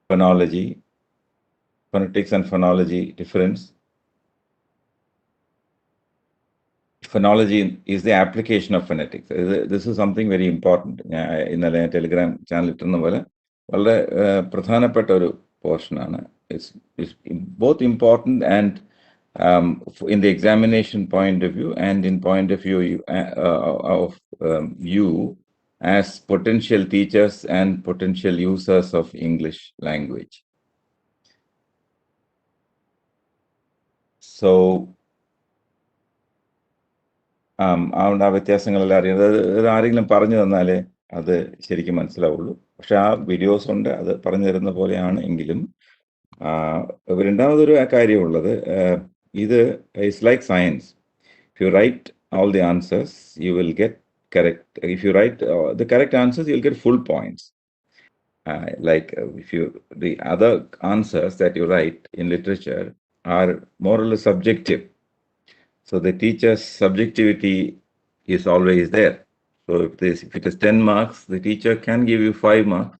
phonology, phonetics and phonology difference. Phonology is the application of phonetics. This is something very important. In the Telegram channel, portion. It's both important and in the examination point of view and in point of view of you as potential teachers and potential users of English language. So, അതുകൊണ്ട് ആ വ്യത്യാസങ്ങളെല്ലാം അറിയുന്നത് ആരെങ്കിലും പറഞ്ഞു തന്നാലേ അത് ശരിക്കും മനസ്സിലാവുള്ളൂ. പക്ഷെ ആ വീഡിയോസ് ഉണ്ട്, അത് പറഞ്ഞു തരുന്ന പോലെയാണ് എങ്കിലും രണ്ടാമതൊരു കാര്യമുള്ളത്, ഇത് it's like science. If you write all the answers, you will get correct. If you write the correct answers, you'll get full points. If the other answers that you write in literature are more or less subjective. So the teacher's subjectivity is always there. So if it is 10 marks, the teacher can give you 5 marks.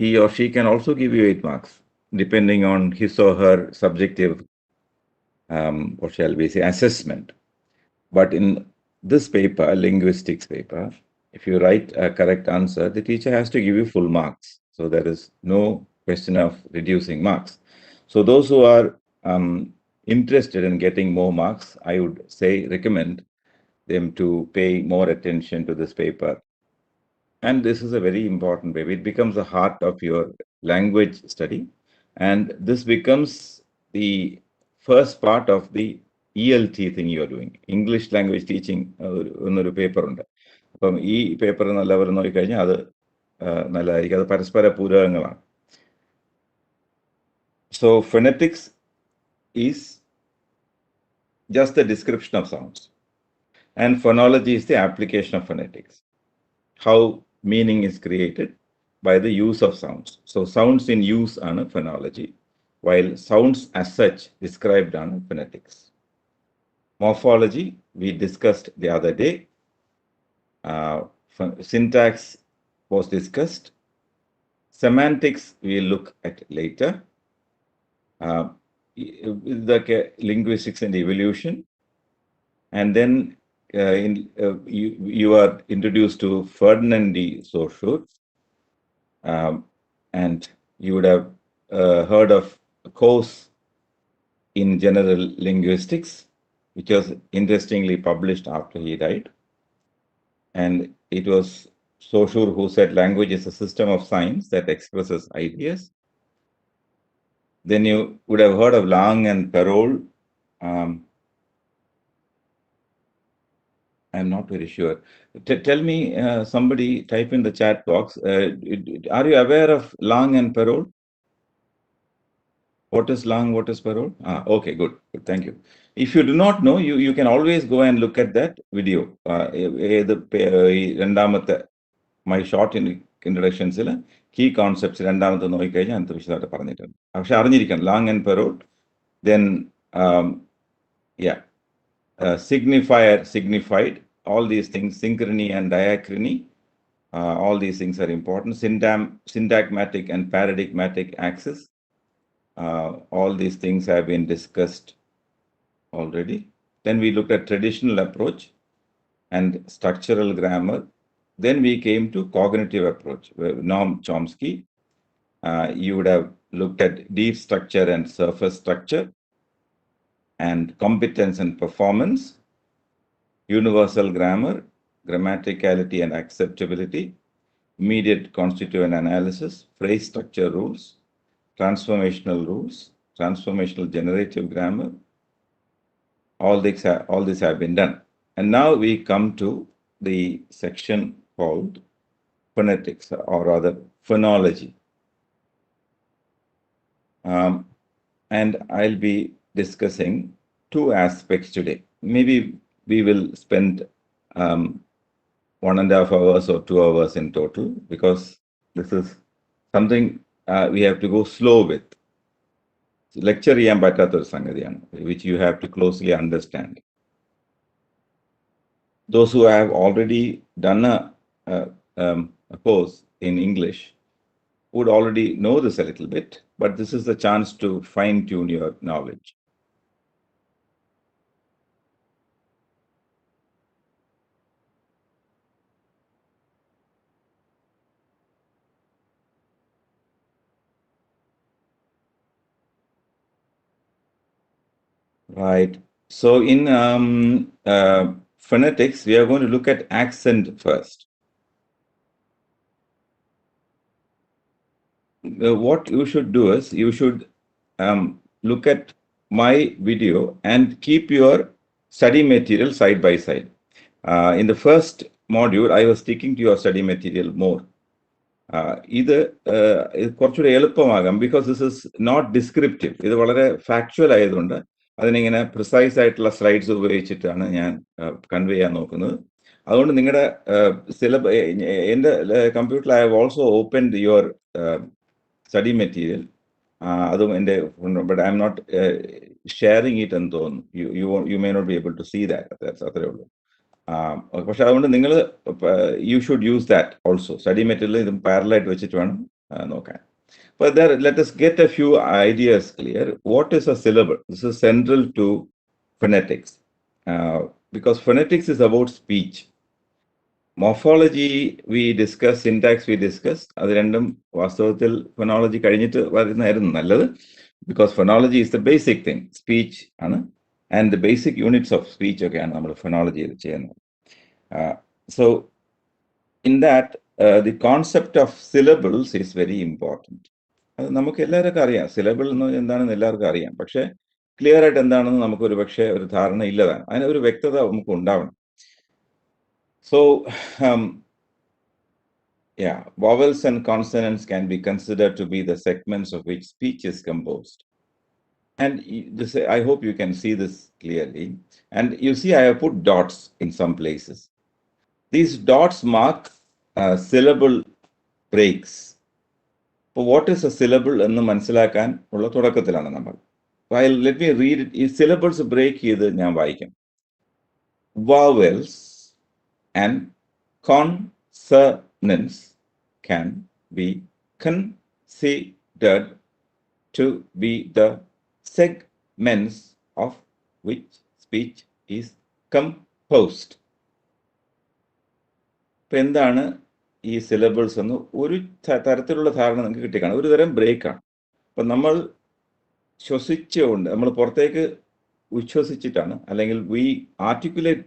He or she can also give you 8 marks, depending on his or her subjective, what shall we say, assessment. But in this paper, linguistics paper, if you write a correct answer, the teacher has to give you full marks. So there is no question of reducing marks. So those who are interested in getting more marks, I would say recommend them to pay more attention to this paper. And this is a very important paper. It becomes the heart of your language study. And this becomes the first part of the ELT thing you are doing. English language teaching എന്നൊരു paper ഉണ്ട്. അപ്പം ഈ paper നല്ലവർ നോക്കിക്കഴിഞ്ഞാൽ അത് നല്ലതായിരിക്കും. അത് പരസ്പര പൂരകങ്ങളാണ്. So phonetics is just the description of sounds. And phonology is the application of phonetics. How meaning is created by the use of sounds. So sounds in use are phonology, while sounds as such described are phonetics. Morphology, we discussed the other day. Syntax was discussed. Semantics, we'll look at later. The linguistics and evolution. And then you are introduced to Ferdinand de Saussure. And you would have heard of a course in general linguistics, which was interestingly published after he died. And it was Saussure who said language is a system of signs that expresses ideas. Then you would have heard of Lang and Perrault. I'm not very sure. Tell me, somebody type in the chat box. Are you aware of Lang and Perrault? What is Lang? What is Perrault? Okay, good. Thank you. If you do not know, you can always go and look at that video. My short introductions, key concepts, Lang and Perrault. Then, signifier, signified, all these things, synchrony and diachrony, all these things are important. Syntagmatic and paradigmatic axis. All these things have been discussed already. Then we looked at traditional approach and structural grammar. Then we came to cognitive approach. Noam Chomsky, you would have looked at deep structure and surface structure, and competence and performance, universal grammar, grammaticality and acceptability, immediate constituent analysis, phrase structure rules, transformational rules, transformational generative grammar. All these have been done. And now we come to the section called phonetics, or rather phonology. And I'll be discussing two aspects today. Maybe we will spend 1.5 hours or 2 hours in total, because this is something we have to go slow with. Lecture which you have to closely understand. Those who have already done a course in English, would already know this a little bit, but this is the chance to fine-tune your knowledge. Right. So in phonetics, we are going to look at accent first. What you should do is you should look at my video and keep your study material side by side. In the first module, I was sticking to your study material more. ഇത് കുറച്ചുകൂടി എളുപ്പമാകാം because this is not descriptive. ഇത് വളരെ factual ആയതുകൊണ്ട് അതിനിങ്ങനെ precise ആയിട്ടുള്ള slides ഉപയോഗിച്ചിട്ടാണ് ഞാൻ കൺവേ ചെയ്യാൻ നോക്കുന്നത്. അതുകൊണ്ട് നിങ്ങളുടെ എൻ്റെ കമ്പ്യൂട്ടറിൽ I have also opened your study material. അതും എൻ്റെ but I'm not sharing it എന്ന് തോന്നുന്നു. You may not be able to see that. അത്രേ ഉള്ളൂ. പക്ഷെ അതുകൊണ്ട് നിങ്ങൾ you should use that also. Study material ഇതും പാരലായിട്ട് വെച്ചിട്ട് വേണം നോക്കാൻ. But there, let us get a few ideas clear. What is a syllable? This is central to phonetics, because phonetics is about speech. Morphology we discuss, syntax we discuss. അത് രണ്ടും വാസ്തവത്തിൽ phonology കഴിഞ്ഞിട്ട് വരുന്നതായിരുന്നു നല്ലത്, because phonology is the basic thing. Speech ആണ്, and the basic units of speech ഒക്കെയാണ് നമ്മൾ phonology ചെയ്യുന്നത്. So in that, the concept of syllables is very important. അത് നമുക്ക് എല്ലാവർക്കും അറിയാം. സിലബിൾ എന്ന് എന്താണെന്ന് എല്ലാവർക്കും അറിയാം. പക്ഷേ ക്ലിയർ ആയിട്ട് എന്താണെന്ന് നമുക്ക് ഒരു പക്ഷേ ഒരു ധാരണ ഇല്ലതാണ്. അതിനൊരു വ്യക്തത നമുക്ക് ഉണ്ടാവണം. So yeah, vowels and consonants can be considered to be the segments of which speech is composed. And this, I hope you can see this clearly. And you see I have put dots in some places. These dots mark syllable breaks. What is a syllable എന്ന് മനസ്സിലാക്കാൻ ഉള്ള തുടക്കത്തിലാണ് നമ്മൾ. Let me read it. ഈ syllables break ചെയ്ത് ഞാൻ വായിക്കാം. Vowels and consonants can be considered to be the segments of which speech is composed. ഇപ്പം എന്താണ് ഈ സിലബിൾസ് എന്ന് ഒരു തരത്തിലുള്ള ധാരണ നിങ്ങൾക്ക് കിട്ടിക്കാണ്. ഒരു തരം ബ്രേക്കാണ്. അപ്പം നമ്മൾ ശ്വസിച്ചുകൊണ്ട് നമ്മൾ പുറത്തേക്ക് ഉച്ഛ്വസിച്ചിട്ടാണ്, അല്ലെങ്കിൽ we articulate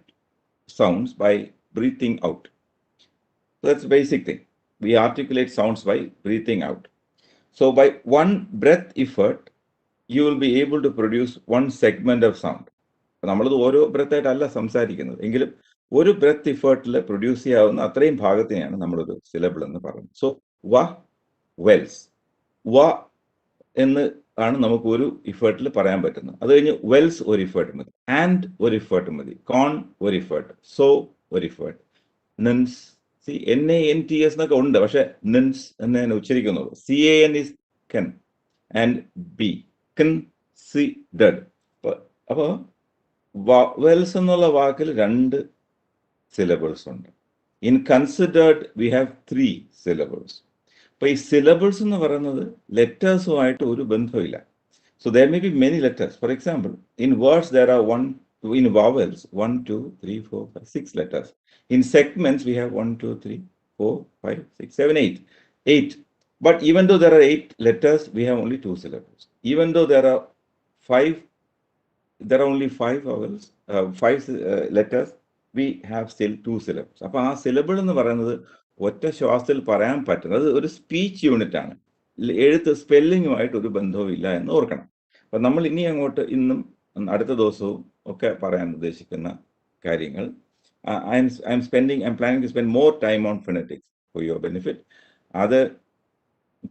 sounds by breathing out. That's basic thing. We articulate sounds by breathing out. So by one breath effort you will be able to produce one segment of sound. നമ്മളത് ഓരോ ബ്രെത്തായിട്ടല്ല സംസാരിക്കുന്നത്, എങ്കിലും ഒരു ബ്രെത്ത് ഇഫേർട്ടിൽ പ്രൊഡ്യൂസ് ചെയ്യാവുന്ന അത്രയും ഭാഗത്തിനെയാണ് നമ്മളൊരു syllable എന്ന് പറയുന്നത്. സോ വ വെൽസ്, വ എന്ന് ആണ് നമുക്ക് ഒരു ഇഫേർട്ടിൽ പറയാൻ പറ്റുന്നത്. അത് കഴിഞ്ഞ് വെൽസ് ഒരു ഇഫേർട്ട് മതി, ആൻഡ് ഒരു ഇഫേർട്ട് മതി, കോൺ ഒരു ഇഫേർട്ട്, സോ ഒരു ഇഫേർട്ട്, നിൻസ്, സി NANTS എന്നൊക്കെ ഉണ്ട്, പക്ഷെ നിൻസ് എന്ന് ഞാൻ ഉച്ചരിക്കുന്നുള്ളൂ. CAN is can, and be considered. അപ്പോൾ വെൽസ് എന്നുള്ള വാക്കിൽ രണ്ട് സിലബിൾസ് ഉണ്ട്. In considered we have 3 syllables. അപ്പോൾ ഈ സിലബിൾസ് എന്ന് പറയുന്നത് ലെറ്റേഴ്സുമായിട്ട് ഒരു ബന്ധമില്ല. So there may be many letters. For example, in words there are in vowels 1 2 3 4 5 6 letters. In segments we have 1 2 3 4 5 6 7 8. But even though there are 8 letters, we have only 2 syllables. Even though there are only 5 vowels, 5 letters, we have still 2 syllables. അപ്പോൾ ആ syllable എന്ന് പറയുന്നത് ഒറ്റ ശ്വാസത്തിൽ പറയാൻ പറ്റുന്നത് ഒരു speech unit ആണ്. എഴുത്ത് സ്പെല്ലിങ്ങുമായിട്ട് ഒരു ബന്ധവും ഇല്ല എന്ന് ഓർക്കണം. അപ്പം നമ്മൾ ഇനി അങ്ങോട്ട് ഇന്നും അടുത്ത ദിവസവും ഒക്കെ പറയാൻ ഉദ്ദേശിക്കുന്ന കാര്യങ്ങൾ, I'm planning to spend more time on phonetics for your benefit. അത്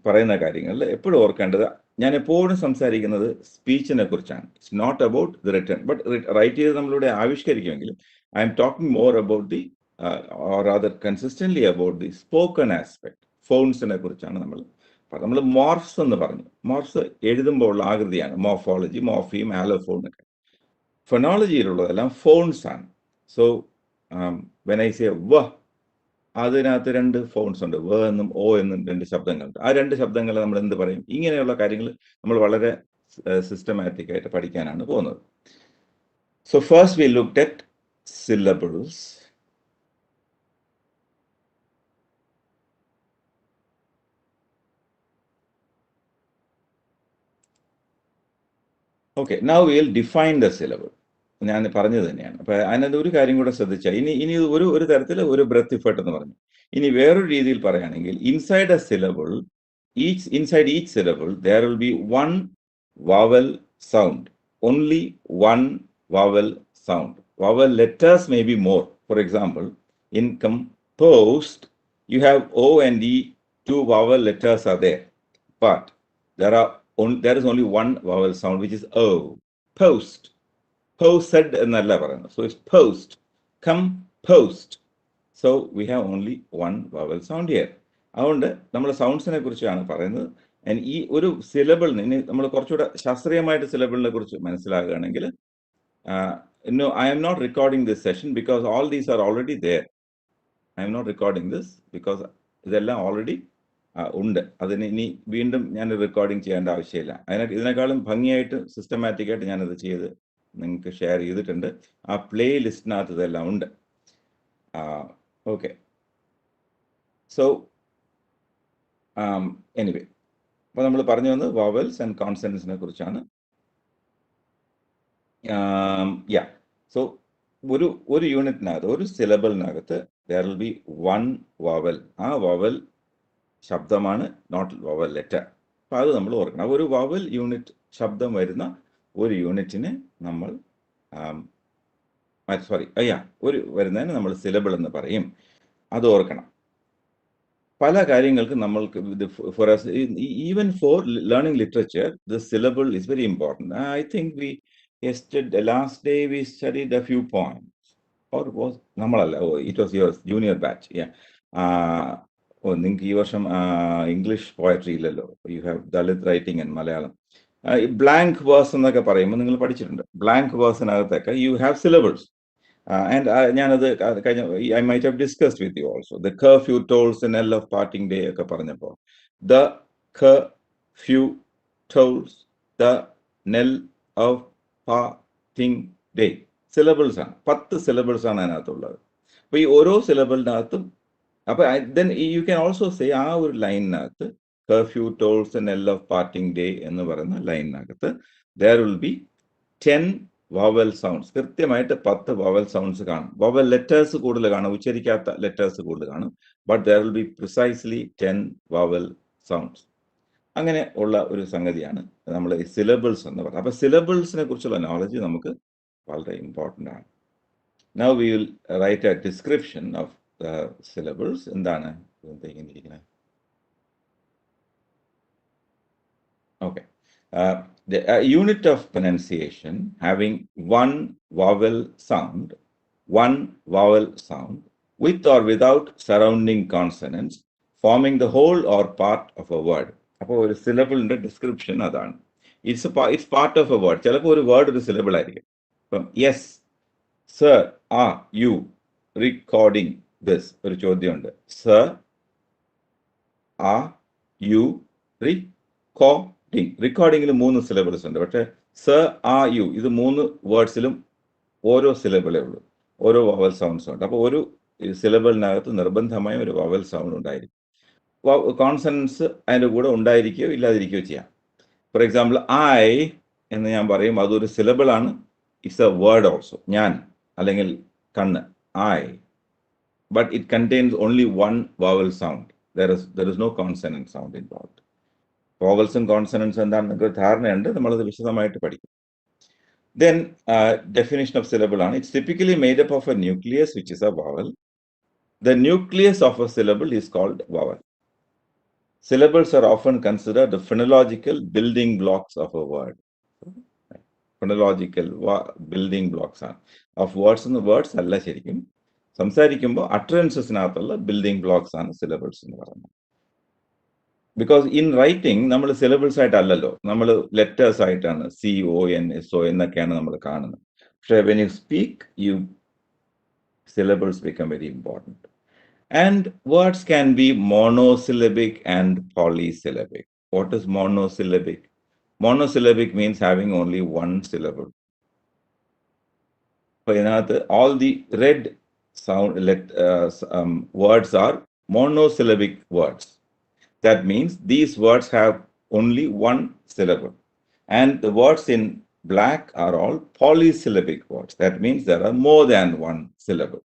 പറയുന്ന കാര്യങ്ങളിൽ എപ്പോഴും ഓർക്കേണ്ടത്, ഞാൻ എപ്പോഴും സംസാരിക്കുന്നത് സ്പീച്ചിനെ കുറിച്ചാണ്. It's not about the written. But write ചെയ്ത് നമ്മളിവിടെ ആവിഷ്കരിക്കുമെങ്കിലും I M talking more about the or other consistently about the spoken aspect. ഫോൺസിനെ കുറിച്ചാണ് നമ്മൾ മോർഫ്സ് എന്ന് പറഞ്ഞു. മോർഫ്സ് എഴുതുമ്പോൾ ഉള്ള ആകൃതിയാണ് മോർഫോളജി, മോർഫീം, ആലോഫോൺ ഒക്കെ. ഫൊണോളജിയിലുള്ളതെല്ലാം ഫോൺസ് ആണ്. സോ വെൻ ഐ സേ വ, അതിനകത്ത് രണ്ട് ഫോൺസ് ഉണ്ട്, വ എന്നും ഓ എന്നും രണ്ട് ശബ്ദങ്ങളുണ്ട്. ആ രണ്ട് ശബ്ദങ്ങൾ നമ്മൾ എന്ത് പറയും? ഇങ്ങനെയുള്ള കാര്യങ്ങൾ നമ്മൾ വളരെ സിസ്റ്റമാറ്റിക് ആയിട്ട് പഠിക്കാനാണ് പോകുന്നത്. So first we looked at syllables. Okay, now will define the syllable. ഞാൻ പറഞ്ഞത് തന്നെയാണ്. അപ്പൊ അതിനകത്ത് ഒരു കാര്യം കൂടെ ശ്രദ്ധിച്ചാൽ, ഇനി ഒരു തരത്തിൽ ഒരു ബ്രെത്ത് ഇഫർട്ട് എന്ന് പറഞ്ഞു. ഇനി വേറൊരു രീതിയിൽ പറയുകയാണെങ്കിൽ, inside A syllable, inside each syllable there will be one vowel sound, only one vowel sound. Vowel letters may be more. For example, in composed you have o and e, two vowel letters are there, but there is only one vowel sound, which is o. Post, posted എന്നല്ല പറയുന്നത്. So it's post, composed. So we have only one vowel sound here. അതുകൊണ്ട് നമ്മൾ സൗണ്ട്സിനെ കുറിച്ചാണ് പറയുന്നത്. ഈ ഒരു സിലബിളിന് ഇനി നമ്മൾ കുറച്ചുകൂടെ ശാസ്ത്രീയമായിട്ട് സിലബിളിനെ കുറിച്ച് മനസ്സിലാക്കുകയാണെങ്കിൽ, no, I am not recording this session because all these are already there. I am not recording this because ഇതെല്ലാം ഓൾറെഡി ഉണ്ട്. അതിന് ഇനി വീണ്ടും ഞാൻ റെക്കോർഡിങ് ചെയ്യേണ്ട ആവശ്യമില്ല. ഇതിനേക്കാളും ഭംഗിയായിട്ട് സിസ്റ്റമാറ്റിക് ആയിട്ട് ഞാനത് ചെയ്ത് നിങ്ങൾക്ക് ഷെയർ ചെയ്തിട്ടുണ്ട്. ആ പ്ലേ ലിസ്റ്റിനകത്ത് ഇതെല്ലാം ഉണ്ട്. ഓക്കെ, സോ എനിവേ, അപ്പോൾ നമ്മൾ പറഞ്ഞു വന്നത് വവൽസ് ആൻഡ് കോൺസണൻസിനെ കുറിച്ചാണ്. യാ, സോ ഒരു യൂണിറ്റിനകത്ത്, ഒരു സിലബിളിനകത്ത് there will be one vowel. ആ വവൽ ശബ്ദമാണ്, നോട്ട് വവൽ ലെറ്റർ. അപ്പം അത് നമ്മൾ ഓർക്കണം. ഒരു വവൽ യൂണിറ്റ് ശബ്ദം വരുന്ന ഒരു യൂണിറ്റിന് നമ്മൾ വരുന്നതിന് നമ്മൾ സിലബിൾ എന്ന് പറയും. അത് ഓർക്കണം. പല കാര്യങ്ങൾക്ക് നമ്മൾക്ക് for us, even for learning literature, the syllable is very important. I think last day we studied a few points, or was നമ്മളല്ല, it was your junior batch. നിങ്ങൾക്ക് ഈ വർഷം ഇംഗ്ലീഷ് പോയട്രി ഇല്ലല്ലോ. You have Dalit writing and Malayalam. Blank verse എന്നൊക്കെ പറയുമ്പോൾ നിങ്ങൾ പഠിച്ചിട്ടുണ്ട്. Blank വേഴ്സിനകത്തൊക്കെ യു ഹാവ് സിലബിൾസ്. And ഞാനത് കഴിഞ്ഞ I might have discussed with you also. The curfew tolls the knell of parting day ഒക്കെ പറഞ്ഞപ്പോൾ, the curfew tolls the knell of parting day. Syllables ആണ്, 10 സിലബിൾസ് ആണ് അതിനകത്തുള്ളത്. അപ്പൊ ഈ ഓരോ സിലബിളിനകത്തും, അപ്പൊ then you can also say ആ ഒരു ലൈനിനകത്ത് curfew tolls the knell of parting day എന്ന് പറയുന്ന ലൈനിനകത്ത് there will be 10 vowel sounds. കൃത്യമായിട്ട് 10 വവൽ സൗണ്ട്സ് കാണും. വവൽ ലെറ്റേഴ്സ് കൂടുതൽ കാണും, ഉച്ചരിക്കാത്ത ലെറ്റേഴ്സ് കൂടുതൽ കാണും. But there will be precisely 10 vowel sounds. അങ്ങനെ ഉള്ള ഒരു സംഗതിയാണ് നമ്മൾ ഈ സിലബിൾസ് എന്ന് പറയുന്നത്. അപ്പൊ സിലബിൾസിനെ കുറിച്ചുള്ള നോളജ് നമുക്ക് വളരെ ഇമ്പോർട്ടൻ്റ് ആണ്. Now we will write a description of syllables. എന്താണ് ഇരിക്കുന്നത്? Okay, a unit of pronunciation having one vowel sound with or without surrounding consonants forming the whole or part of a word. അപ്പോൾ ഒരു സിലബിളിന്റെ description അതാണ്. It's part of a word. ചിലപ്പോൾ ഒരു word ഒരു syllable ആയിരിക്കും. ഇപ്പം yes, sir, are you recording this, ഒരു ചോദ്യമുണ്ട്. സർ, ആർ യു റിക്കോർഡിംഗിൽ 3 സിലബിൾസ് ഉണ്ട്. പക്ഷേ സർ, ആ, യു, ഇത് 3 വേർഡ്സിലും ഓരോ സിലബിളേ ഉള്ളൂ, ഓരോ വവൽ സൗണ്ട്സ് ഉണ്ട്. അപ്പോൾ ഒരു സിലബിളിനകത്ത് നിർബന്ധമായും ഒരു വവൽ സൗണ്ട് ഉണ്ടായിരിക്കും. കോൺസണൻസ് അതിൻ്റെ കൂടെ ഉണ്ടായിരിക്കുകയോ ഇല്ലാതിരിക്കുകയോ ചെയ്യാം. ഫോർ എക്സാമ്പിൾ, ഐ എന്ന് ഞാൻ പറയും, അതൊരു സിലബിളാണ്. It's a word also. ഞാൻ അല്ലെങ്കിൽ കണ്ണ്, I, but it contains only one vowel sound. There is no consonant sound involved. വോവൽസും കോൺസണൻസും എന്താണെന്ന് നിങ്ങൾക്ക് ധാരണയുണ്ട്, നമ്മളത് വിശദമായിട്ട് പഠിക്കും. Then definition of syllable ആണ്. It's typically made up of a nucleus, which is a vowel. The nucleus of a syllable is called vowel. Syllables are often considered the phonological building blocks of a word. Phonological building blocks ആണ് of words. എന്ന് words അല്ല, ശരിക്കും സംസാരിക്കുമ്പോൾ അട്രൻസസിനകത്തുള്ള building blocks ആണ് syllables എന്ന് പറയുന്നത്. Because in writing നമ്മൾ syllables ആയിട്ടല്ലല്ലോ, നമ്മൾ ലെറ്റേഴ്സ് ആയിട്ടാണ്, CON SO എന്നൊക്കെയാണ് നമ്മൾ കാണുന്നത്. പക്ഷേ when you speak, syllables become very important. And words can be monosyllabic and polysyllabic. What is monosyllabic? Monosyllabic means having only one syllable. So, all the red words are monosyllabic words. That means these words have only one syllable. And the words in black are all polysyllabic words. That means there are more than one syllable.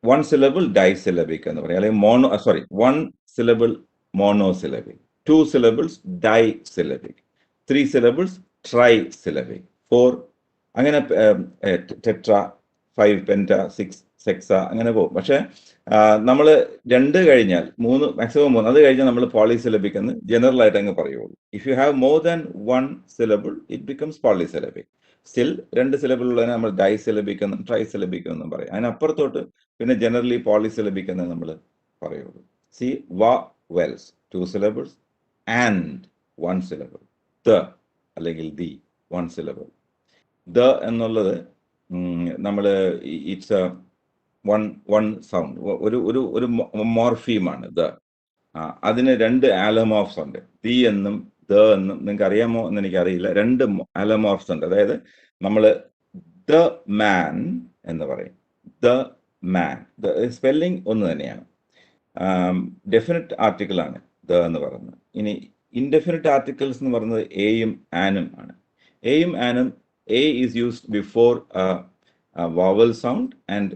One syllable disyllabic എന്ന് പറയും അല്ലെങ്കിൽ one syllable monosyllabic, two syllables disyllabic, three syllables trisyllabic, four അങ്ങനെ tetra, five penta, six സെക്സ അങ്ങനെ പോകും. പക്ഷെ നമ്മൾ രണ്ട് കഴിഞ്ഞാൽ മാക്സിമം മൂന്ന്, അത് കഴിഞ്ഞാൽ നമ്മൾ പോളിസിലബിക് എന്ന് ജനറൽ ആയിട്ട് അങ്ങ് പറയുള്ളൂ. If you have more than one syllable it becomes polysyllabic. Still രണ്ട് സിലബിൾ ഉള്ളതിനെ നമ്മൾ ഡൈസിലബിക് എന്നും ട്രൈസിലബിക് എന്നും പറയും. അതിനപ്പുറത്തോട്ട് പിന്നെ ജനറലി പോളിസിലബിക് എന്ന് നമ്മൾ പറയുള്ളൂ. C Wells, to syllables, and one syllable. The അല്ലെങ്കിൽ ദി, വൺ സിലബിൾ. ദ എന്നുള്ളത് നമ്മൾ ഇറ്റ്സ് വൺ സൗണ്ട്, ഒരു മോർഫീമാണ് ദ. അതിന് രണ്ട് ആലമോർഫ്സ് ഉണ്ട്, ദി എന്നും ദ എന്നും. നിങ്ങൾക്ക് അറിയാമോ എന്ന് എനിക്കറിയില്ല. രണ്ട് ആലമോർഫ്സ് ഉണ്ട്. അതായത് നമ്മൾ ദ മാൻ എന്ന് പറയും, ദ മാൻ. സ്പെല്ലിംഗ് ഒന്ന് തന്നെയാണ്. ഡെഫിനറ്റ് ആർട്ടിക്കിൾ ആണ് ദ എന്ന് പറയുന്നത്. ഇനി ഇൻഡെഫിനിറ്റ് ആർട്ടിക്കിൾസ് എന്ന് പറയുന്നത് എയും ആനും ആണ്. എയും ആനും, A is used before a vowel sound and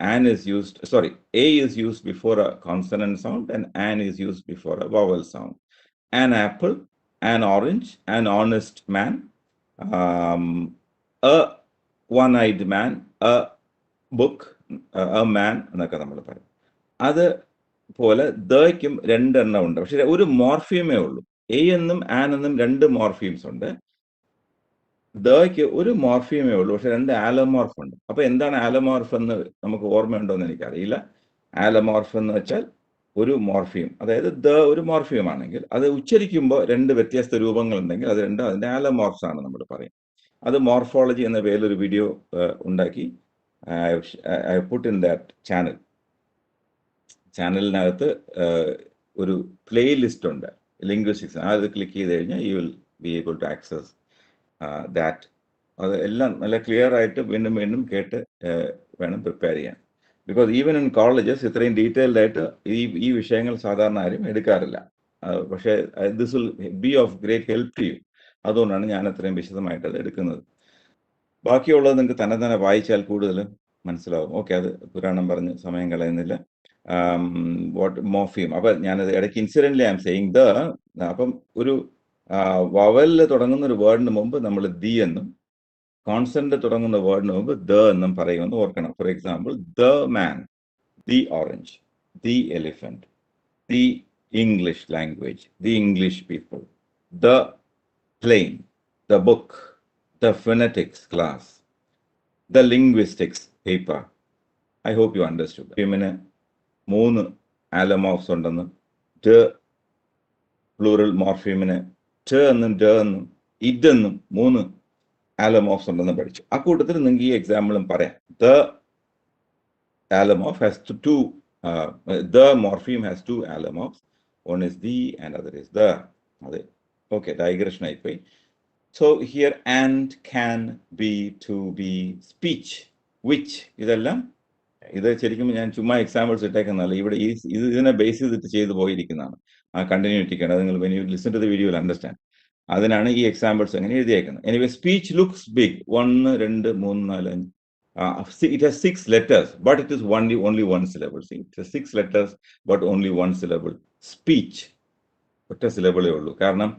an is used, A is used before a consonant sound and an is used before a vowel sound. An apple, an orange, an honest man, a one-eyed man, a book, a man എന്നൊക്കെ നമ്മൾ പറയും. അത് പോലെ ദയ്ക്കും രണ്ടെണ്ണം ഉണ്ട്. പക്ഷെ ഒരു മോർഫീമേ ഉള്ളൂ. എ എന്നും ആൻ എന്നും രണ്ട് മോർഫീംസ് ഉണ്ട്. ദയ്ക്ക് ഒരു മോർഫീമേ ഉള്ളൂ, പക്ഷെ രണ്ട് ആലമോർഫ് ഉണ്ട്. അപ്പൊ എന്താണ് ആലമോർഫ് എന്ന് നമുക്ക് ഓർമ്മയുണ്ടോ എന്ന് എനിക്കറിയില്ല. ആലമോർഫ് എന്ന് വെച്ചാൽ ഒരു മോർഫീം, അതായത് ദ ഒരു മോർഫീം ആണെങ്കിൽ അത് ഉച്ചരിക്കുമ്പോൾ രണ്ട് വ്യത്യസ്ത രൂപങ്ങൾ ഉണ്ടെങ്കിൽ അത് രണ്ടും അതിന്റെ ആലമോർഫ്സ് ആണ് നമ്മൾ പറയും. അത് മോർഫോളജി എന്ന പേരിലൊരു വീഡിയോ ഉണ്ടാക്കി ഐ പുട്ട് ഇൻ ദാറ്റ് ചാനലിനകത്ത് ഒരു പ്ലേ ലിസ്റ്റ് ഉണ്ട്, ലിംഗ്വിസ്റ്റിക്സ്. അത് ക്ലിക്ക് ചെയ്ത് കഴിഞ്ഞാൽ you will be able to access that. അത് എല്ലാം നല്ല ക്ലിയർ ആയിട്ട് വീണ്ടും വീണ്ടും കേട്ട് വേണം പ്രിപ്പയർ ചെയ്യാൻ. ബിക്കോസ് ഈവൻ ഇൻ കോളേജസ് ഇത്രയും ഡീറ്റെയിൽഡ് ആയിട്ട് ഈ വിഷയങ്ങൾ സാധാരണ ആരും എടുക്കാറില്ല. പക്ഷേ this will be of great help to you. അതുകൊണ്ടാണ് ഞാൻ അത്രയും വിശദമായിട്ട് അത് എടുക്കുന്നത്. ബാക്കിയുള്ളത് നിങ്ങൾക്ക് തന്നെ വായിച്ചാൽ കൂടുതൽ മനസ്സിലാവും. ഓക്കെ, അത് പുരാണം പറഞ്ഞ് സമയം കളയുന്നില്ല. What morpheme. അപ്പം ഞാനത് ഇടയ്ക്ക് incidentally I'm saying the. അപ്പം ഒരു വവലിൽ തുടങ്ങുന്ന ഒരു വേർഡിന് മുമ്പ് നമ്മൾ ദി എന്നും കോൺസെന്റ് തുടങ്ങുന്ന വേർഡിന് മുമ്പ് ദ എന്നും പറയുമെന്ന് ഓർക്കണം. For example, the man, the orange, the elephant, the English language, the English people, the plane, the book, the phonetics class, the linguistics paper. I hope you understood. ഫീമിന് 3 allomorphs ഉണ്ടെന്നും ട് plural മോർഫീമിന് ട് എന്നും ഡ എന്നും ഇതെന്നും 3 ആലമോർഫ്സ് ഉണ്ടെന്ന് പഠിച്ചു. ആ കൂട്ടത്തിൽ നിങ്ങൾക്ക് ഈ എക്സാമ്പിളും പറയാം. The allomorph has two, the morpheme has 2 allomorphs. One is the and other is the. അതെ, ഓക്കെ, ഡൈഗ്രഷൻ ആയിപ്പോയി. So here and, can, be, to be, speech, which, ഇതെല്ലാം ഇത് ശരിക്കും ഞാൻ ചുമ്മാ എക്സാമ്പിൾസ് ഇട്ടേക്കുന്നതല്ല. ഇവിടെ ഇതിനെ ബേസ് ചെയ്തിട്ട് ചെയ്തു പോയിരിക്കുന്നതാണ്. ആ കണ്ടിന്യൂറ്റിക്കാണ്. അത് നിങ്ങൾ when you listen to the video will understand. അതിനാണ് ഈ എക്സാമ്പിൾസ് എങ്ങനെ എഴുതിയേക്കുന്നത്. Anyway, speech looks big. 1, 2, 3, 4, 5. It has 6 letters, but it is only one syllable. See, it has 6 letters, but only one syllable. Speech, ഒറ്റ സിലബിളേ ഉള്ളൂ. കാരണം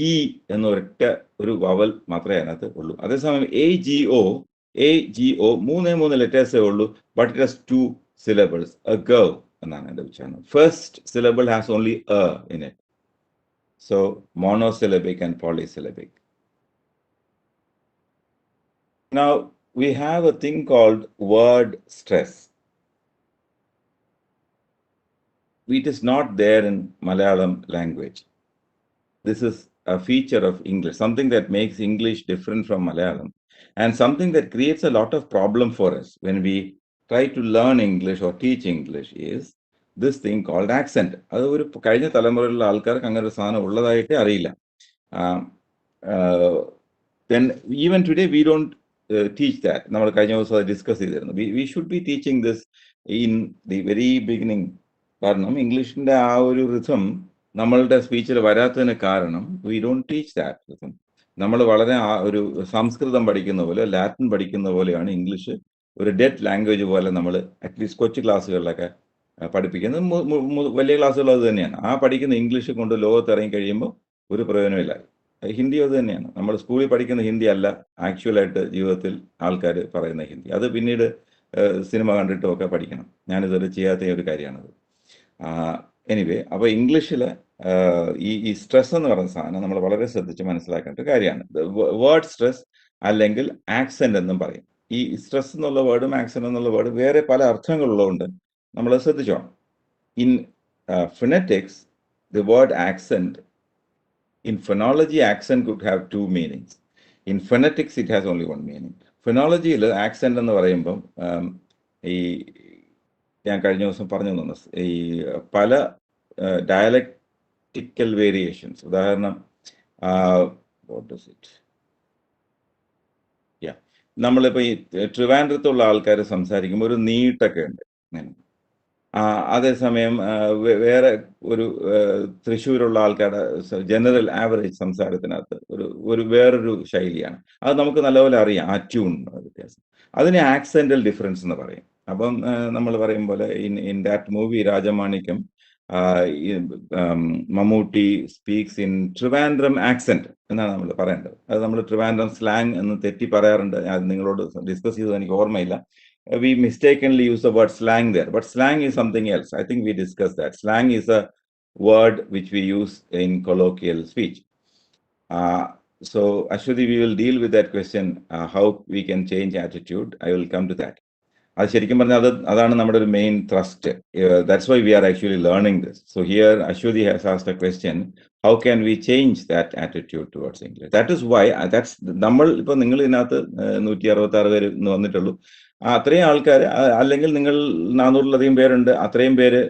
E എന്ന ഒരൊറ്റ ഒരു വവൽ മാത്രമേ അതിനകത്ത് ഉള്ളൂ. അതേസമയം എ ജി ഒ 3 ലെറ്റേഴ്സേ ഉള്ളൂ, but it has 2 syllables. A girl എന്നാണ് എൻ്റെ ഉച്ചാരണം. First syllable has only A in it. So monosyllabic and polysyllabic. Now we have a thing called word stress. It is not there in Malayalam language. This is a feature of English, something that makes English different from Malayalam, and something that creates a lot of problem for us when we try to learn English or teach English is this thing called accent. അത് ഒരു കഴിഞ്ഞ തലമുറയിലുള്ള ആൾക്കാർക്ക് അങ്ങനെ ഒരു സാധനം ഉള്ളതായിട്ടേ അറിയില്ല. Then even today we don't teach that. നമ്മൾ കഴിഞ്ഞ ദിവസം അത് ഡിസ്കസ് ചെയ്തിരുന്നു. We should be teaching this in the very beginning. കാരണം ഇംഗ്ലീഷിന്റെ ആ ഒരു റിഥം നമ്മളുടെ സ്പീച്ചിൽ വരാത്തതിന് കാരണം we don't teach that rhythm. നമ്മൾ വളരെ ഒരു സംസ്കൃതം പഠിക്കുന്ന പോലെ, ലാറ്റിൻ പഠിക്കുന്ന പോലെയാണ് ഇംഗ്ലീഷ് ഒരു ഡെഡ് ലാംഗ്വേജ് പോലെ നമ്മൾ അറ്റ്ലീസ്റ്റ് കൊച്ചു ക്ലാസ്സുകളിലൊക്കെ പഠിപ്പിക്കുന്നത്. വലിയ ക്ലാസ്സുകൾ അത് തന്നെയാണ്. ആ പഠിക്കുന്ന ഇംഗ്ലീഷ് കൊണ്ട് ലോകത്ത് ഇറങ്ങി കഴിയുമ്പോൾ ഒരു പ്രയോജനമില്ല. ഹിന്ദി അത് തന്നെയാണ്. നമ്മൾ സ്കൂളിൽ പഠിക്കുന്ന ഹിന്ദി അല്ല ആക്ച്വലായിട്ട് ജീവിതത്തിൽ ആൾക്കാർ പറയുന്ന ഹിന്ദി. അത് പിന്നീട് സിനിമ കണ്ടിട്ടും ഒക്കെ പഠിക്കണം. ഞാനിതുവരെ ചെയ്യാത്ത ഒരു കാര്യമാണത്. എനിവേ, അപ്പോൾ ഇംഗ്ലീഷിൽ ഈ സ്ട്രെസ് എന്ന് പറയുന്ന സാധനം നമ്മൾ വളരെ ശ്രദ്ധിച്ച് മനസ്സിലാക്കേണ്ട ഒരു കാര്യമാണ്. വേർഡ് സ്ട്രെസ് അല്ലെങ്കിൽ ആക്സെന്റ് എന്നും പറയും. ഈ സ്ട്രെസ് എന്നുള്ള വേർഡും ആക്സെന്റ് എന്നുള്ള വേർഡ് വേറെ പല അർത്ഥങ്ങളുള്ളതുകൊണ്ട് നമ്മൾ ശ്രദ്ധിച്ചോണം. In phonetics, the word accent, in phonology, accent could have two meanings. In phonetics, it has only one meaning. Phonologyയിൽ ആക്സെന്റ് എന്ന് പറയുമ്പം ഈ ഞാൻ കഴിഞ്ഞ ദിവസം പറഞ്ഞു തന്നു, ഈ പല ഡയലക്റ്റിക്കൽ വേരിയേഷൻസ്. ഉദാഹരണം, വാട്ട് ഡസ് ഇറ്റ്, നമ്മളിപ്പോൾ ഈ ട്രിവാൻഡ്രത്തുള്ള ആൾക്കാർ സംസാരിക്കുമ്പോൾ ഒരു നീട്ടൊക്കെ ഉണ്ട്. അതേസമയം വേറെ ഒരു തൃശ്ശൂരുള്ള ആൾക്കാരുടെ ജനറൽ ആവറേജ് സംസാരത്തിനകത്ത് ഒരു വേറൊരു ശൈലിയാണ്. അത് നമുക്ക് നല്ലപോലെ അറിയാം, ആ ട്യൂൺ വ്യത്യാസം. അതിനെ ആക്സെന്റൽ ഡിഫറൻസ് എന്ന് പറയും. അപ്പം നമ്മൾ പറയും പോലെ in that movie Rajamanikyam, Mammootty speaks in Trivandrum accent എന്നാണ് നമ്മൾ പറയേണ്ടത്. അത് നമ്മൾ ട്രിവാൻഡ്രം സ്ലാങ് എന്ന് തെറ്റി പറയാറുണ്ട്. അത് നിങ്ങളോട് ഡിസ്കസ് ചെയ്തത് എനിക്ക് ഓർമ്മയില്ല. We mistakenly use the word slang there, but slang is something else. I think we discussed that. Slang is a word which we use in colloquial speech. So Ashwati, we will deal with that question, how we can change attitude. I will come to that. അത് ശരിക്കും പറഞ്ഞാൽ അതാണ് നമ്മുടെ ഒരു main thrust. That's why we are actually learning this. So here Aswathy has asked a question, how can we change that attitude towards English. That is why നമ്മൾ ഇപ്പോൾ നിങ്ങൾ ഇതിനകത്ത് 166 പേര് ഇന്ന് വന്നിട്ടുള്ളൂ. അത്രയും ആൾക്കാർ, അല്ലെങ്കിൽ നിങ്ങൾ 400-ലധികം പേരുണ്ട്, അത്രയും പേര്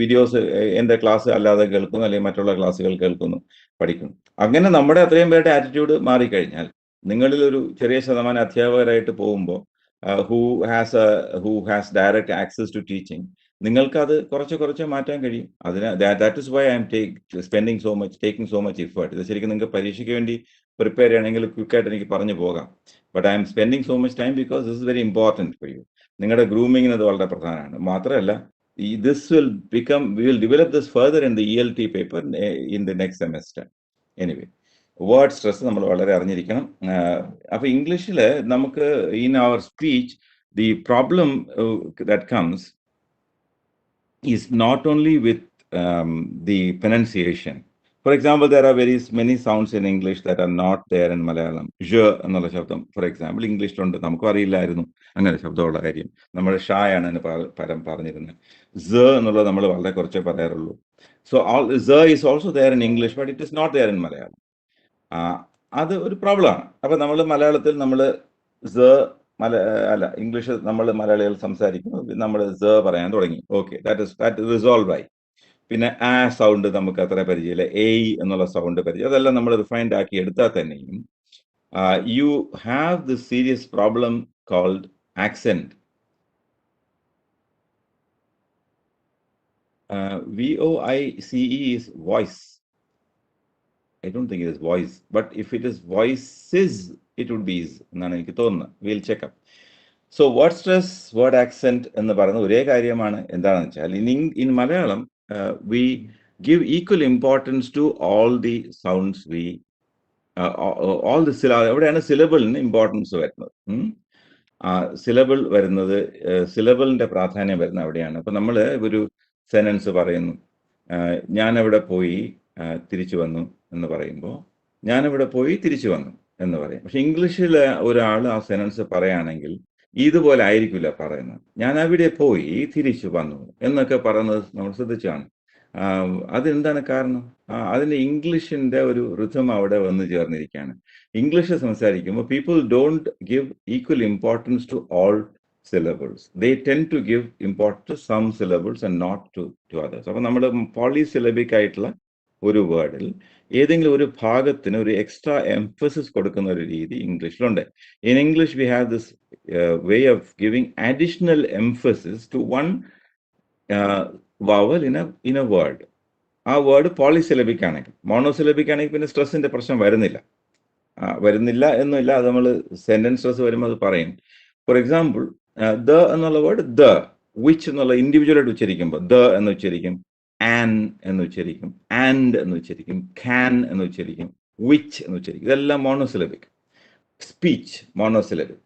വീഡിയോസ് എൻ്റെ ക്ലാസ് അല്ലാതെ കേൾക്കുന്നു, അല്ലെങ്കിൽ മറ്റുള്ള ക്ലാസ്സുകൾ കേൾക്കുന്നു, പഠിക്കുന്നു. അങ്ങനെ നമ്മുടെ അത്രയും പേരുടെ ആറ്റിറ്റ്യൂഡ് മാറിക്കഴിഞ്ഞാൽ, നിങ്ങളിൽ ഒരു ചെറിയ ശതമാനം അധ്യാപകരായിട്ട് പോകുമ്പോൾ who has direct access to teaching, നിങ്ങൾക്ക് അത് കുറച്ച് മാറ്റാൻ കഴിയും. That is why I'm taking so much effort. ഇത് ശരിക്കും നിങ്ങൾക്ക് പരീക്ഷയ്ക്ക് വേണ്ടി പ്രിപ്പയർ ചെയ്യണമെങ്കിൽ ക്വിക്കായിട്ട് എനിക്ക് പറഞ്ഞു പോകാം. But I M spending so much time because this is very important for you. നിങ്ങളുടെ ഗ്രൂമിങ്ങിന് അത് വളരെ പ്രധാനമാണ്. മാത്രമല്ല, we will develop this further in the ELT paper in the next semester. Anyway, word stress നമ്മൾ വളരെ അറിഞ്ഞിരിക്കണം. അപ്പോൾ ഇംഗ്ലീഷിൽ നമുക്ക് in our speech the problem that comes is not only with the pronunciation. For example, there are very many sounds in English that are not there in Malayalam. എന്നുള്ള ശബ്ദം for example ഇംഗ്ലീഷിലുണ്ട്, നമുക്കും അറിയില്ലായിരുന്നു അങ്ങനെ ശബ്ദമുള്ള കാര്യം. നമ്മൾ ഷായാണ് പരം പറഞ്ഞിരുന്നത്. എന്നുള്ളത് നമ്മൾ വളരെ കുറച്ചേ പറയാറുള്ളൂ. So is also there in English, but it is not there in Malayalam. അത് ഒരു പ്രോബ്ലമാണ്. അപ്പം നമ്മൾ മലയാളത്തിൽ ഇംഗ്ലീഷ് നമ്മൾ മലയാളികൾ സംസാരിക്കുമ്പോൾ നമ്മൾ പറയാൻ തുടങ്ങി. ഓക്കെ, ദാറ്റ് റിസോൾവ് ആയി. പിന്നെ സൗണ്ട് നമുക്ക് അത്ര പരിചയമില്ല, എന്നുള്ള സൗണ്ട് പരിചയം, അതെല്ലാം നമ്മൾ റിഫൈൻഡ് ആക്കി എടുത്താൽ തന്നെയും you have the serious problem called accent. VOICE is voice. I don't think it is voice, but if it is voices, it would be എന്നാണ് എനിക്ക് തോന്നുന്നത്. We'll check up. So word stress, word accent എന്ന് പറയുന്ന ഒരേ കാര്യമാണ്. എന്താണെന്ന് വെച്ചാൽ in Malayalam we give equal importance to all the sounds all the syllables. എവിടെയാണ് സിലബിളിന് ഇമ്പോർട്ടൻസ് വരുന്നത്? സിലബിൾ വരുന്നത്, സിലബിളിന്റെ പ്രാധാന്യം വരുന്നത് അവിടെയാണ്. അപ്പം നമ്മൾ ഒരു സെനൻസ് പറയുന്നു, ഞാനവിടെ പോയി തിരിച്ചു വന്നു എന്ന് പറയുമ്പോൾ ഞാനിവിടെ പോയി തിരിച്ചു വന്നു എന്ന് പറയും. പക്ഷെ ഇംഗ്ലീഷിൽ ഒരാൾ ആ സെനൻസ് പറയുകയാണെങ്കിൽ ഇതുപോലെ ആയിരിക്കില്ല പറയുന്നത്. ഞാൻ അവിടെ പോയി തിരിച്ചു വന്നു എന്നൊക്കെ പറയുന്നത് നമ്മൾ ശ്രദ്ധിച്ചാണ്. അതെന്താണ് കാരണം? അതിൻ്റെ ഇംഗ്ലീഷിൻ്റെ ഒരു റിഥം അവിടെ വന്നു ചേർന്നിരിക്കുകയാണ്. ഇംഗ്ലീഷ് സംസാരിക്കുമ്പോൾ people don't give equal importance to all syllables. They tend to give importance to some syllables and not to others. അപ്പോൾ നമ്മൾ പോളിസിലബിക് ആയിട്ടുള്ള ഒരു വേർഡിൽ ഏതെങ്കിലും ഒരു ഭാഗത്തിന് ഒരു എക്സ്ട്രാ എംഫസിസ് കൊടുക്കുന്ന ഒരു രീതി ഇംഗ്ലീഷിലുണ്ട്. In English we have this way of giving additional emphasis to one vowel in a word. ആ വേർഡ് പോളിസിലബിക് ആണെങ്കിൽ. മോണോസിലബിക് ആണെങ്കിൽ പിന്നെ സ്ട്രെസ്സിന്റെ പ്രശ്നം വരുന്നില്ല. വരുന്നില്ല എന്നില്ല, അത് നമ്മൾ സെന്റൻസ് സ്ട്രെസ് വരുമ്പോൾ അത് പറയും. ഫോർ എക്സാമ്പിൾ, ദ എന്നുള്ള വേർഡ് ദ, വിച്ച് എന്നുള്ള ഇൻഡിവിജ്വൽ ആയിട്ട് ഉച്ചരിക്കുമ്പോൾ ദ എന്ന് ഉച്ചരിക്കും, ആൻ എന്ന് ഉച്ചരിക്കും, ആൻഡ് എന്ന് ഉച്ചരിക്കും, ക്യാൻ എന്ന് ഉച്ചരിക്കും, വിച്ച് എന്ന് ഉച്ചരിക്കും. ഇതെല്ലാം monosyllabic. Speech monosyllabic.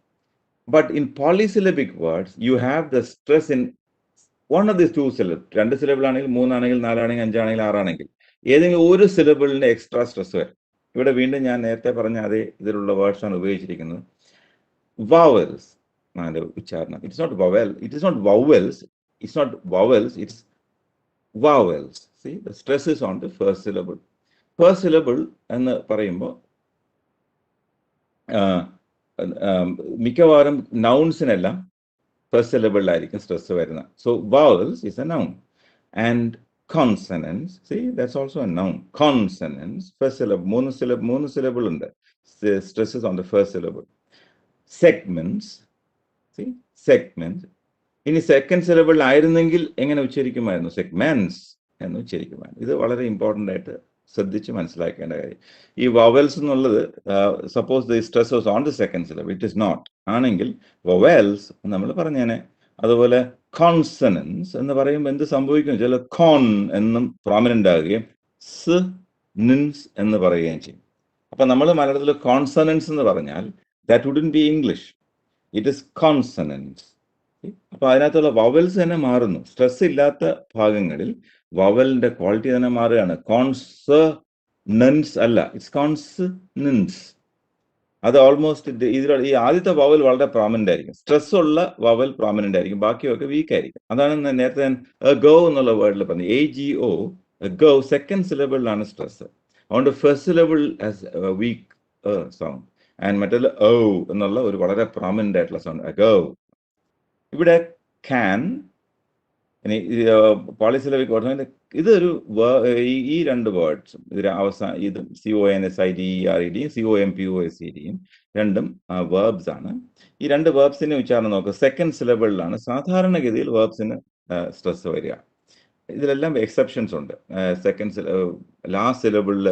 But in polysyllabic words you have the stress in one of this two syllable. 2 syllable ആണെങ്കിൽ, 3 ആണെങ്കിൽ, 4 ആണെങ്കിൽ, 5 ആണെങ്കിൽ, 6 ആണെങ്കിൽ ഏതെങ്കിലും ഒരു സിലബിളിന് എക്സ്ട്രാ സ്ട്രെസ് വരും. ഇവിടെ വീണ്ടും ഞാൻ നേരത്തെ പറഞ്ഞ അതേ ഇതിലുള്ള വേർഡ്സ് ആണ് ഉപയോഗിച്ചിരിക്കുന്നത്. വവൽസ് അതിന്റെ ഉച്ചാരണം. It's not vowel, it is not vowels, it's not vowels, it's vowels. See the stress is on the first syllable. First syllable എന്ന് പറയുമ്പോൾ മിക്കവാറും നൗൺസിനെല്ലാം ഫസ്റ്റ് സിലബിളിലായിരിക്കും സ്ട്രെസ് വരുന്നത്. So vowels is a noun. And consonants, see, that's also a noun. Consonants, first syllable, മൂന്ന് syllable ഉണ്ട്. Stresses on the first syllable. Segments, see, segments. ഇനി second syllable ആയിരുന്നെങ്കിൽ എങ്ങനെ ഉച്ചരിക്കുമായിരുന്നു? സെഗ്മെന്റ്സ് എന്ന് ഉച്ചരിക്കുമായിരുന്നു. ഇത് വളരെ ഇമ്പോർട്ടൻ്റ് ആയിട്ട് ശ്രദ്ധിച്ച് മനസ്സിലാക്കേണ്ട കാര്യം. ഈ വവൽസ് എന്നുള്ളത് suppose the stress was on the second syllable, it is not ആണെങ്കിൽ വവൽസ് നമ്മൾ പറഞ്ഞേനെ. അതുപോലെ കോൺസണൻസ് എന്ന് പറയുമ്പോൾ എന്ത് സംഭവിക്കും? ചില കോൺ എന്നും പ്രോമിനൻ്റ് ആകുകയും സ് നിൻസ് എന്ന് പറയുകയും ചെയ്യും. അപ്പൊ നമ്മൾ മലയാളത്തിൽ കോൺസണൻസ് എന്ന് പറഞ്ഞാൽ that wooden B English, it is consonants. അപ്പൊ അതിനകത്തുള്ള വവൽസ് തന്നെ മാറുന്നു. സ്ട്രെസ് ഇല്ലാത്ത ഭാഗങ്ങളിൽ വവലിന്റെ ക്വാളിറ്റി തന്നെ മാറുകയാണ്. കോൺസണൻസ് അല്ല, ഇറ്റ്സ് കോൺസണൻസ്. അത് ഓൾമോസ്റ്റ് ഈ ആദ്യത്തെ വവൽ വളരെ പ്രോമിനന്റ് ആയിരിക്കും. സ്ട്രെസ് ഉള്ള വവൽ പ്രോമിനന്റ് ആയിരിക്കും, ബാക്കിയൊക്കെ വീക്ക് ആയിരിക്കും. അതാണ് നേരത്തെ ഞാൻ ഗോ എന്നുള്ള വേർഡിൽ പറഞ്ഞത്. AGO, ഗോ സെക്കൻഡ് സിലബിളിലാണ് സ്ട്രെസ്. അതുകൊണ്ട് first syllable has weak sound and മറ്റേ ഓ എന്നുള്ള ഒരു വളരെ പ്രോമിനന്റ് ആയിട്ടുള്ള സൗണ്ട് ഗോ. ഇവിടെ ക്യാൻ, ഇനി പോളിസിലബിക് വേർഡ്സ്, ഇതൊരു ഈ രണ്ട് വേർഡ്സും ഇതിന് ഇത് CONSIDERED COMPOSED രണ്ടും വേർബ്സ് ആണ്. ഈ രണ്ട് വേർബ്സിന്റെ ഉച്ചാരണം നോക്കുക. സെക്കൻഡ് സിലബിളിലാണ് സാധാരണഗതിയിൽ വേർബ്സിന് സ്ട്രെസ് വരിക. ഇതിലെല്ലാം എക്സെപ്ഷൻസ് ഉണ്ട്. സെക്കൻഡ് ലാസ്റ്റ് സിലബിളിൽ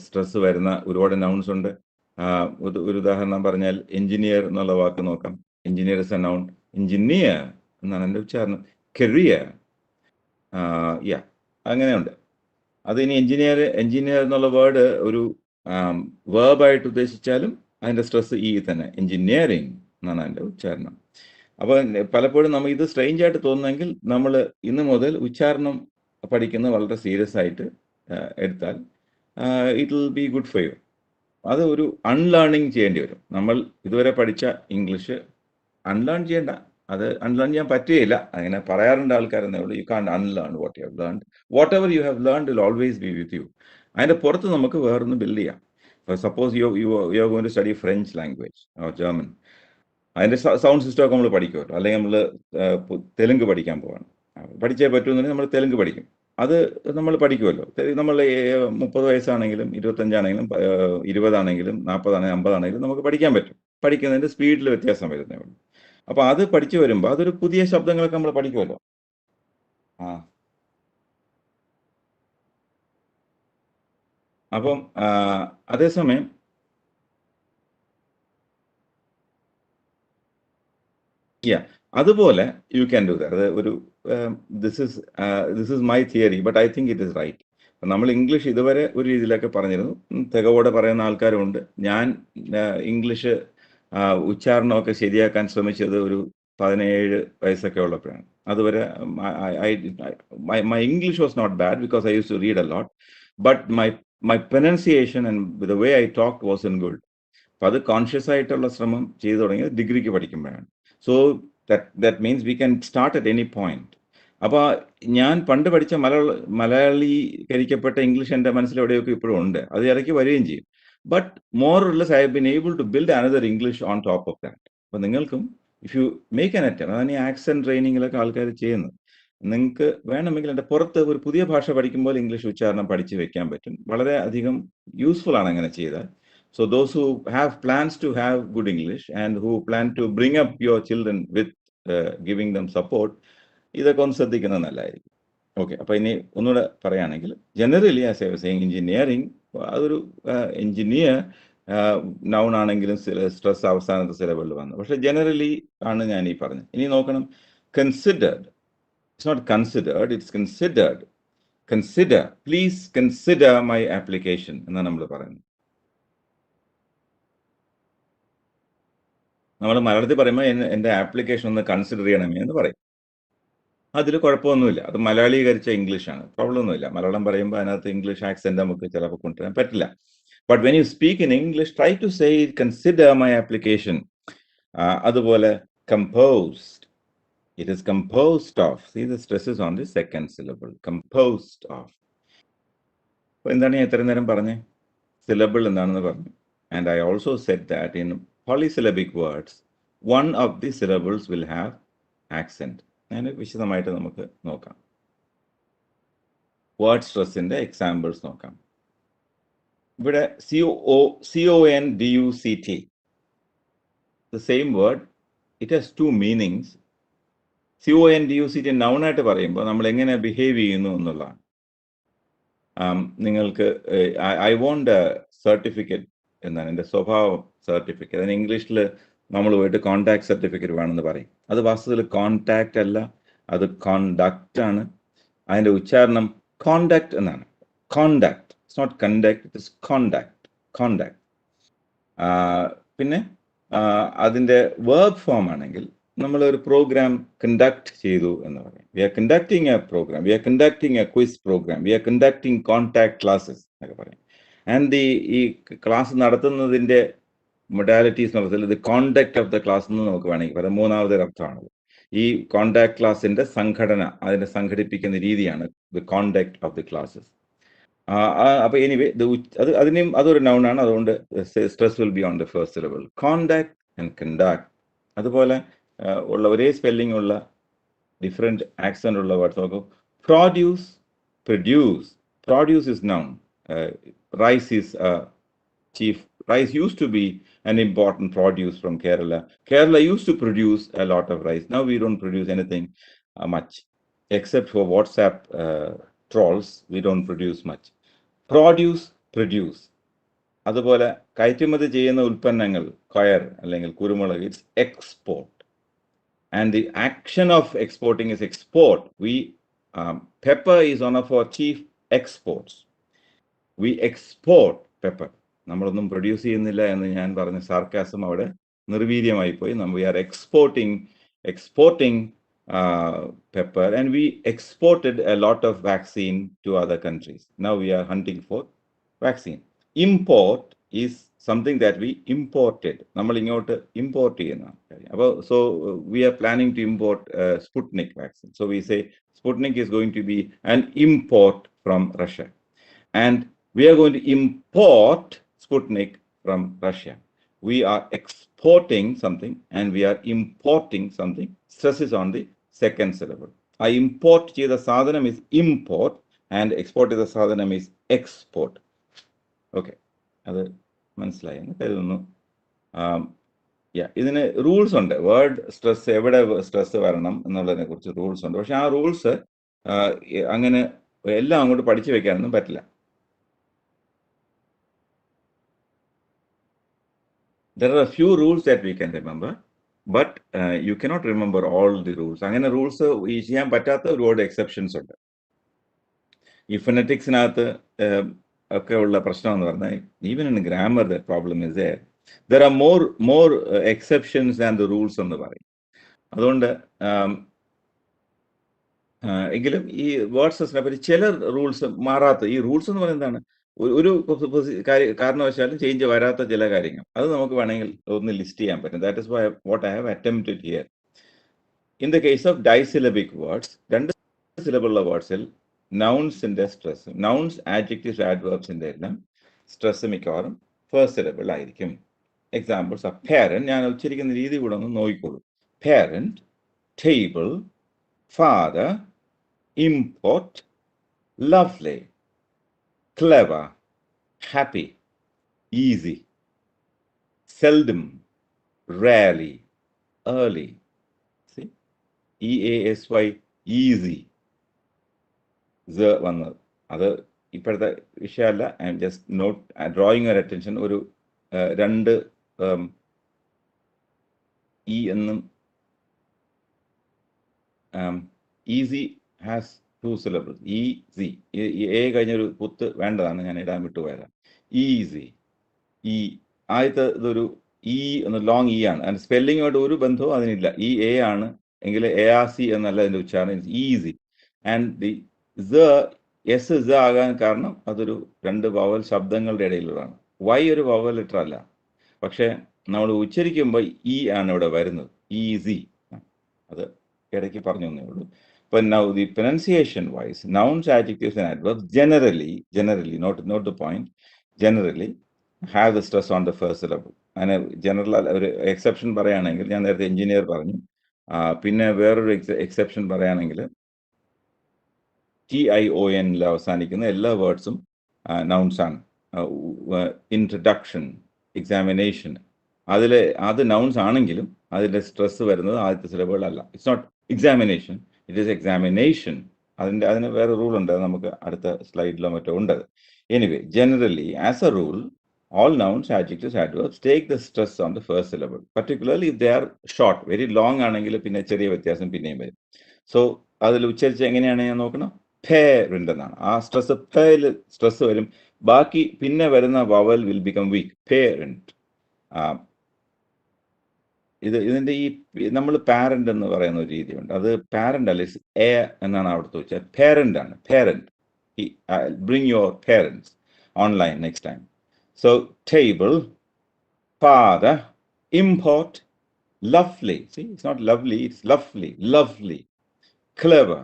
സ്ട്രെസ് വരുന്ന ഒരുപാട് നൗൺസ് ഉണ്ട്. ഒരു ഉദാഹരണം പറഞ്ഞാൽ എഞ്ചിനീയർ എന്നുള്ള വാക്ക് നോക്കാം. Engineer is a noun. Engineer എന്നാണ് എൻ്റെ ഉച്ചാരണം. കരിയർ, അങ്ങനെയുണ്ട്. അത് ഇനി എഞ്ചിനീയർ എന്നുള്ള വേർഡ് ഒരു വേർബായിട്ട് ഉദ്ദേശിച്ചാലും അതിൻ്റെ സ്ട്രെസ് തന്നെ. എഞ്ചിനീയറിങ് എന്നാണ് അതിൻ്റെ ഉച്ചാരണം. അപ്പോൾ പലപ്പോഴും നമ്മൾ ഇത് സ്ട്രെയിഞ്ച് ആയിട്ട് തോന്നുന്നെങ്കിൽ നമ്മൾ ഇന്ന് മുതൽ ഉച്ചാരണം പഠിക്കുന്നത് വളരെ സീരിയസ് ആയിട്ട് എടുത്താൽ it will be good for you. അത് ഒരു അൺലേണിങ് ചെയ്യേണ്ടി വരും. നമ്മൾ ഇതുവരെ പഠിച്ച ഇംഗ്ലീഷ് അൺലേൺ ചെയ്യേണ്ട, അത് അൺലേൺ ചെയ്യാൻ പറ്റുകയില്ല. അങ്ങനെ പറയാറുണ്ട് ആൾക്കാരെന്നേ ഉള്ളൂ. You can unlearn what you have learned. Whatever you have learned will always be with you. അതിൻ്റെ പുറത്ത് നമുക്ക് വേറൊന്ന് ബിൽഡ് ചെയ്യാം. Suppose you are going to study French language or German, അതിൻ്റെ സൗണ്ട് സിസ്റ്റം ഒക്കെ നമ്മൾ പഠിക്കുമല്ലോ. അല്ലെങ്കിൽ നമ്മൾ തെലുങ്ക് പഠിക്കാൻ പോവാണ്, പഠിച്ചേ പറ്റുമെന്നുണ്ടെങ്കിൽ നമ്മൾ തെലുങ്ക് പഠിക്കും. അത് നമ്മൾ പഠിക്കുമല്ലോ. നമ്മൾ 30 വയസ്സാണെങ്കിലും 25 ആണെങ്കിലും 20 ആണെങ്കിലും 40 ആണെങ്കിലും 50 ആണെങ്കിലും നമുക്ക് പഠിക്കാൻ പറ്റും. പഠിക്കുന്നതിൻ്റെ സ്പീഡിൽ വ്യത്യാസം വരുന്നേ ഉള്ളൂ. അപ്പൊ അത് പഠിച്ചു വരുമ്പോൾ അതൊരു പുതിയ ശബ്ദങ്ങളൊക്കെ നമ്മൾ പഠിക്കുമല്ലോ. അപ്പം അതേസമയം അതുപോലെ യു ക്യാൻ ഡു ദാറ്റ്. അത് ഒരു this is my theory, but I think it is right. നമ്മൾ ഇംഗ്ലീഷ് ഇതുവരെ ഒരു രീതിയിലൊക്കെ പറഞ്ഞിരുന്നു, തികവോടെ പറയുന്ന ആൾക്കാരുമുണ്ട്. ഞാൻ ഇംഗ്ലീഷ് ഉച്ചാരണമൊക്കെ ശരിയാക്കാൻ ശ്രമിച്ചത് ഒരു 17 വയസ്സൊക്കെ ഉള്ളപ്പോഴാണ്. അതുവരെ my English was not bad because I use to read a lot, but my pronunciation and the way I talk was in good. അപ്പം അത് കോൺഷ്യസ് ആയിട്ടുള്ള ശ്രമം ചെയ്തു തുടങ്ങിയത് ഡിഗ്രിക്ക് പഠിക്കുമ്പോഴാണ്. So that means we can start at any point. അപ്പോൾ ഞാൻ പണ്ട് പഠിച്ച മലയാളീകരിക്കപ്പെട്ട ഇംഗ്ലീഷ് എൻ്റെ മനസ്സിൽ എവിടെയൊക്കെ ഇപ്പോഴും ഉണ്ട്. അത് ഇടയ്ക്ക് വരികയും ചെയ്യും. But more or less I have been able to build another English on top of that. അപ്പോൾ നിങ്ങൾക്കും if you make an attempt, അതാണ് ഈ ആക്സെന്റ് ട്രെയിനിങ്ങിലൊക്കെ ആൾക്കാർ ചെയ്യുന്നത്. നിങ്ങൾക്ക് വേണമെങ്കിൽ എൻ്റെ പുറത്ത് ഒരു പുതിയ ഭാഷ പഠിക്കുമ്പോൾ ഇംഗ്ലീഷ് ഉച്ചാരണം പഠിച്ച് വെക്കാൻ പറ്റും. വളരെ അധികം യൂസ്ഫുൾ ആണ് അങ്ങനെ ചെയ്താൽ. So those who have plans to have good English and who plan to bring up your children with giving them support, ഇതൊക്കെ ഒന്ന് ശ്രദ്ധിക്കുന്നത് നല്ലതായിരിക്കും. ഓക്കെ, അപ്പോൾ ഇനി ഒന്നുകൂടെ പറയുകയാണെങ്കിൽ, generally as I was saying, engineering അതൊരു എഞ്ചിനീയർ നൗൺ ആണെങ്കിലും സ്ട്രെസ് അവസാനത്തെ സിലബിളിൽ വന്നു. പക്ഷെ ജനറലി ആണ് ഞാൻ ഈ പറഞ്ഞത്. ഇനി നോക്കണം, considered, it's not considered, it's considered. Consider, please consider my application എന്നാണ് നമ്മൾ പറയുന്നത്. നമ്മൾ മലയാളത്തിൽ പറയുമ്പോൾ എൻ്റെ ആപ്ലിക്കേഷൻ ഒന്ന് കൺസിഡർ ചെയ്യണമേ എന്ന് പറയും. അതിൽ കുഴപ്പമൊന്നുമില്ല. അത് മലയാളീകരിച്ച ഇംഗ്ലീഷാണ്, പ്രോബ്ലം ഒന്നുമില്ല. മലയാളം പറയുമ്പോൾ അതിനകത്ത് ഇംഗ്ലീഷ് ആക്സെന്റ് നമുക്ക് ചിലപ്പോൾ കൊണ്ടുവരാൻ പറ്റില്ല. But when you speak in English, try to say consider my application. അതുപോലെ composed, it is composed of. See, the stress is on the second syllable. Composed of. അപ്പോൾ എന്താണ് ഞാൻ ഇത്രയും നേരം പറഞ്ഞത്? സിലബിൾ എന്താണെന്ന് പറഞ്ഞു. And I also said that in polysyllabic words, one of the syllables will have accent. ഞാൻ വിശദമായിട്ട് നമുക്ക് നോക്കാം. വേർഡ് സ്ട്രെസ്സിന്റെ എക്സാമ്പിൾസ് നോക്കാം. ഇവിടെ CONDUCT, the same word, it has two meanings. CONDUCT നൗണായിട്ട് പറയുമ്പോൾ നമ്മൾ എങ്ങനെ ബിഹേവ് ചെയ്യുന്നു എന്നുള്ളതാണ്. നിങ്ങൾക്ക് ഐ വോണ്ട് സർട്ടിഫിക്കറ്റ് എന്നാണ്, എൻ്റെ സ്വഭാവം സർട്ടിഫിക്കറ്റ്. അതിന് ഇംഗ്ലീഷിൽ നമ്മൾ പോയിട്ട് കോണ്ടാക്ട് സർട്ടിഫിക്കറ്റ് വേണമെന്ന് പറയും. അത് വാസ്തവത്തിൽ കോണ്ടാക്ട് അല്ല, അത് കോണ്ടക്റ്റ് ആണ്. അതിൻ്റെ ഉച്ചാരണം കോണ്ടാക്ട് എന്നാണ്. Conduct, it's not conduct, it's conduct. Conduct. പിന്നെ അതിൻ്റെ വേർബ് ഫോം ആണെങ്കിൽ നമ്മൾ ഒരു പ്രോഗ്രാം കണ്ടക്ട് ചെയ്തു എന്ന് പറയും. We are conducting a programme, we are conducting a quiz programme, we are conducting contact classes എന്നൊക്കെ പറയും. ആൻഡ് ഈ ക്ലാസ് നടത്തുന്നതിൻ്റെ മൊഡാലിറ്റീസ് എന്ന് പറഞ്ഞാൽ ഇത് കോണ്ടാക്ട് ഓഫ് ദ ക്ലാസ് എന്ന് നമുക്ക് വേണമെങ്കിൽ പറയാം. മൂന്നാമതൊരു അർത്ഥമാണത്. ഈ കോണ്ടാക്ട് ക്ലാസിന്റെ സംഘടന, അതിനെ സംഘടിപ്പിക്കുന്ന രീതിയാണ് the conduct of the classes. അപ്പൊ എനിവേ അതിനും അതൊരു നൗണാണ്. അതുകൊണ്ട് stress will be on the first syllable. Conduct and conduct. അതുപോലെ ഉള്ള ഒരേ സ്പെല്ലിംഗ് ഉള്ള ഡിഫറെന്റ് ആക്സെന്റ് ഉള്ള വേർഡ്സ് നോക്കൂ. Produce, produce. Produce is noun. Rice is chief. Rice used to be an important produce from Kerala. Kerala used to produce a lot of rice. Now we don't produce anything much, except for WhatsApp trolls. We don't produce much. Produce, produce. അതുപോലെ കയറ്റുമതി ചെയ്യുന്ന ഉൽപ്പന്നങ്ങൾ, കയർ അല്ലെങ്കിൽ കുരുമുളക്, it's export. And the action of exporting is export. Pepper is one of our chief exports. We export pepper. നമ്മളൊന്നും produce ചെയ്യുന്നില്ല എന്ന് ഞാൻ പറഞ്ഞ സാർക്കാസം അവിടെ നിർവീര്യമായി പോയി. We are exporting pepper, and we exported a lot of vaccine to other countries. Now we are hunting for vaccine. Import is something that we imported. നമ്മൾ ഇങ്ങോട്ട് ഇമ്പോർട്ട് ചെയ്യുന്ന കാര്യം. അപ്പോൾ we are planning to import Sputnik vaccine. So we say Sputnik is going to be an import from Russia. And we are going to import Sputnik from Russia. We are exporting something and we are importing something. Stress is on the second syllable. I import cheyda sadhanam is import and export cheyda sadhanam is export. Okay, അത് മനസ്സിലായെന്ന് കരുതുന്നു. ഇതിന് rules ഉണ്ട്. Word stress എവിടെ stress വരണം എന്നുള്ളതിനെ കുറിച്ച് rules ഉണ്ട്. പക്ഷെ ആ റൂൾസ് അങ്ങനെ എല്ലാം അങ്ങോട്ട് പഠിച്ചു വെക്കാനൊന്നും പറ്റില്ല. There are a few rules that we can remember, but you cannot remember all the rules. അങ്ങനെ റൂൾസ് ചെയ്യാൻ പറ്റാത്ത ഒരുപാട് എക്സെപ്ഷൻസ് ഉണ്ട്. ഈ ഫൊനറ്റിക്സിനകത്ത് ഒക്കെ ഉള്ള പ്രശ്നം എന്ന് പറഞ്ഞാൽ, even in grammar the problem is there. There are more exceptions than the rules എന്ന് പറയും. അതുകൊണ്ട് എങ്കിലും ഈ വേർഡ് സ്ട്രെസ്സിനെ പറ്റി ചില റൂൾസ് മാറാത്ത, ഈ റൂൾസ് എന്ന് പറയുന്നത് എന്താണ്, ഒരു കാരണവശാലും ചേഞ്ച് വരാത്ത ചില കാര്യങ്ങൾ, അത് നമുക്ക് വേണമെങ്കിൽ ഒന്ന് ലിസ്റ്റ് ചെയ്യാൻ പറ്റും. That is what I have attempted here. In the case of disyllabic words, 2 സിലബിളുള്ള വേർഡ്സിൽ നൗൺസിന്റെ സ്ട്രെസ്, നൗൺസ്, ആഡ്ജക്റ്റീവ്സ്, ആഡ്വേർബ്സിന്റെ എല്ലാം സ്ട്രെസ് മിക്കവാറും ഫസ്റ്റ് സിലബിൾ ആയിരിക്കും. എക്സാമ്പിൾസ് ഓഫ് പേരന്റ്, ഞാൻ ഉച്ചരിക്കുന്ന രീതി കൂടെ ഒന്ന് നോക്കിക്കോളൂ. parent, table, father, import, lovely, clever, happy, easy, seldom, rarely, early. See? EASY, easy. വന്നത് അത് ഇപ്പോഴത്തെ വിഷയമല്ല. I'm just not drawing your attention. ഒരു രണ്ട് ഇ എന്നും easy has 2 syllables. Easy, A കഴിഞ്ഞൊരു കുത്ത് വേണ്ടതാണ്, ഞാൻ ഇടാൻ വിട്ടുപോയതാണ്. ഈസി, ഈ ആദ്യത്തെ ഇതൊരു ഇ എന്ന ലോങ് ഇ ആണ്. അതിന് സ്പെല്ലിങ്ങുമായിട്ട് ഒരു ബന്ധവും അതിനില്ല. ഈ എ ആണ് എങ്കിൽ എ ആർ സി എന്നല്ല അതിൻ്റെ ഉച്ചാരണം. Easy. And the S is ആകാൻ കാരണം അതൊരു രണ്ട് വവൽ ശബ്ദങ്ങളുടെ ഇടയിലുള്ളതാണ്. വൈ ഒരു വവൽ ലെറ്റർ അല്ല, പക്ഷെ നമ്മൾ ഉച്ചരിക്കുമ്പോൾ ഇ ആണ് ഇവിടെ വരുന്നത്. ഈസി, അത് ഇടയ്ക്ക് പറഞ്ഞു തന്നേ ഉള്ളൂ. But now the pronunciation wise, nouns, adjectives and adverbs generally, not the point, generally have the stress on the first syllable. അങ്ങനെ ജനറൽ ഒരു എക്സെപ്ഷൻ പറയുകയാണെങ്കിൽ, ഞാൻ നേരത്തെ എഞ്ചിനീയർ പറഞ്ഞു, പിന്നെ വേറൊരു എക്സെപ്ഷൻ പറയുകയാണെങ്കിൽ TION അവസാനിക്കുന്ന എല്ലാ വേർഡ്സും നൗൺസ് ആണ്. ഇൻട്രഡക്ഷൻ, എക്സാമിനേഷൻ, അത് നൗൺസ് ആണെങ്കിലും അതിൻ്റെ സ്ട്രെസ് വരുന്നത് ആദ്യത്തെ സിലബിളല്ല. It's not examination, it is examination. അതിന് വേറെ റൂൾ ഉണ്ട്, നമുക്ക് അടുത്ത സ്ലൈഡിലോ മറ്റോ ഉണ്ട്. Anyway, generally as a rule, all nouns, adjectives, adverbs take the stress on the first syllable, particularly if they are short. Very long ആണെങ്കിൽ പിന്നെ ചെറിയ വ്യത്യാസം പിന്നെയും വരും. സോ അതിൽ ഉച്ചരിച്ച് എങ്ങനെയാണ് ഞാൻ നോക്കണം, parent എന്നാണ്. ആ സ്ട്രെസ് വരും. ബാക്കി പിന്നെ വരുന്ന vowel will become weak. Parent. ഇതിന്റെ ഈ നമ്മൾ പാരന്റ് എന്ന് പറയുന്ന ഒരു രീതിയുണ്ട്. അത് പാരന്റ് അല്ല, എ എന്നാണ് അവിടുത്തെ വെച്ചാൽ. പേരന്റ് ആണ്. Parent. Bring your parents online next time. So table, father, import, lovely. See, it's not lovely, it's lovely. Lovely, clever,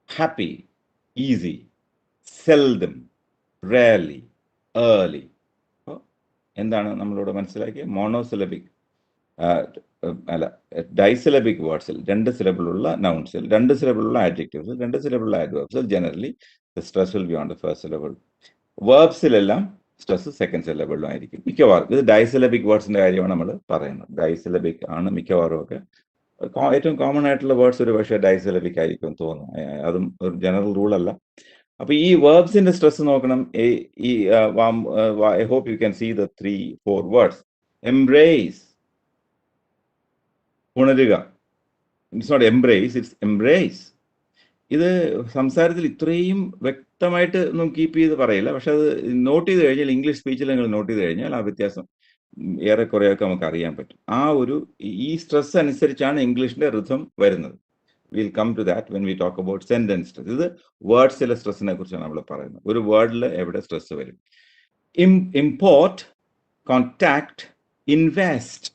happy, easy, seldom, rarely, early. എന്താണ് നമ്മളിവിടെ മനസ്സിലാക്കിയത്? മോണോസിലബിക് അല്ല, ഡൈസിലബിക് വേർഡ്സിൽ 2 സിലബിളുള്ള നൗൺസിൽ, 2 സിലബിളുള്ള ആഡ്ജക്റ്റീവ്സിൽ, 2 സിലബിളുള്ള ആഡ്വേർബ്സിൽ generally the stress will be on the first syllable. വേർബ്സിലെല്ലാം സ്ട്രെസ് സെക്കൻഡ് സിലബിളിലും ആയിരിക്കും മിക്കവാറും. ഇത് ഡൈസിലബിക് വേർഡ്സിന്റെ കാര്യമാണ് നമ്മൾ പറയുന്നത്. ഡൈസിലബിക് ആണ് മിക്കവാറും ഒക്കെ. ഏറ്റവും കോമൺ ആയിട്ടുള്ള വേർഡ്സ് ഒരു പക്ഷേ ഡൈസിലബിക് ആയിരിക്കും തോന്നുന്നു. അതും ഒരു ജനറൽ റൂൾ അല്ല. അപ്പൊ ഈ വേർബ്സിന്റെ സ്ട്രെസ് നോക്കണം. I hope you can see the 3-4 words. Embrace, ഉണരുക. It's not embrace, it's embrace. ഇത് സംസാരത്തിൽ ഇത്രയും വ്യക്തമായിട്ട് ഒന്നും കീപ്പ് ചെയ്ത് പറയില്ല, പക്ഷെ അത് നോട്ട് ചെയ്ത് കഴിഞ്ഞാൽ, ഇംഗ്ലീഷ് സ്പീച്ചിൽ നിങ്ങൾ നോട്ട് ചെയ്ത് കഴിഞ്ഞാൽ ആ വ്യത്യാസം ഏറെക്കുറെയൊക്കെ നമുക്ക് അറിയാൻ പറ്റും. ഈ സ്ട്രെസ് അനുസരിച്ചാണ് ഇംഗ്ലീഷിന്റെ റിഥം വരുന്നത്. Will come to that when we talk about sentence stress. ഇത് വേർഡ്സിലെ സ്ട്രെസ്സിനെ കുറിച്ചാണ് നമ്മൾ പറയുന്നത്. ഒരു വേർഡിൽ എവിടെ സ്ട്രെസ് വരും. Import, contact, invest.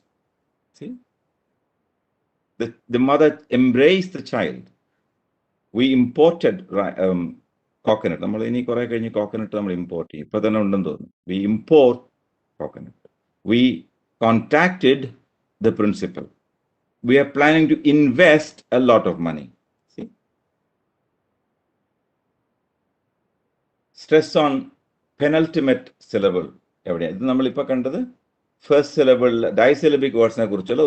The mother embraced the child. We imported coconut. നമ്മൾ ഇനി കുറെ കഴിഞ്ഞ് കോക്കനട്ട് നമ്മൾ ഇമ്പോർട്ട് ചെയ്യും. ഇപ്പൊ തന്നെ ഉണ്ടെന്ന് തോന്നുന്നു. We import coconut. We contacted the principal. We are planning to invest a lot of money. See? Stress on penultimate syllable എവിടെയാണ്? ഇത് നമ്മളിപ്പോൾ കണ്ടത് ഫസ്റ്റ് സിലബിൾ ഡൈസിലബിക് വേർഡ്സിനെ കുറിച്ചുള്ള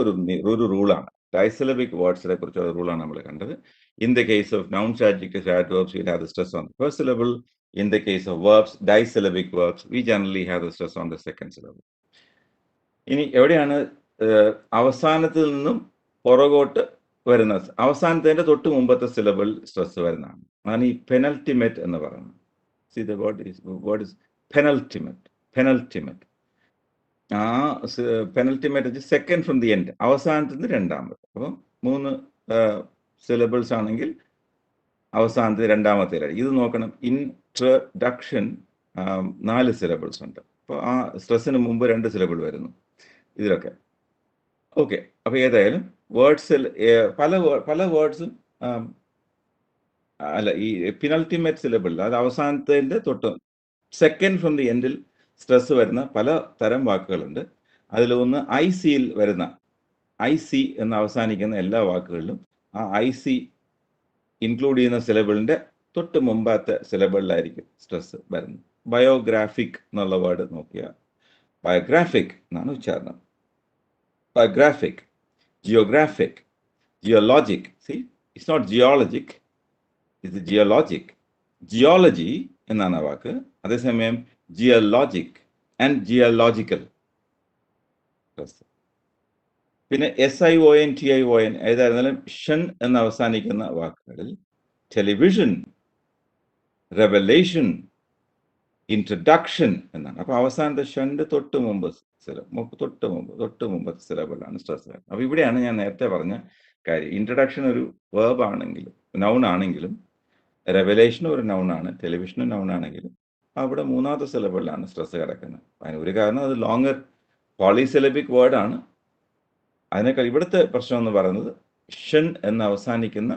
ഒരു റൂളാണ്. ഡൈസിലബിക് വേർഡ്സിനെ കുറിച്ചുള്ള റൂളാണ് നമ്മൾ കണ്ടത്. In the case of nouns, adjectives, adverbs, we'll have the stress on the first syllable. In the case of verbs, disyllabic verbs, we generally have the stress on the second syllable. ഇനി എവിടെയാണ് അവസാനത്തിൽ നിന്നും പുറകോട്ട് വരുന്ന, അവസാനത്തിന്റെ തൊട്ട് മുമ്പത്തെ syllable stress വരുന്നതാണ്. അതാണ് ഈ പെനൽറ്റിമേറ്റ് എന്ന് പറയുന്നത്. See, the word is penultimate. ആ penultimate second from the end, അവസാനത്തിന് രണ്ടാമത്. അപ്പം 3 സിലബിൾസ് ആണെങ്കിൽ അവസാനത്തെ രണ്ടാമത്തെ. ഇത് നോക്കണം. ഇൻട്രഡക്ഷൻ 4 സിലബിൾസ് ഉണ്ട്. അപ്പോൾ ആ സ്ട്രെസ്സിന് മുമ്പ് 2 സിലബിൾ വരുന്നു ഇതിലൊക്കെ. ഓക്കെ, അപ്പൊ ഏതായാലും വേർഡ്സിൽ പല വേർഡ്സും അല്ല, ഈ പിനൽറ്റിമേറ്റ് സിലബിൾ, അത് അവസാനത്തിന്റെ തൊട്ട് സെക്കൻഡ് ഫ്രം ദി എൻഡിൽ സ്ട്രെസ് വരുന്ന പല തരം വാക്കുകളുണ്ട്. അതിലൊന്ന് ഐ സിയിൽ വരുന്ന IC എന്ന് അവസാനിക്കുന്ന എല്ലാ വാക്കുകളിലും ആ IC ഇൻക്ലൂഡ് ചെയ്യുന്ന സിലബിളിൻ്റെ തൊട്ട് മുമ്പാത്ത സിലബിളിലായിരിക്കും സ്ട്രെസ് വരുന്നത്. ബയോഗ്രാഫിക് എന്നുള്ള വേർഡ് നോക്കിയാൽ ബയോഗ്രാഫിക് എന്നാണ് ഉച്ചാരണം. Biographic, geographic, geologic. See, it's not geologic, it's geologic. Geology എന്നാണ് ആ വാക്ക്. അതേസമയം ജിയോളജിക് ആൻഡ് ജിയോളജിക്കൽ. പിന്നെ SION, TION ഏതായിരുന്നാലും ഷൻ എന്ന് അവസാനിക്കുന്ന വാക്കുകളിൽ ടെലിവിഷൻ, റെവലേഷൻ, ഇൻട്രഡക്ഷൻ എന്നാണ്. അപ്പോൾ അവസാനത്തെ ഷൻ്റെ തൊട്ട് മുമ്പ് സിലബിളാണ് സ്ട്രെസ്. അപ്പോൾ ഇവിടെയാണ് ഞാൻ നേരത്തെ പറഞ്ഞ കാര്യം. ഇൻട്രഡക്ഷൻ ഒരു വേർബ് ആണെങ്കിലും നൗൺ ആണെങ്കിലും, റെവലേഷൻ ഒരു നൗണാണ്, ടെലിവിഷനും നൗൺ ആണെങ്കിലും അവിടെ മൂന്നാമത്തെ സിലബിളിലാണ് സ്ട്രെസ് കിടക്കുന്നത്. അതിന് ഒരു കാരണം അത് ലോങ്ങർ പോളിസിലബിക് വേർഡാണ്. അതിനേക്കാൾ ഇവിടുത്തെ പ്രശ്നം എന്ന് പറയുന്നത് ഷൻ എന്ന് അവസാനിക്കുന്ന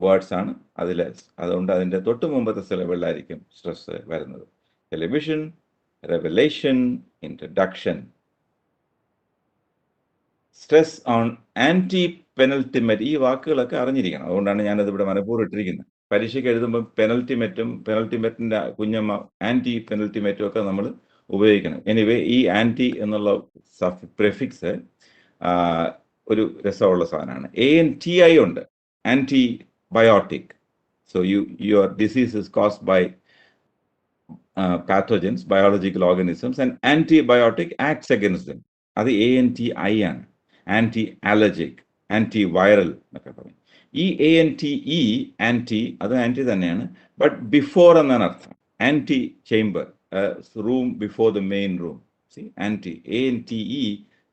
വേർഡ്സ് ആണ് അതിൽ. അതുകൊണ്ട് അതിൻ്റെ തൊട്ട് മുമ്പത്തെ സിലബിളിലായിരിക്കും സ്ട്രെസ് വരുന്നത്. Television, revelation, introduction. Stress on antepenultimate, ഈ വാക്കുകളൊക്കെ അറിഞ്ഞിരിക്കണം. അതുകൊണ്ടാണ് ഞാനത് ഇവിടെ മനഃപൂർവ്വം ഇട്ടിരിക്കുന്നത്. പരീക്ഷയ്ക്ക് എഴുതുമ്പോൾ പെനൽറ്റിമെറ്റിൻ്റെ കുഞ്ഞമ്മ ആൻറ്റി പെനൽറ്റിമെറ്റും ഒക്കെ നമ്മൾ ഉപയോഗിക്കണം. എനിവേ ഈ ആൻറ്റി എന്നുള്ള പ്രിഫിക്സ് ഒരു രസമുള്ള സാധനമാണ്. ANTI ഉണ്ട്, antibiotic. So your disease is caused by pathogens, biological organisms, and antibiotic acts against them. അത് ANTI ആണ്. ആൻറ്റി അലർജിക്, ആൻറ്റിവൈറൽ എന്നൊക്കെ പറയും. ഈ ANTE, ആൻറ്റി, അത് ആൻറ്റി തന്നെയാണ്, ബട്ട് ബിഫോർ എന്നാണ് അർത്ഥം. Antechamber, room before the main room. Ante, ANTE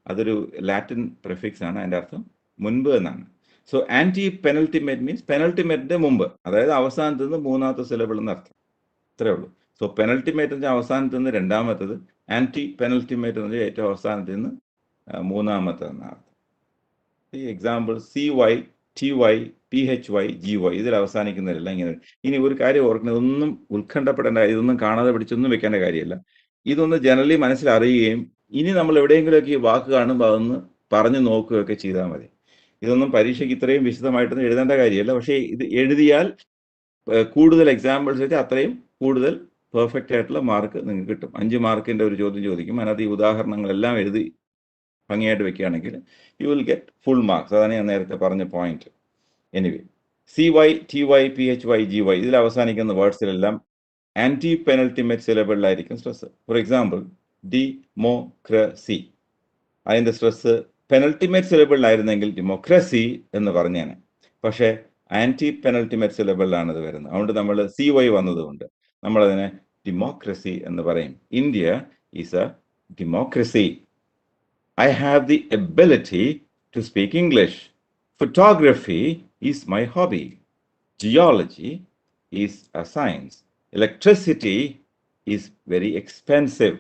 അതൊരു ലാറ്റിൻ പ്രിഫിക്സ് ആണ്. അതിൻ്റെ അർത്ഥം മുൻപ് എന്നാണ്. സോ ആൻറ്റി പെനൽറ്റിമേറ്റ് മീൻസ് പെനൽറ്റിമേറ്റിൻ്റെ മുമ്പ്, അതായത് അവസാനത്ത് നിന്ന് മൂന്നാമത്തെ സിലബിൾ എന്നർത്ഥം. ഇത്രേ ഉള്ളൂ. സോ പെനൽറ്റിമേറ്റിൻ്റെ അവസാനത്ത് നിന്ന് രണ്ടാമത്തത്, ആൻറ്റി പെനൽറ്റിമേറ്റ് എന്ന് വെച്ചാൽ ഏറ്റവും അവസാനത്തിൽ നിന്ന് മൂന്നാമത്തെ എന്നാണ്. ഈ example CY, TY, PHY, GY ഇതിൽ അവസാനിക്കുന്നതല്ല ഇങ്ങനെ. ഇനി ഒരു കാര്യം ഓർക്കുന്നത്, ഇതൊന്നും ഉത്കണ്ഠപ്പെടേണ്ട, ഇതൊന്നും കാണാതെ പിടിച്ചൊന്നും വെക്കേണ്ട കാര്യമില്ല. ഇതൊന്ന് ജനറലി മനസ്സിലറിയുകയും ഇനി നമ്മൾ എവിടെയെങ്കിലുമൊക്കെ ഈ വാക്ക് കാണുമ്പോൾ അതൊന്ന് പറഞ്ഞു നോക്കുകയൊക്കെ ചെയ്താൽ മതി. ഇതൊന്നും പരീക്ഷയ്ക്ക് ഇത്രയും വിശദമായിട്ടൊന്നും എഴുതേണ്ട കാര്യമില്ല. പക്ഷേ ഇത് എഴുതിയാൽ കൂടുതൽ എക്സാമ്പിൾസ് വെച്ച് അത്രയും കൂടുതൽ പെർഫെക്റ്റ് ആയിട്ടുള്ള മാർക്ക് നിങ്ങൾക്ക് കിട്ടും. 5 മാർക്കിൻ്റെ ഒരു ചോദ്യം ചോദിക്കും. അതിനകത്ത് ഈ ഉദാഹരണങ്ങളെല്ലാം എഴുതി ഭംഗിയായിട്ട് വെക്കുകയാണെങ്കിൽ you will get full marks. അതാണ് ഞാൻ നേരത്തെ പറഞ്ഞ point. Anyway, CY, TY, PHY, GY ഇതിൽ അവസാനിക്കുന്ന വേർഡ്സിലെല്ലാം ആൻറ്റി പെനൽറ്റിമേറ്റ് സിലബിളിലായിരിക്കും സ്ട്രെസ്. ഫോർ എക്സാമ്പിൾ ഡെമോക്രസി, അതിൻ്റെ സ്ട്രെസ് പെനൽറ്റിമേറ്റ് സിലബിളിലായിരുന്നെങ്കിൽ ഡെമോക്രസി എന്ന് പറഞ്ഞേനെ. പക്ഷേ ആൻറ്റി പെനൽറ്റിമേറ്റ് സിലബിളിലാണ് ഇത് വരുന്നത്. അതുകൊണ്ട് നമ്മൾ CY വന്നതുകൊണ്ട് നമ്മളതിനെ ഡെമോക്രസി എന്ന് പറയും. India is A democracy. I have the ability to speak English. Photography is my hobby. Geology is a science. Electricity is very expensive.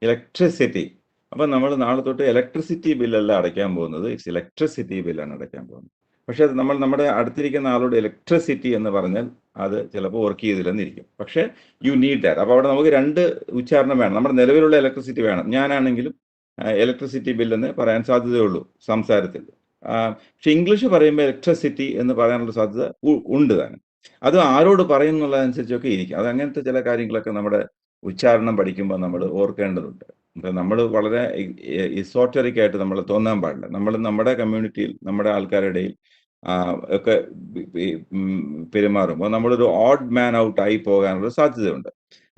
Electricity. അപ്പം നമ്മൾ നാളെ തൊട്ട് ഇലക്ട്രിസിറ്റി ബില്ലല്ല അടയ്ക്കാൻ പോകുന്നത്, ഇറ്റ്സ് ഇലക്ട്രിസിറ്റി ബില്ലാണ് അടയ്ക്കാൻ പോകുന്നത്. പക്ഷേ അത് നമ്മുടെ അടുത്തിരിക്കുന്ന ആളോട് ഇലക്ട്രിസിറ്റി എന്ന് പറഞ്ഞാൽ അത് ചിലപ്പോൾ വർക്ക് ചെയ്തില്ലെന്നിരിക്കും. പക്ഷേ യു നീഡ് ദാറ്റ്. അപ്പോൾ അവിടെ നമുക്ക് 2 ഉച്ചാരണം വേണം. നമ്മുടെ നിലവിലുള്ള ഇലക്ട്രിസിറ്റി വേണം. ഞാനാണെങ്കിലും ഇലക്ട്രിസിറ്റി ബില്ലെന്ന് പറയാൻ സാധ്യതയുള്ളൂ സംസാരത്തിൽ. പക്ഷെ ഇംഗ്ലീഷ് പറയുമ്പോൾ ഇലക്ട്രിസിറ്റി എന്ന് പറയാനുള്ള സാധ്യത ഉണ്ട് തന്നെ. അത് ആരോട് പറയും എന്നുള്ളതനുസരിച്ചൊക്കെ ഇരിക്കും. അത് അങ്ങനത്തെ ചില കാര്യങ്ങളൊക്കെ നമ്മുടെ ഉച്ചാരണം പഠിക്കുമ്പോൾ നമ്മൾ ഓർക്കേണ്ടതുണ്ട്. ഇപ്പം നമ്മൾ വളരെ ഇസോട്ടറിക് ആയിട്ട് നമ്മൾ തോന്നാൻ പാടില്ല. നമ്മൾ നമ്മുടെ കമ്മ്യൂണിറ്റിയിൽ, നമ്മുടെ ആൾക്കാരുടെ ഇടയിൽ ഒക്കെ പെരുമാറുമ്പോൾ നമ്മളൊരു ഓഡ് മാൻ ഔട്ട് ആയി പോകാനുള്ള സാധ്യതയുണ്ട്.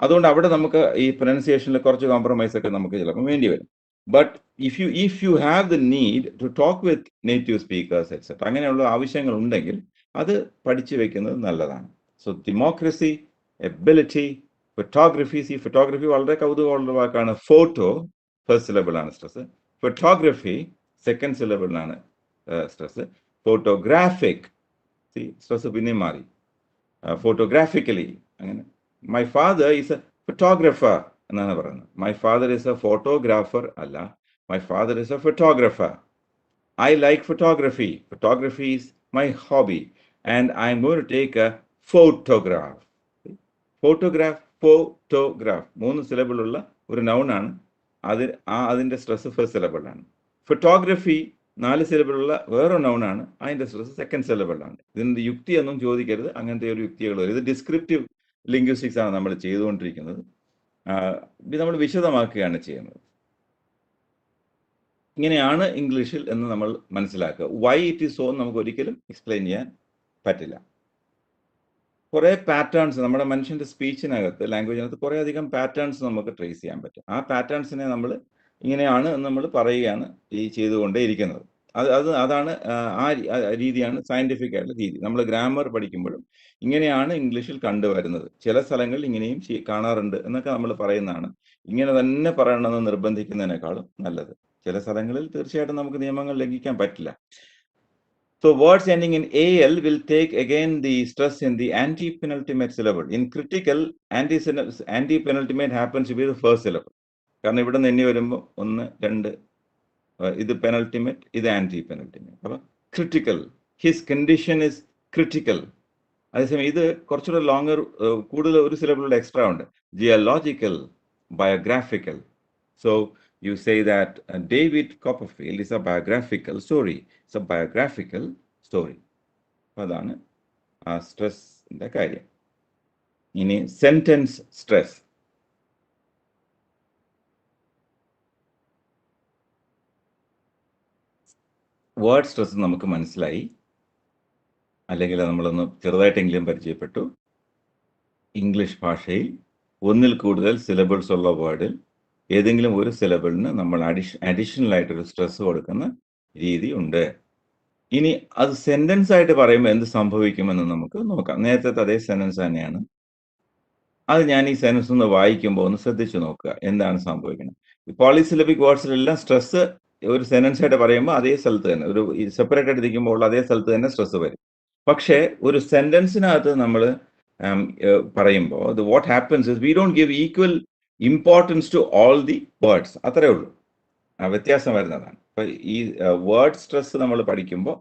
അതുകൊണ്ട് അവിടെ നമുക്ക് ഈ പ്രൊനൗൺസിയേഷനിൽ കുറച്ച് കോംപ്രമൈസ് ഒക്കെ നമുക്ക് ചിലപ്പോൾ വേണ്ടി വരും. But if you have the need to talk with native speakers etc., അങ്ങനെയുള്ള ആവശ്യങ്ങൾ ഉണ്ടെങ്കിൽ അത് പഠിച്ചു വെക്കുന്നത് നല്ലതാണ്. So democracy, ability, photography. Photography വളരെ കൗതുകമുള്ള വാക്കാണ്. ഫോട്ടോ ഫസ്റ്റ് സിലബിളാണ് സ്ട്രെസ്. ഫോട്ടോഗ്രഫി സെക്കൻഡ് സിലബിളാണ് സ്ട്രെസ്. ഫോട്ടോഗ്രാഫിക് സ്ട്രെസ് പിന്നെയും മാറി, ഫോട്ടോഗ്രാഫിക്കലി. അങ്ങനെ my father is a photographer എന്നാണ് പറയുന്നത്. My father is a photographer അല്ല, my father is a photographer. I like photography. Photography is my hobby and I am going to take a photograph. Photograph, photograph 3 സിലബിളുള്ള ഒരു നൗണാണ്. അതിൻ്റെ stress first സിലബിളാണ്. Photography 4 സിലബിളുള്ള വേറെ നൗണാണ്, അതിൻ്റെ സ്ട്രെസ് സെക്കൻഡ് സിലബിളാണ്. ഇതിൻ്റെ യുക്തിയൊന്നും ചോദിക്കരുത്, അങ്ങനത്തെ ഒരു യുക്തികൾ ഇത് ഡിസ്ക്രിപ്റ്റീവ് ലിംഗ്വിസ്റ്റിക്സ് ആണ് നമ്മൾ ചെയ്തുകൊണ്ടിരിക്കുന്നത്. ഇത് നമ്മൾ വിശദമാക്കുകയാണ് ചെയ്യുന്നത്. ഇങ്ങനെയാണ് ഇംഗ്ലീഷിൽ എന്ന് നമ്മൾ മനസ്സിലാക്കുക. വൈ ഇറ്റ് ഈസ് സോ നമുക്ക് ഒരിക്കലും എക്സ്പ്ലെയിൻ ചെയ്യാൻ പറ്റില്ല. കുറേ പാറ്റേൺസ് നമ്മുടെ മനുഷ്യൻ്റെ സ്പീച്ചിനകത്ത്, ലാംഗ്വേജിനകത്ത് കുറേ അധികം പാറ്റേൺസ് നമുക്ക് ട്രേസ് ചെയ്യാൻ പറ്റും. ആ പാറ്റേൺസിനെ നമ്മൾ ഇങ്ങനെയാണ് എന്ന് നമ്മൾ പറയുകയാണ് ചെയ്തുകൊണ്ടേയിരിക്കുന്നത്. അതാണ് ആ രീതിയാണ് സയൻറ്റിഫിക് ആയിട്ടുള്ള രീതി. നമ്മൾ ഗ്രാമർ പഠിക്കുമ്പോഴും ഇങ്ങനെയാണ് ഇംഗ്ലീഷിൽ കണ്ടുവരുന്നത്. ചില സ്ഥലങ്ങളിൽ ഇങ്ങനെയും കാണാറുണ്ട് എന്നൊക്കെ നമ്മൾ പറയുന്നതാണ്. ഇങ്ങനെ തന്നെ പറയണമെന്ന് നിർബന്ധിക്കുന്നതിനേക്കാളും നല്ലത്. ചില സ്ഥലങ്ങളിൽ തീർച്ചയായിട്ടും നമുക്ക് നിയമങ്ങൾ ലംഘിക്കാൻ പറ്റില്ല. So words ending in AL will take again the stress in the anti-penultimate syllable. In critical, anti-penultimate happens to be the first syllable. കാരണം ഇവിടെ നിന്ന് എണ്ണി വരുമ്പോൾ 1, 2, ഇത് പെനൾട്ടിമേറ്റ്, ഇത് ആന്റി പെനൾട്ടിമേറ്റ്. അപ്പം critical, his condition is critical. അതേസമയം ഇത് കുറച്ചുകൂടെ ലോങ്ങർ, കൂടുതൽ ഒരു സിലബിളുടെ എക്സ്ട്രാ ഉണ്ട്. Geological, biographical. So you say that David Copperfield is a biographical story. It's a biographical story. അതാണ് ആ സ്ട്രെസ്സിൻ്റെ കാര്യം. ഇനി സെൻറ്റൻസ് സ്ട്രെസ്. വേർഡ് സ്ട്രെസ് നമുക്ക് മനസ്സിലായി, അല്ലെങ്കിൽ നമ്മളൊന്ന് ചെറുതായിട്ടെങ്കിലും പരിചയപ്പെട്ടു. ഇംഗ്ലീഷ് ഭാഷയിൽ ഒന്നിൽ കൂടുതൽ സിലബിൾസ് ഉള്ള വേർഡിൽ ഏതെങ്കിലും ഒരു സിലബിളിന് നമ്മൾ അഡീഷണൽ ആയിട്ടൊരു സ്ട്രെസ് കൊടുക്കുന്ന രീതി ഉണ്ട്. ഇനി അത് സെന്റൻസ് ആയിട്ട് പറയുമ്പോൾ എന്ത് സംഭവിക്കുമെന്ന് നമുക്ക് നോക്കാം. നേരത്തെ അതേ സെന്റൻസ് തന്നെയാണ്. അത് ഞാൻ ഈ സെന്റൻസ് ഒന്ന് വായിക്കുമ്പോൾ ഒന്ന് ശ്രദ്ധിച്ചു നോക്കുക എന്താണ് സംഭവിക്കുന്നത്. പോളിസിലബിക് വേർഡ്സിലെല്ലാം സ്ട്രെസ് ഒരു സെന്റൻസ് ആയിട്ട് പറയുമ്പോൾ അതേ സ്ഥലത്ത് തന്നെ, ഒരു സെപ്പറേറ്റ് ആയിട്ട് ഇരിക്കുമ്പോൾ അതേ സ്ഥലത്ത് തന്നെ സ്ട്രെസ് വരും. പക്ഷേ ഒരു സെന്റൻസിനകത്ത് നമ്മൾ പറയുമ്പോൾ what happens is we don't give equal importance to all the words. അത്രേ ഉള്ളൂ, വ്യത്യാസം വരുന്നതാണ്. അപ്പൊ ഈ വേർഡ് സ്ട്രെസ് നമ്മൾ പഠിക്കുമ്പോൾ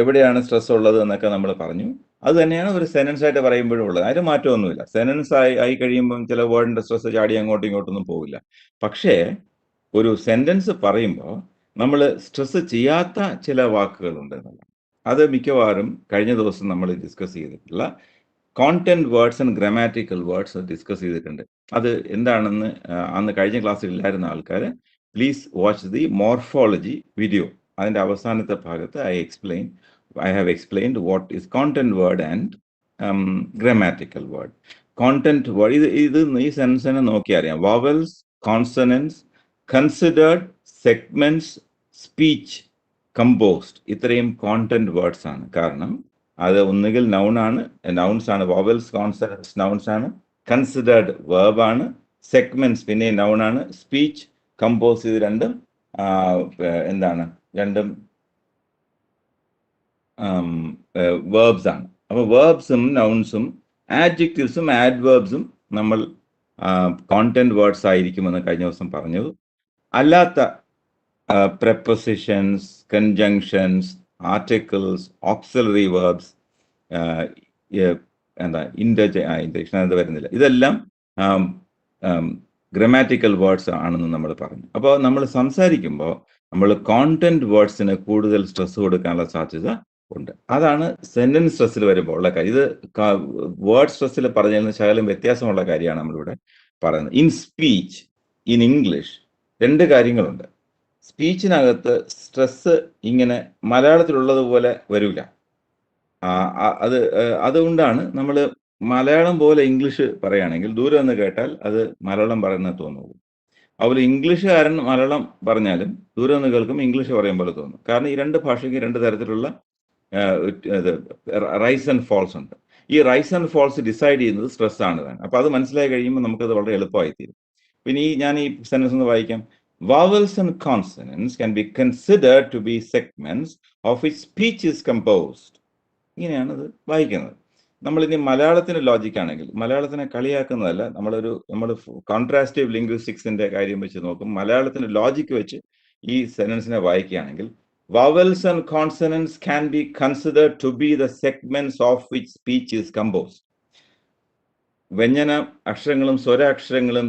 എവിടെയാണ് സ്ട്രെസ് ഉള്ളത് എന്നൊക്കെ നമ്മൾ പറഞ്ഞു. അത് തന്നെയാണ് ഒരു സെന്റൻസ് ആയിട്ട് പറയുമ്പോഴും ഉള്ളത്. അതിന് മാറ്റമൊന്നുമില്ല. സെന്റൻസ് ആയി കഴിയുമ്പം ചില വേർഡിന്റെ സ്ട്രെസ് ചാടി അങ്ങോട്ടും ഇങ്ങോട്ടൊന്നും പോവില്ല. പക്ഷേ ഒരു സെന്റൻസ് പറയുമ്പോൾ നമ്മൾ സ്ട്രെസ് ചെയ്യാത്ത ചില വാക്കുകളുണ്ട് എന്നല്ല. അത് മിക്കവാറും കഴിഞ്ഞ ദിവസം നമ്മൾ ഡിസ്കസ് ചെയ്തിട്ടുള്ള content words and grammatical words discuss ചെയ്തിട്ടുണ്ട്. അത് എന്താണെന്ന് അന്ന് കഴിഞ്ഞ ക്ലാസ്സിൽ ഇല്ലായിരുന്ന ആൾക്കാർ please watch the morphology video. അതിൻ്റെ അവസാനത്തെ ഭാഗത്ത് I have explained what is content word and grammatical word. Content word, ഇത് ഈ സെൻറ്റൻസിനെ നോക്കിയാൽ അറിയാം. Vowels, consonants, considered, segments, speech, composed, ഇത്രയും കോണ്ടന്റ് വേർഡ്സ് ആണ്. കാരണം അത് ഒന്നുകിൽ നൗൺസ് ആണ്. വവൽസ്, കോൺസണൻസ് നൗൺസ് ആണ്. കൺസിഡേർഡ് വേർബ് ആണ്. സെഗ്മെന്റ്സ് പിന്നെ നൗൺ ആണ്. സ്പീച്ച്, കമ്പോസ്, ഇത് രണ്ടും രണ്ടും വേർബ്സ് ആണ്. അപ്പോൾ വേർബ്സും നൗൺസും ആഡ്ജക്റ്റീവ്സും ആഡ്വേർബ്സും നമ്മൾ കോണ്ടന്റ് വേർഡ്സ് ആയിരിക്കുമെന്ന് കഴിഞ്ഞ ദിവസം പറഞ്ഞു. അല്ലാത്ത prepositions, conjunctions, articles, auxiliary verbs, interjection അത് വരുന്നില്ല. ഇതെല്ലാം ഗ്രാമാറ്റിക്കൽ വേർഡ്സ് ആണെന്ന് നമ്മൾ പറഞ്ഞു. അപ്പോൾ നമ്മൾ സംസാരിക്കുമ്പോൾ നമ്മൾ കോണ്ടന്റ് വേർഡ്സിന് കൂടുതൽ സ്ട്രെസ് കൊടുക്കാനുള്ള സാധ്യത ഉണ്ട്. അതാണ് സെന്റൻസ് സ്ട്രെസ്സിൽ വരുമ്പോൾ ഉള്ള കാര്യം. ഇത് വേർഡ് സ്ട്രെസ്സിൽ പറഞ്ഞതിന് ശകലം വ്യത്യാസമുള്ള കാര്യമാണ് നമ്മളിവിടെ പറയുന്നത്. ഇൻ സ്പീച്ച്, ഇൻ ഇംഗ്ലീഷ് രണ്ട് കാര്യങ്ങളുണ്ട്. സ്പീച്ചിനകത്ത് സ്ട്രെസ് ഇങ്ങനെ മലയാളത്തിലുള്ളതുപോലെ വരില്ല. അതുകൊണ്ടാണ് നമ്മൾ മലയാളം പോലെ ഇംഗ്ലീഷ് പറയുകയാണെങ്കിൽ ദൂരെ നിന്ന് കേട്ടാൽ അത് മലയാളം പറയുന്നത് തോന്നുള്ളൂ. അതുപോലെ ഇംഗ്ലീഷുകാരൻ മലയാളം പറഞ്ഞാലും ദൂരെ നിന്ന് കേൾക്കുമ്പോൾ ഇംഗ്ലീഷ് പറയും പോലെ തോന്നും. കാരണം ഈ രണ്ട് ഭാഷയ്ക്ക് രണ്ട് തരത്തിലുള്ള റൈസ് ആൻഡ് ഫോൾസ് ഉണ്ട്. ഈ റൈസ് ആൻഡ് ഫോൾസ് ഡിസൈഡ് ചെയ്യുന്നത് സ്ട്രെസ് ആണ് തന്നെ. അപ്പോൾ അത് മനസ്സിലായി കഴിയുമ്പോൾ നമുക്കത് വളരെ എളുപ്പമായി തീരും. പിന്നെ ഞാൻ ഈ സെൻറ്റൻസ് ഒന്ന് വായിക്കാം. Vowels and consonants can be considered to be segments of which speech is composed. ഇങ്ങനെയാണ് ഇത് വായിക്കുന്നത്. നമ്മളിനി മലയാളത്തിന് ലോജിക്കാണെങ്കിൽ, മലയാളത്തിനെ കളിയാക്കുന്നതല്ല, നമ്മൾ കോൺട്രാസ്റ്റീവ് ലിംഗ്വിസ്റ്റിക്സിന്റെ കാര്യം വെച്ച് നോക്കും. മലയാളത്തിന് ലോജിക്ക് വെച്ച് ഈ സെന്റൻസിനെ വായിക്കുകയാണെങ്കിൽ vowels and consonants can be considered to be the segments of which speech is composed. വ്യഞ്ജന അക്ഷരങ്ങളും സ്വരാക്ഷരങ്ങളും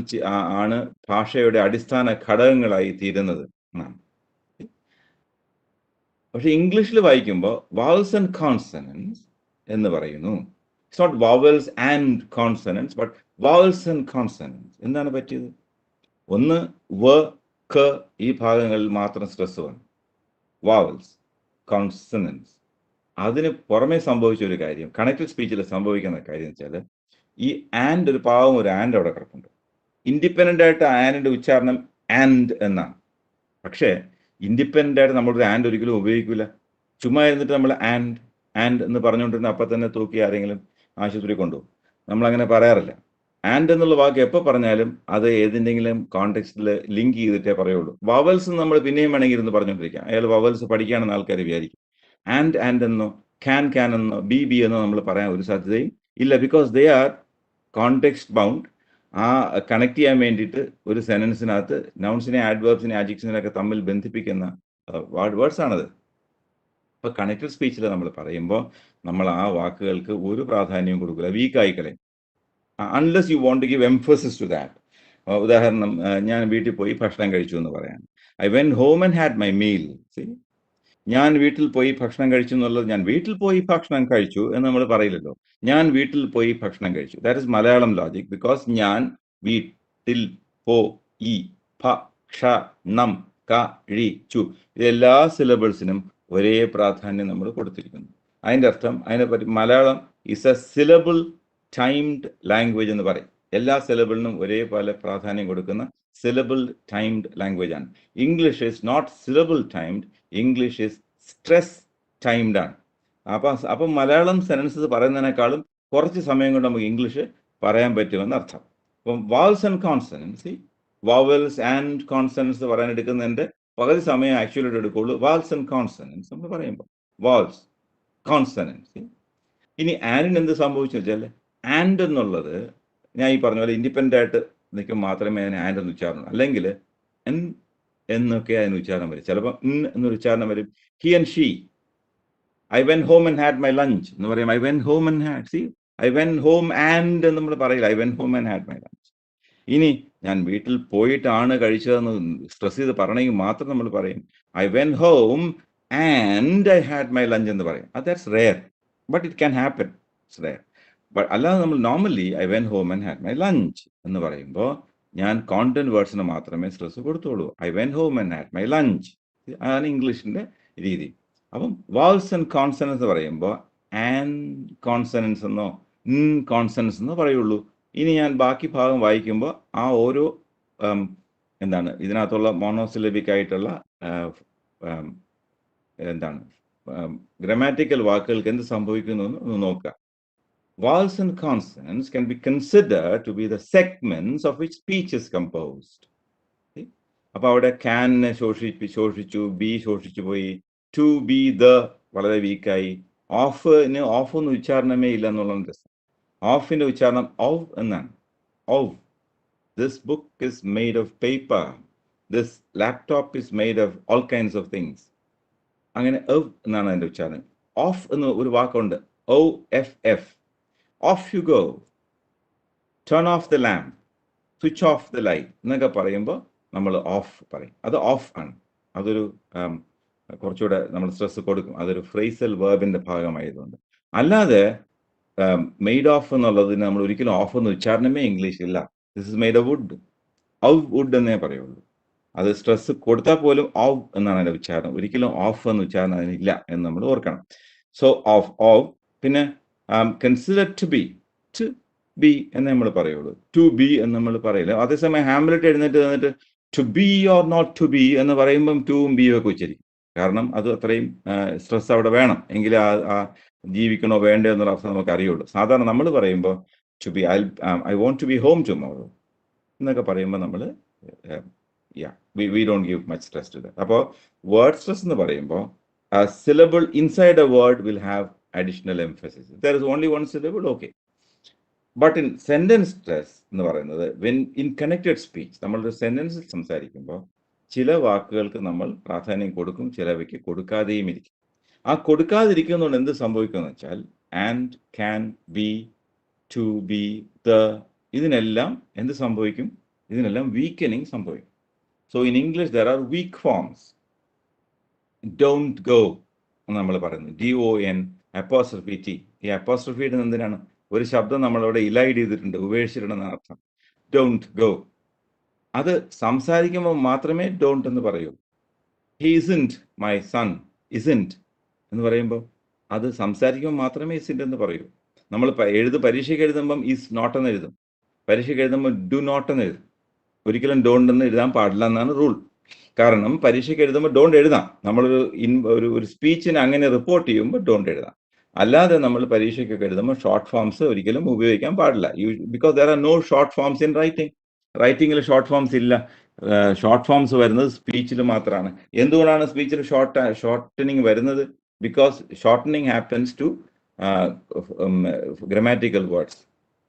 ആണ് ഭാഷയുടെ അടിസ്ഥാന ഘടകങ്ങളായി തീരുന്നത് എന്നാണ്. പക്ഷെ ഇംഗ്ലീഷിൽ വായിക്കുമ്പോൾ വവൽസ് ആൻഡ് കോൺസണൻസ് എന്ന് പറയുന്നു. It's not vowels and consonants but vowels and consonants. എന്താണ് പറ്റിയത്? ഒന്ന് വ ക ഈ ഭാഗങ്ങളിൽ മാത്രം സ്ട്രെസ് വന്നു. Vowels consonants. അതിന് പുറമെ സംഭവിച്ച ഒരു കാര്യം, കണക്റ്റഡ് സ്പീച്ചിൽ സംഭവിക്കുന്ന കാര്യം എന്ന് വെച്ചാൽ ഈ ആൻഡ് ഒരു പാവം ഒരു ആൻഡ് അവിടെ കിടപ്പുണ്ട്. ഇൻഡിപെൻഡന്റ് ആയിട്ട് ആൻഡിന്റെ ഉച്ചാരണം ആൻഡ് എന്നാണ്. പക്ഷേ ഇൻഡിപെൻഡന്റ് ആയിട്ട് നമ്മളൊരു ആൻഡ് ഒരിക്കലും ഉപയോഗിക്കില്ല. ചുമ്മാ ഇരുന്നിട്ട് നമ്മൾ ആൻഡ് എന്ന് പറഞ്ഞുകൊണ്ടിരുന്ന അപ്പം തന്നെ തൂക്കി ആരെങ്കിലും ആശുപത്രി കൊണ്ടുപോകും. നമ്മളങ്ങനെ പറയാറില്ല. ആൻഡ് എന്നുള്ള വാക്ക് എപ്പോൾ പറഞ്ഞാലും അത് ഏതിൻ്റെങ്കിലും കോണ്ടെക്സ്റ്റിൽ ലിങ്ക് ചെയ്തിട്ടേ പറയുള്ളൂ. വവൽസ് നമ്മൾ പിന്നെയും വേണമെങ്കിൽ ഇരുന്ന് പറഞ്ഞുകൊണ്ടിരിക്കാം. അയാൾ വവൽസ് പഠിക്കുകയാണെന്ന് ആൾക്കാർ വിചാരിക്കും. ആൻഡ് എന്നോ ക്യാൻ എന്നോ ബി എന്നോ നമ്മൾ പറയാൻ ഒരു സാധ്യതയും ഇല്ല. Because they are context bound. ആ കണക്ട് ചെയ്യാൻ വേണ്ടിയിട്ട് ഒരു സെനൻസിനകത്ത് നൗൺസിനെ ആഡ്വേർബ്സിനെ ആഡ്ജക്ട്സിനെയൊക്കെ തമ്മിൽ ബന്ധിപ്പിക്കുന്ന വേർഡ്സ് ആണത്. അപ്പോൾ കണക്റ്റഡ് സ്പീച്ചിൽ നമ്മൾ പറയുമ്പോൾ നമ്മൾ ആ വാക്കുകൾക്ക് ഒരു പ്രാധാന്യവും കൊടുക്കില്ല, വീക്കായി കളയും. Unless you want to give emphasis to that. ഉദാഹരണം, ഞാൻ വീട്ടിൽ പോയി ഭക്ഷണം കഴിച്ചു എന്ന് പറയാം. I went home and had my meal. ഞാൻ വീട്ടിൽ പോയി ഭക്ഷണം കഴിച്ചു എന്നുള്ളത് ഞാൻ വീട്ടിൽ പോയി ഭക്ഷണം കഴിച്ചു എന്ന് നമ്മൾ പറയില്ലല്ലോ. ഞാൻ വീട്ടിൽ പോയി ഭക്ഷണം കഴിച്ചു. That is Malayalam logic. Because ഞാൻ വീട്ടിൽ പോയി ഭക്ഷണം കഴിച്ചു. എല്ലാ സിലബിൾസിനും ഒരേ പ്രാധാന്യം നമ്മൾ കൊടുത്തിരിക്കുന്നു. അതിൻ്റെ അർത്ഥം അതിനെപ്പറ്റി Malayalam is a syllable timed language എന്ന് പറയും. എല്ലാ സിലബിളിനും ഒരേപോലെ പ്രാധാന്യം കൊടുക്കുന്ന സിലബിൾ ടൈംഡ് ലാംഗ്വേജ് ആണ്. English is not syllable timed, English is stress timed ആണ്. അപ്പം മലയാളം സെനൻസസ് പറയുന്നതിനേക്കാളും കുറച്ച് സമയം കൊണ്ട് നമുക്ക് ഇംഗ്ലീഷ് പറയാൻ പറ്റുമെന്ന് അർത്ഥം. അപ്പം vowels and consonants, vowels and consonants പറയാൻ എടുക്കുന്നതിൻ്റെ പകുതി സമയം ആക്ച്വലി എടുക്കുള്ളൂ വാവൽസ് ആൻഡ് കോൺസണൻസ് നമ്മൾ പറയുമ്പോൾ. Vowels consonants. ഇനി ആൻഡിന് എന്ത് സംഭവിച്ചു വെച്ചാൽ, ആൻഡ് എന്നുള്ളത് ഞാൻ ഈ പറഞ്ഞ പോലെ ഇൻഡിപെൻഡൻ്റ് ആയിട്ട് നിൽക്കും മാത്രമേ അതിന് ആൻഡ് എന്ന് ഉച്ചാരണം, അല്ലെങ്കിൽ എൻ എന്നൊക്കെ അതിന് ഉച്ചാരണം വരും. ചിലപ്പോൾ എന്നൊരു ഉച്ചാരണം വരും. He and she. I went home and had my lunch എന്ന് പറയും. I went home and had. C, I went home and എന്ന് നമ്മൾ പറയില്ല. I went home and had my lunch. ഇനി ഞാൻ വീട്ടിൽ പോയിട്ടാണ് കഴിച്ചതെന്ന് സ്ട്രെസ് ചെയ്ത് പറയണമെങ്കിൽ മാത്രം നമ്മൾ പറയും I went home and I had my lunch എന്ന് പറയും. That's rare, but it can happen. It's rare. But അല്ലാതെ നമ്മൾ normally I went home and had my lunch എന്ന് പറയുമ്പോൾ ഞാൻ കോണ്ടന്റ് വേർഡ്സിന് മാത്രമേ സ്ട്രെസ് കൊടുത്തോളൂ. I went home and had my lunch. അതാണ് ഇംഗ്ലീഷിൻ്റെ രീതി. അപ്പം വാവൽസ് ആൻഡ് കോൺസണൻസ് എന്ന് പറയുമ്പോൾ ആൻഡ് കോൺസണൻസ് എന്നോ കോൺസണൻസ് എന്നോ പറയുള്ളൂ. ഇനി ഞാൻ ബാക്കി ഭാഗം വായിക്കുമ്പോൾ ആ ഓരോ എന്താണ് ഇതിനകത്തുള്ള മോണോസിലബിക് ആയിട്ടുള്ള എന്താണ് ഗ്രാമാറ്റിക്കൽ വാക്കുകൾക്ക് എന്ത് സംഭവിക്കുന്നു എന്ന് നോക്കുക. Vowels and consonants can be considered to be the segments of which speech is composed. അപ്പോൾ അവിടെ can ശോഷിച്ചു, ബി ശോഷിച്ചു പോയി, ടു ബി ദ വളരെ വീക്കായി, ഓഫിന് ഒന്നും ഉച്ചാരണമേ ഇല്ല എന്നുള്ളത് രസം. ഓഫിന്റെ ഉച്ചാരണം ഓവ് എന്നാണ്. ഓവ്. This book is made of paper, this laptop is made of all kinds of things. അങ്ങനെ എവ് എന്നാണ് അതിന്റെ ഉച്ചാരണം. ഓഫ് എന്ന് ഒരു വാക്കുണ്ട്, OFF. Off you go, turn off the lamp, switch off the light എന്നൊക്കെ പറയുമ്പോൾ നമ്മൾ ഓഫ് പറയും. അത് ഓഫ് ആണ്. അതൊരു കുറച്ചുകൂടെ നമ്മൾ സ്ട്രെസ് കൊടുക്കും. അതൊരു ഫ്രേസൽ വേർബിന്റെ ഭാഗമായതുകൊണ്ട്. അല്ലാതെ മെയ്ഡ് ഓഫ് എന്നുള്ളതിന് നമ്മൾ ഒരിക്കലും ഓഫ് എന്ന് ഉച്ചാരണമേ ഇംഗ്ലീഷ് ഇല്ല. This is made of wood. ഔവ് വുഡ് എന്നേ പറയുള്ളൂ. അത് സ്ട്രെസ് കൊടുത്താൽ പോലും ഓവ് എന്നാണ് അതിന്റെ ഉച്ചാരണം. ഒരിക്കലും ഓഫ് എന്ന ഉച്ചാരണം അതിനില്ല എന്ന് നമ്മൾ ഓർക്കണം. So of. പിന്നെ കൺസിഡർ ടു ബി എന്ന് നമ്മൾ പറയുള്ളൂ. ടു ബി എന്ന് നമ്മൾ പറയില്ല. അതേസമയം ഹാംലെറ്റ് എഴുന്നേറ്റ് തന്നിട്ട് to be or not to be എന്ന് പറയുമ്പം ടൂവും ബിയും ഒക്കെ ഉച്ചരിക്കും. കാരണം അത് അത്രയും സ്ട്രെസ് അവിടെ വേണം, എങ്കിലേ ആ ജീവിക്കണോ വേണ്ടോ എന്നുള്ള അവസ്ഥ നമുക്ക് അറിയുള്ളൂ. സാധാരണ നമ്മൾ പറയുമ്പോൾ to be I want to be home tomorrow എന്നൊക്കെ പറയുമ്പോൾ നമ്മൾ we don't give much stress to that. അപ്പോൾ വേർഡ് സ്ട്രെസ് എന്ന് പറയുമ്പോൾ a syllable inside a word will have additional emphasis. If there is only one syllable, okay. But in sentence stress എന്ന് പറയുന്നത് when in connected speech നമ്മളൊരു സെന്റൻസിൽ സംസാരിക്കുമ്പോൾ ചില വാക്കുകൾക്ക് നമ്മൾ പ്രാധാന്യം കൊടുക്കും, ചിലവയ്ക്ക് കൊടുക്കാതെയും ഇരിക്കും. ആ കൊടുക്കാതിരിക്കുന്നതുകൊണ്ട് എന്ത് സംഭവിക്കുമെന്ന് വെച്ചാൽ and, can, be, to be, the, ഇതിനെല്ലാം എന്ത് സംഭവിക്കും? ഇതിനെല്ലാം വീക്കനിങ് സംഭവിക്കും. So in English there are weak forms. Don't go എന്ന് നമ്മൾ പറയുന്നത് DON അപ്പോസ്ട്രഫി T. ഈ അപ്പോസ്ട്രഫി ഇടുന്നത് എന്തിനാണ്? ഒരു ശബ്ദം നമ്മളവിടെ ഇലൈഡ് ചെയ്തിട്ടുണ്ട്, ഉപേക്ഷിച്ചിട്ടുണ്ടെന്ന് അർത്ഥം. Don't go. അത് സംസാരിക്കുമ്പോൾ മാത്രമേ ഡോണ്ട് എന്ന് പറയൂ. He isn't my son. Isn't എന്ന് പറയുമ്പോൾ അത് സംസാരിക്കുമ്പോൾ മാത്രമേ ഇസൻറ്റ് എന്ന് പറയൂ. നമ്മൾ പരീക്ഷയ്ക്ക് എഴുതുമ്പം ഈസ് നോട്ട് എന്ന് എഴുതും, പരീക്ഷയ്ക്ക് എഴുതുമ്പോൾ ഡു നോട്ട് എന്ന് എഴുതും. ഒരിക്കലും ഡോണ്ട് എന്ന് എഴുതാൻ പാടില്ല എന്നാണ് റൂൾ. കാരണം പരീക്ഷയ്ക്ക് എഴുതുമ്പോൾ ഡോണ്ട് എഴുതാം. നമ്മളൊരു ഒരു സ്പീച്ചിന് അങ്ങനെ റിപ്പോർട്ട് ചെയ്യുമ്പോൾ ഡോണ്ട് എഴുതാം. അല്ലാതെ നമ്മൾ പരീക്ഷയ്ക്കൊക്കെ എഴുതുമ്പോൾ ഷോർട്ട് ഫോംസ് ഒരിക്കലും ഉപയോഗിക്കാൻ പാടില്ല. Because there are no short forms in writing. റൈറ്റിംഗിൽ ഷോർട്ട് ഫോംസ് ഇല്ല. ഷോർട്ട് ഫോംസ് വരുന്നത് സ്പീച്ചിൽ മാത്രമാണ്. എന്തുകൊണ്ടാണ് സ്പീച്ചിൽ ഷോർട്ടനിങ് വരുന്നത്? Because shortening happens to grammatical words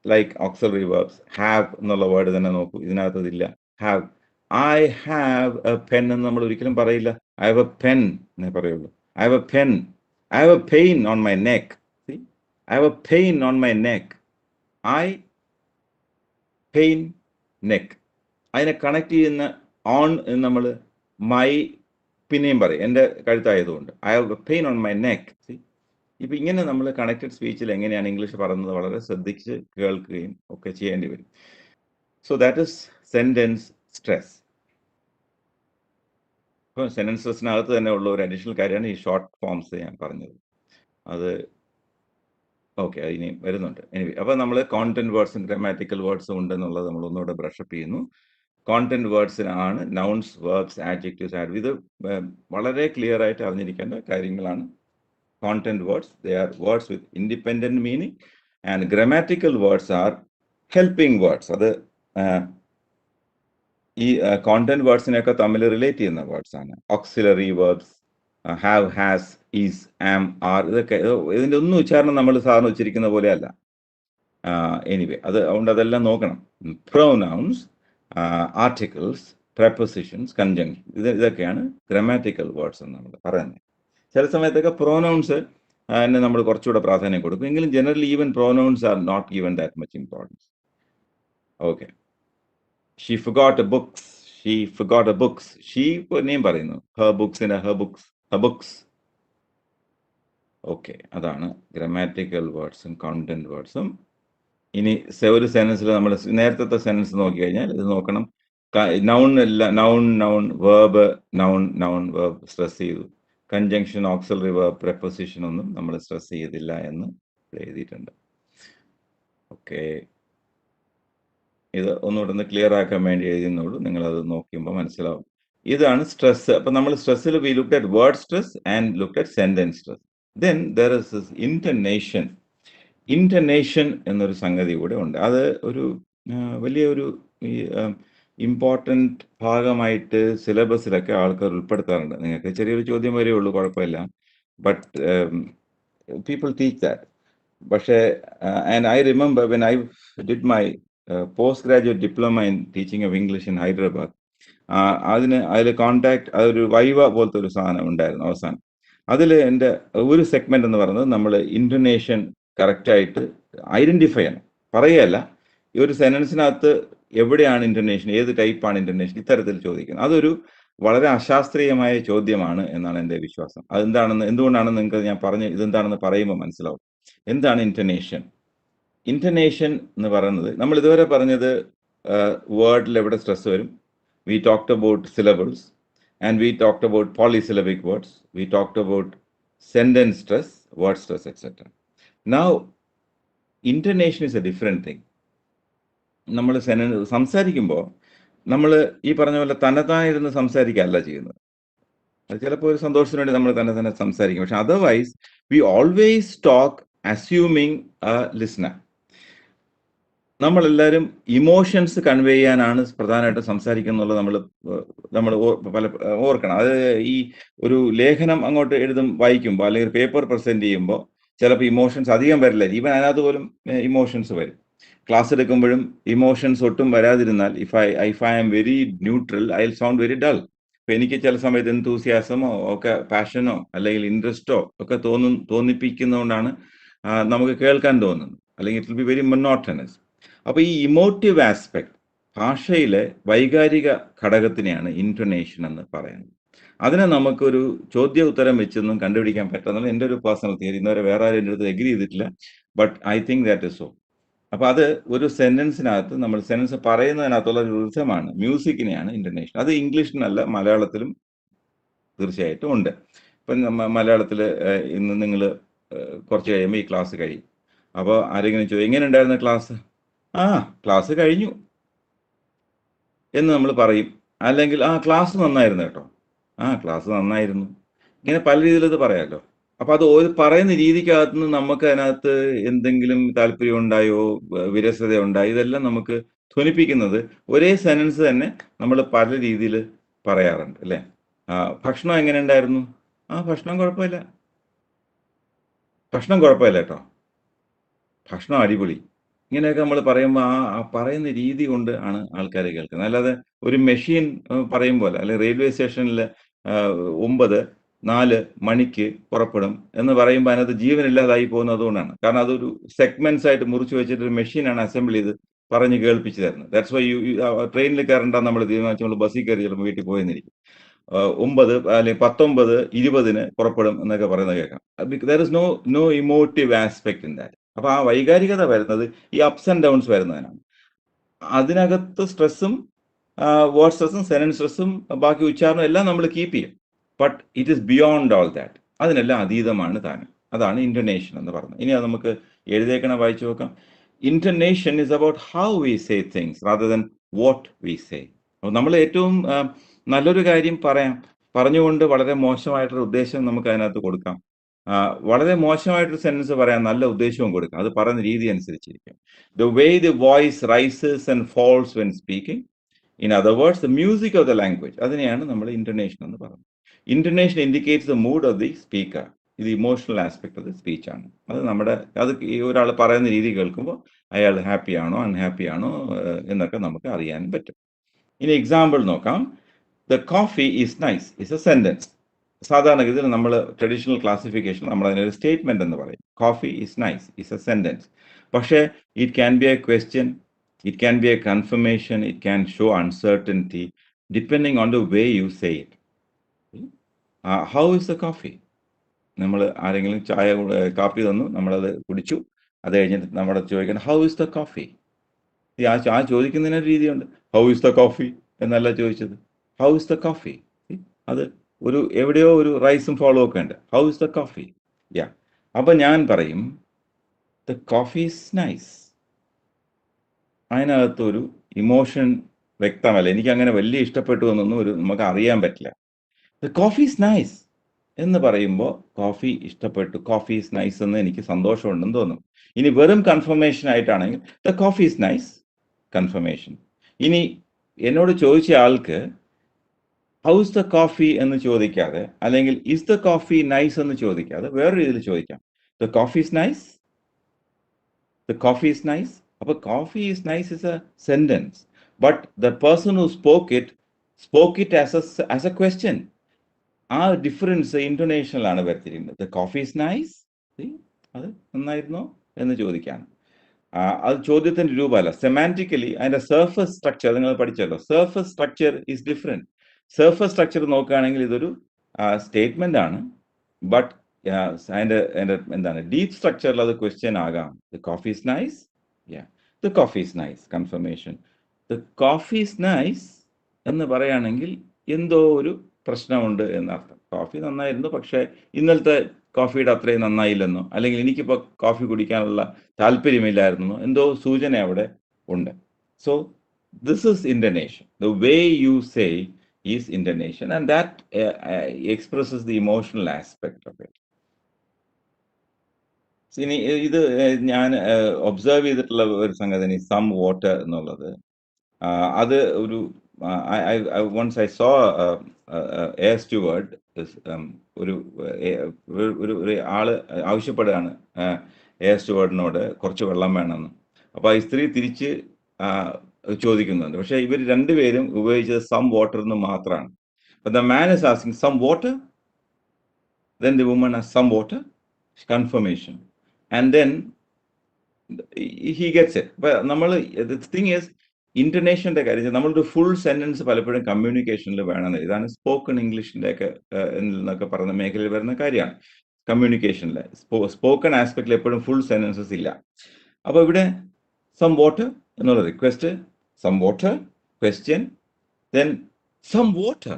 like auxiliary verbs. Have എന്നുള്ള വേർഡ് തന്നെ നോക്കൂ, ഇതിനകത്തതില്ല. Have. I have a pen എന്ന് നമ്മൾ ഒരിക്കലും പറയില്ല. ഐ ഹാവ് എ പെൻ എന്നേ പറയുള്ളൂ. I have a pen. I have a pain on my neck. I have a pain on my neck. I pain neck. അതിനെ കണക്ട് ചെയ്യുന്ന on നമ്മൾ my പിന്നെയും പറയും, എൻ്റെ കഴുത്തായതുകൊണ്ട്. I have a pain on my neck. ഇപ്പം ഇങ്ങനെ നമ്മൾ കണക്റ്റഡ് സ്പീച്ചിൽ എങ്ങനെയാണ് ഇംഗ്ലീഷ് പറയുന്നത് വളരെ ശ്രദ്ധിച്ച് കേൾക്കുകയും ഒക്കെ ചെയ്യേണ്ടി വരും. So that is sentence stress. ഇപ്പോൾ സെൻറ്റൻസ് സ്ട്രെസ്സിനകത്ത് തന്നെ ഉള്ള ഒരു അഡീഷണൽ കാര്യമാണ് ഈ ഷോർട്ട് ഫോംസ് ഞാൻ പറഞ്ഞത്. അത് ഓക്കെ, ഇനി വരുന്നുണ്ട്. എനിവേ, അപ്പോൾ നമ്മൾ കോണ്ടന്റ് വേർഡ്സും ഗ്രാമാറ്റിക്കൽ വേർഡ്സും ഉണ്ടെന്നുള്ളത് നമ്മൾ ഒന്നുകൂടെ ബ്രഷപ്പ് ചെയ്യുന്നു. കോണ്ടന്റ് വേർഡ്സിനാണ് നൗൺസ്, വേർബ്സ്, ആഡ്ജക്റ്റീവ്സ്, ഇത് വളരെ ക്ലിയർ ആയിട്ട് അറിഞ്ഞിരിക്കേണ്ട കാര്യങ്ങളാണ്. Content words, they are words with independent meaning, and grammatical words are helping words. അത് ഈ കോണ്ടന്റ് വേർഡ്സിനെയൊക്കെ തമ്മിൽ റിലേറ്റ് ചെയ്യുന്ന വേർഡ്സ് ആണ്. Auxiliary verbs, have, has, is, am, are, ഇതൊക്കെ ഇതിൻ്റെ ഒന്നും ഉച്ചാരണം നമ്മൾ സാധാരണ ഉച്ചരിക്കുന്ന പോലെയല്ല. എനിവേ, അതുകൊണ്ട് അതെല്ലാം നോക്കണം. പ്രൊനൗൺസ്, ആർട്ടിക്കിൾസ്, പ്രപ്പോസിഷൻസ്, കൺജങ്ഷൻ, ഇതൊക്കെയാണ് ഗ്രാമാറ്റിക്കൽ വേർഡ്സ് എന്ന് നമ്മൾ പറയുന്നത്. ചില സമയത്തൊക്കെ പ്രോനൗൺസ് തന്നെ നമ്മൾ കുറച്ചുകൂടെ പ്രാധാന്യം കൊടുക്കും. എങ്കിലും generally even pronouns are not given that much importance. Okay, she forgot books. She forgot books. She name പറയുന്നു. ഹർ ബുക്സിന് her books, her books. Okay, അതാണ് ഗ്രാമാറ്റിക്കൽ വേർഡ്സും കോണ്ടന്റ് വേർഡ്സും. ഇനി ഒരു സെൻറ്റൻസിൽ നമ്മൾ നേരത്തെ സെൻറ്റൻസ് നോക്കിക്കഴിഞ്ഞാൽ ഇത് നോക്കണം. നൗൺ അല്ല, noun, noun, verb, noun, noun, verb stress ചെയ്തു. കൺജങ്ഷൻ, ഓക്സിലറി വേർബ്, പ്രപ്പോസിഷൻ ഒന്നും നമ്മൾ സ്ട്രെസ് ചെയ്തില്ല എന്ന് എഴുതിയിട്ടുണ്ട്. ഓക്കെ, ഇത് ഒന്നുകൂടെ ഒന്ന് ക്ലിയർ ആക്കാൻ വേണ്ടി എഴുതുന്നുള്ളൂ. നിങ്ങളത് നോക്കുമ്പോൾ മനസ്സിലാവും. ഇതാണ് സ്ട്രെസ്. അപ്പം നമ്മൾ സ്ട്രെസ്സിൽ we look at word stress and look at sentence stress. Then there is intonation. Intonation എന്നൊരു സംഗതി കൂടെ ഉണ്ട്. അത് ഒരു വലിയൊരു ഇമ്പോർട്ടൻറ്റ് ഭാഗമായിട്ട് സിലബസിലൊക്കെ ആൾക്കാർ ഉൾപ്പെടുത്താറുണ്ട്. നിങ്ങൾക്ക് ചെറിയൊരു ചോദ്യം വരെ ഉള്ളൂ, കുഴപ്പമില്ല. But people teach that. പക്ഷേ and I remember when I did my post graduate diploma in teaching of English in Hyderabad, അതിൽ അതൊരു വൈവ പോലത്തെ ഒരു സാധനം ഉണ്ടായിരുന്നു അവസാനം. അതിൽ എൻ്റെ ഒരു സെഗ്മെന്റ് എന്ന് പറയുന്നത് നമ്മൾ ഇൻറ്റർനേഷൻ കറക്റ്റായിട്ട് ഐഡന്റിഫൈ ചെയ്യണം. പറയുകയല്ല, ഈ ഒരു സെന്റൻസിനകത്ത് എവിടെയാണ് ഇൻറ്റർനേഷൻ, ഏത് ടൈപ്പാണ് ഇൻറ്റർനേഷൻ, ഇത്തരത്തിൽ ചോദിക്കുന്നത്. അതൊരു വളരെ അശാസ്ത്രീയമായ ചോദ്യമാണ് എന്നാണ് എൻ്റെ വിശ്വാസം. എന്തുകൊണ്ടാണെന്ന് നിങ്ങൾക്ക് ഞാൻ ഇതെന്താണെന്ന് പറയുമ്പോൾ മനസ്സിലാവും. എന്താണ് ഇൻറ്റർനേഷൻ? ഇൻറ്റർനേഷൻ എന്ന് പറയുന്നത് നമ്മൾ ഇതുവരെ പറഞ്ഞത് വേർഡിൽ എവിടെ സ്ട്രെസ് വരും. We talked about syllables and we talked about polysyllabic words, we talked about sentence stress, word stress, etc. Now intonation is a different thing. നമ്മൾ സംസാരിക്കുമ്പോൾ നമ്മൾ ഈ പറഞ്ഞ പോലെ തന്നെത്താനിരുന്ന് സംസാരിക്കുകയല്ല ചെയ്യുന്നത്. അത് ചിലപ്പോൾ ഒരു സന്തോഷത്തിന് വേണ്ടി നമ്മൾ തന്നെ സംസാരിക്കും. പക്ഷെ otherwise we always talk assuming A listener. നമ്മളെല്ലാവരും ഇമോഷൻസ് കൺവേ ചെയ്യാനാണ് പ്രധാനമായിട്ട് സംസാരിക്കുന്നുള്ളത് നമ്മൾ ഓർക്കണം. അത് ഈ ഒരു ലേഖനം അങ്ങോട്ട് വായിക്കുമ്പോൾ അല്ലെങ്കിൽ ഒരു പേപ്പർ പ്രസന്റ് ചെയ്യുമ്പോൾ ചിലപ്പോൾ ഇമോഷൻസ് അധികം വരില്ല. ഈവൻ അതിനകത്ത് പോലും ഇമോഷൻസ് വരും. ക്ലാസ് എടുക്കുമ്പോഴും ഇമോഷൻസ് ഒട്ടും വരാതിരുന്നാൽ if I am very neutral I will sound very dull. ഇപ്പം എനിക്ക് ചില സമയത്ത് എന്തൂസിയാസമോ ഒക്കെ പാഷനോ അല്ലെങ്കിൽ ഇൻട്രസ്റ്റോ ഒക്കെ തോന്നിപ്പിക്കുന്നതുകൊണ്ടാണ് നമുക്ക് കേൾക്കാൻ തോന്നുന്നത്. അല്ലെങ്കിൽ it will be very monotonous. അപ്പോൾ ഈ ഇമോട്ടീവ് ആസ്പെക്ട്, ഭാഷയിലെ വൈകാരിക ഘടകത്തിനെയാണ് ഇൻറ്റൊനേഷൻ എന്ന് പറയുന്നത്. അതിനെ നമുക്കൊരു ചോദ്യ ഉത്തരം വെച്ചൊന്നും കണ്ടുപിടിക്കാൻ പറ്റുന്നത് എൻ്റെ ഒരു പേഴ്സണൽ തിയറി. ഇന്നുവരെ വേറെ ആരും എൻ്റെ അടുത്ത് എഗ്രി ചെയ്തിട്ടില്ല. But I think that is so. അപ്പോൾ അത് ഒരു സെന്റൻസിനകത്ത് നമ്മൾ സെന്റൻസ് പറയുന്നതിനകത്തുള്ള ഒരു റിഥമാണ്, മ്യൂസിക്കിനെയാണ് ഇൻറ്റൊനേഷൻ. അത് ഇംഗ്ലീഷിനല്ല, മലയാളത്തിലും തീർച്ചയായിട്ടും ഉണ്ട്. ഇപ്പം മലയാളത്തിൽ ഇന്ന് നിങ്ങൾ കുറച്ച് കഴിയുമ്പോൾ ഈ ക്ലാസ് കഴിയും. അപ്പോൾ ആരെങ്കിലും ചോദിക്കും എങ്ങനെ ഉണ്ടായിരുന്നു ക്ലാസ്? ആ, ക്ലാസ് കഴിഞ്ഞു എന്ന് നമ്മൾ പറയും. അല്ലെങ്കിൽ ആ, ക്ലാസ് നന്നായിരുന്നു കേട്ടോ. ആ, ക്ലാസ് നന്നായിരുന്നു. ഇങ്ങനെ പല രീതിയിൽ ഇത് പറയാമല്ലോ. അപ്പോൾ അത് ഒരു പറയുന്ന രീതിക്കകത്ത് നിന്ന് നമുക്ക് അതിനകത്ത് എന്തെങ്കിലും താല്പര്യം ഉണ്ടായോ, വിരസത ഉണ്ടായോ, ഇതെല്ലാം നമുക്ക് ധ്വനിപ്പിക്കുന്നത് ഒരേ സെനൻസ് തന്നെ നമ്മൾ പല രീതിയിൽ പറയാറുണ്ട് അല്ലേ. ഭക്ഷണം എങ്ങനെ ഉണ്ടായിരുന്നു? ആ, ഭക്ഷണം കുഴപ്പമില്ല. ഭക്ഷണം കുഴപ്പമില്ല കേട്ടോ, ഭക്ഷണം അടിപൊളി. ഇങ്ങനെയൊക്കെ നമ്മൾ പറയുമ്പോൾ ആ പറയുന്ന രീതി കൊണ്ട് ആണ് ആൾക്കാർ കേൾക്കുന്നത്. അല്ലാതെ ഒരു മെഷീൻ പറയും പോലെ, അല്ലെങ്കിൽ റെയിൽവേ സ്റ്റേഷനിൽ 9:04 മണിക്ക് പുറപ്പെടും എന്ന് പറയുമ്പോൾ അതിനകത്ത് ജീവനില്ലാതായി പോകുന്നത് അതുകൊണ്ടാണ്. കാരണം അതൊരു സെഗ്മെന്റ്സ് ആയിട്ട് മുറിച്ച് വെച്ചിട്ട് ഒരു മെഷീനാണ് അസംബിൾ ചെയ്ത് പറഞ്ഞ് കേൾപ്പിച്ച് തരുന്നത്. ദാറ്റ്സ് വൈ ട്രെയിനിൽ കയറണ്ട നമ്മൾ തീരുമാനിച്ചു, നമ്മൾ ബസ്സിൽ കയറി ചിലപ്പോൾ വീട്ടിൽ പോയെന്നിരിക്കും. 9 അല്ലെങ്കിൽ 19:20 പുറപ്പെടും എന്നൊക്കെ പറയുന്നത് കേൾക്കാം. There is no emotive aspect in that. അപ്പൊ ആ വൈകാരികത വരുന്നത് ഈ അപ്സ് ആൻഡ് ഡൗൺസ് വരുന്നതിനാണ്. അതിനകത്ത് സ്ട്രെസ്സും വേർഡ് സ്ട്രെസ്സും സെനൻസ് സ്ട്രെസ്സും ബാക്കി ഉച്ചാരണം എല്ലാം നമ്മൾ കീപ്പ് ചെയ്യും. But it is beyond all that. അതിനെല്ലാം അതീതമാണ് താനും. അതാണ് ഇൻറ്റൊനേഷൻ എന്ന് പറയുന്നത്. ഇനി അത് നമുക്ക് എഴുതിയേക്കണം, വായിച്ചു നോക്കാം. Intonation is about how we say things rather than what we say. അപ്പോൾ നമ്മൾ ഏറ്റവും നല്ലൊരു കാര്യം പറഞ്ഞുകൊണ്ട് വളരെ മോശമായിട്ടൊരു ഉദ്ദേശം നമുക്ക് അതിനകത്ത് കൊടുക്കാം. വളരെ മോശമായിട്ടൊരു സെൻറ്റൻസ് പറയാൻ നല്ല ഉദ്ദേശവും കൊടുക്കാം. അത് പറയുന്ന രീതി അനുസരിച്ചിരിക്കും. The way the voice rises and falls when speaking, in other words the music of the language, അതിനെയാണ് നമ്മൾ ഇൻറ്റൊനേഷൻ എന്ന് പറയുന്നത്. Intonation indicates the mood of the speaker. ഇത് ഇമോഷണൽ ആസ്പെക്ട് ഓഫ് ദി സ്പീച്ചാണ്. അത് ഈ ഒരാൾ പറയുന്ന രീതി കേൾക്കുമ്പോൾ അയാൾ ഹാപ്പി ആണോ അൺഹാപ്പി ആണോ എന്നൊക്കെ നമുക്ക് അറിയാൻ പറ്റും. ഇനി എക്സാമ്പിൾ നോക്കാം. The coffee is nice is a sentence. സാധാരണഗതിയിൽ നമ്മൾ ട്രഡീഷണൽ ക്ലാസിഫിക്കേഷൻ നമ്മൾ അതിനൊരു സ്റ്റേറ്റ്മെന്റ് എന്ന് പറയും. Coffee is nice is a sentence. പക്ഷേ it can be a question, it can be a confirmation, it can show uncertainty depending on the way you say it. How is the coffee? നമ്മൾ ആരെങ്കിലും കാപ്പി തന്നു, നമ്മളത് കുടിച്ചു, അത് കഴിഞ്ഞിട്ട് നമ്മുടെ ചോദിക്കണം ഹൗ ഇസ് ദ കോഫി. ആ ചോദിക്കുന്നതിനൊരു രീതിയുണ്ട്. ഹൗ ഇസ് ദ കോഫി എന്നല്ല ചോദിച്ചത്, ഹൗ ഇസ് ദ കോഫി. അത് എവിടെയോ ഒരു റൈസും ഫോളോ ഒക്കെ ഉണ്ട്. How is the coffee? Yeah. അപ്പൊ ഞാൻ പറയും ദ കോഫി ഈസ് നൈസ്. അതിനകത്തൊരു ഇമോഷൻ വ്യക്തമല്ല. എനിക്ക് അങ്ങനെ വലിയ ഇഷ്ടപ്പെട്ടു എന്നൊന്നും നമുക്ക് അറിയാൻ പറ്റില്ല. ദ കോഫി ഈസ് നൈസ് എന്ന് പറയുമ്പോൾ കോഫി ഇഷ്ടപ്പെട്ടു, കോഫി ഈസ് നൈസ് എന്ന് എനിക്ക് സന്തോഷമുണ്ടെന്ന് തോന്നും. ഇനി വെറും കൺഫർമേഷൻ ആയിട്ടാണെങ്കിൽ the coffee is nice, confirmation. ഇനി എന്നോട് ചോദിച്ച ആൾക്ക് ഹൗസ് ദ കോഫി എന്ന് ചോദിക്കാതെ, അല്ലെങ്കിൽ ഇസ് ദ കോഫി നൈസ് എന്ന് ചോദിക്കാതെ വേറെ രീതിയിൽ ചോദിക്കാം. The coffee is nice, the coffee is nice. അപ്പൊ coffee is nice is a sentence, but the person who spoke it as a question. ആ ഡിഫറൻസ് ഇൻറ്റൊനേഷനിലാണ് വരുത്തിയിരിക്കുന്നത്. ദ കോഫി ഈസ് നൈസ്, അത് നന്നായിരുന്നോ എന്ന് ചോദിക്കാണ്. അത് ചോദ്യത്തിന്റെ രൂപമല്ല. സെമാൻറ്റിക്കലി അതിന്റെ സർഫസ് സ്ട്രക്ചർ നിങ്ങൾ പഠിച്ചല്ലോ. Surface structure is different. Surface structure നോക്കുകയാണെങ്കിൽ ഇതൊരു സ്റ്റേറ്റ്മെന്റ് ആണ്. ബട്ട് അതിന്റെ എന്താണ് ഡീപ് സ്ട്രക്ചറിൽ അത് ക്വസ്റ്റ്യൻ ആകാം. The coffee is nice, the coffee is nice, confirmation. The coffee is nice എന്ന് പറയുകയാണെങ്കിൽ എന്തോ ഒരു പ്രശ്നമുണ്ട് എന്നർത്ഥം. കോഫി നന്നായിരുന്നു, പക്ഷേ ഇന്നലത്തെ കോഫിയുടെ അത്രയും നന്നായില്ലെന്നോ, അല്ലെങ്കിൽ എനിക്കിപ്പോൾ കോഫി കുടിക്കാനുള്ള താല്പര്യമില്ലായിരുന്നോ, എന്തോ സൂചന അവിടെ ഉണ്ട്. So this is intonation. The way you say is intonation, and that expresses the emotional aspect of it. ഇനി ഇത് ഞാൻ ഒബ്സർവ് ചെയ്തിട്ടുള്ള ഒരു സംഗതി, സം വാട്ടർ എന്നുള്ളത്, അത് ഒരു once I saw air steward, ഒരു ആള് ആവശ്യപ്പെടുകയാണ് എയർ സ്റ്റുവേർഡിനോട് കുറച്ച് വെള്ളം വേണമെന്ന്. അപ്പൊ ആ സ്ത്രീ തിരിച്ച് ചോദിക്കുന്നുണ്ട്. പക്ഷെ ഇവർ രണ്ടുപേരും ഉപയോഗിച്ചത് സം വാട്ടർ എന്ന് മാത്രമാണ്. The man is asking some water, then the woman has some water, confirmation, and then he gets it. But the thing is, ഇന്റർനേഷന്റെ കാര്യം നമ്മളൊരു ഫുൾ സെന്റൻസ് പലപ്പോഴും കമ്മ്യൂണിക്കേഷനിൽ വേണമെന്നില്ല. ഇതാണ് സ്പോക്കൺ ഇംഗ്ലീഷിന്റെ ഒക്കെ എന്നൊക്കെ പറയുന്ന മേഖലയിൽ വരുന്ന കാര്യമാണ്. കമ്മ്യൂണിക്കേഷനിൽ സ്പോക്കൺ ആസ്പെക്റ്റിൽ എപ്പോഴും ഫുൾ സെന്റൻസസ് ഇല്ല. അപ്പൊ ഇവിടെ സം വാട്ടർ എന്നുള്ള request, some water, question, then some water,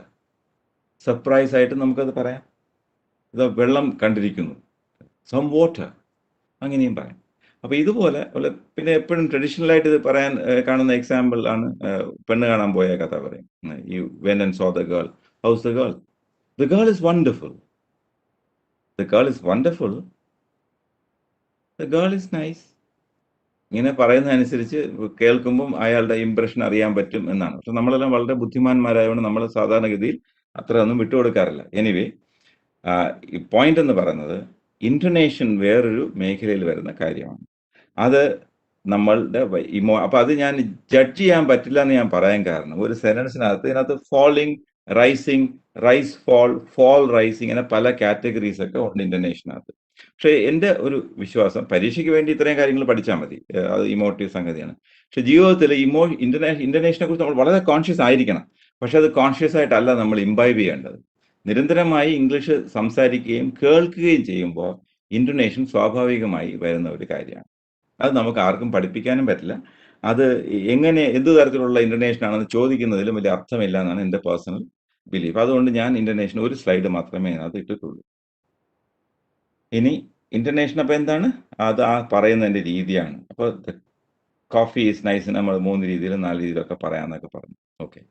surprise ആയിട്ട് നമുക്കത് പറയാം. ഇത് വെള്ളം കണ്ടിരിക്കുന്നു, സം വാട്ടർ, അങ്ങനെയും പറയാം. അപ്പൊ ഇതുപോലെ പിന്നെ എപ്പോഴും ട്രഡീഷണൽ ആയിട്ട് ഇത് പറയാൻ കാണുന്ന എക്സാമ്പിൾ ആണ് പെണ്ണ് കാണാൻ പോയ കഥ പറയും. You when and so the girl, house the girl, the girl is wonderful, the girl is wonderful, the girl is nice. ഇങ്ങനെ പറയുന്നതനുസരിച്ച് കേൾക്കുമ്പം അയാളുടെ ഇംപ്രഷൻ അറിയാൻ പറ്റും എന്നാണ്. പക്ഷെ നമ്മളെല്ലാം വളരെ ബുദ്ധിമാന്മാരായതുകൊണ്ട് നമ്മൾ സാധാരണഗതിയിൽ അത്ര ഒന്നും വിട്ടുകൊടുക്കാറില്ല. എനിവേ, ഈ പോയിന്റ് എന്ന് പറയുന്നത് ഇന്റർനേഷൻ വേറൊരു മേഖലയിൽ വരുന്ന കാര്യമാണ്. അത് നമ്മളുടെ അപ്പൊ അത് ഞാൻ ജഡ്ജ് ചെയ്യാൻ പറ്റില്ല എന്ന് ഞാൻ പറയാൻ കാരണം, ഒരു സെന്റൻസിനകത്ത് ഇതിനകത്ത് falling, rising, rise fall, fall rising, ഇങ്ങനെ പല കാറ്റഗറീസ് ഒക്കെ ഉണ്ട് ഇന്റർനേഷനകത്ത്. പക്ഷെ എൻ്റെ ഒരു വിശ്വാസം, പരീക്ഷയ്ക്ക് വേണ്ടി ഇത്രയും കാര്യങ്ങൾ പഠിച്ചാൽ മതി, അത് ഇമോട്ടീവ് സംഗതിയാണ്. പക്ഷെ ജീവിതത്തിൽ ഇന്റർനേഷനെ കുറിച്ച് നമ്മൾ വളരെ കോൺഷ്യസ് ആയിരിക്കണം. പക്ഷെ അത് കോൺഷ്യസ് ആയിട്ടല്ല നമ്മൾ ഇംബൈബ് ചെയ്യേണ്ടത്. നിരന്തരമായി ഇംഗ്ലീഷ് സംസാരിക്കുകയും കേൾക്കുകയും ചെയ്യുമ്പോൾ ഇന്റർനേഷൻ സ്വാഭാവികമായി വരുന്ന ഒരു കാര്യമാണ്. അത് നമുക്ക് ആർക്കും പഠിപ്പിക്കാനും പറ്റില്ല. അത് എന്ത് തരത്തിലുള്ള ഇന്റർനേഷൻ ആണെന്ന് ചോദിക്കുന്നതിലും വലിയ അർത്ഥമില്ല എന്നാണ് എൻ്റെ പേഴ്സണൽ ബിലീഫ്. അതുകൊണ്ട് ഞാൻ ഇന്റർനേഷൻ ഒരു സ്ലൈഡ് മാത്രമേ അതിനകത്ത് ഇട്ടിട്ടുള്ളൂ. ഇനി ഇന്റർനേഷൻ അപ്പൊ എന്താണ്? അത് ആ പറയുന്നതിന്റെ രീതിയാണ്. അപ്പൊ കോഫി ഈസ് നൈസ് നമ്മൾ 3 രീതിയിലും 4 രീതിയിലൊക്കെ പറയാന്നൊക്കെ പറഞ്ഞു. ഓക്കെ,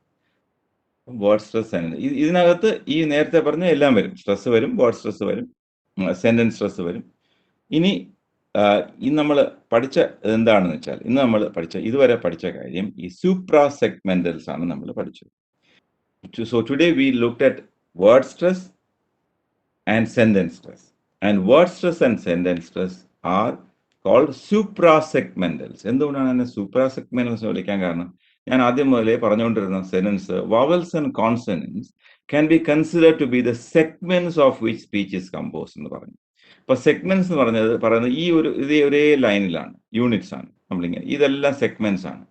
വേർഡ് സ്ട്രെസ്, ഇതിനകത്ത് ഈ നേരത്തെ പറഞ്ഞ എല്ലാം വരും. സ്ട്രെസ് വരും, വേർഡ് സ്ട്രെസ് വരും, സെന്റൻസ് സ്ട്രെസ് വരും. ഇനി ഇന്ന് നമ്മൾ പഠിച്ച എന്താണെന്ന് വെച്ചാൽ, ഇതുവരെ പഠിച്ച കാര്യം ഈ സൂപ്രാ സെഗ്മെന്റൽസ് ആണ് നമ്മൾ പഠിച്ചത്. So today we looked at word stress and sentence stress. And word stress and sentence stress are called suprasegmentals. എന്തുകൊണ്ടാണ് എന്നെ സൂപ്രാ സെഗ്മെന്റൽസ് വിളിക്കാൻ കാരണം, ഞാൻ ആദ്യം മുതലേ പറഞ്ഞുകൊണ്ടിരുന്ന sentence, vowels and consonants can be considered to be the segments of which speech is compose എന്ന് പറഞ്ഞു. അപ്പൊ സെഗ്മെന്റ്സ് എന്ന് പറയുന്നത് ഈ ഒരേ ലൈനിലാണ്, യൂണിറ്റ്സ് ആണ്. നമ്മളിങ്ങനെ ഇതെല്ലാം സെഗ്മെന്റ്സ് ആണ്.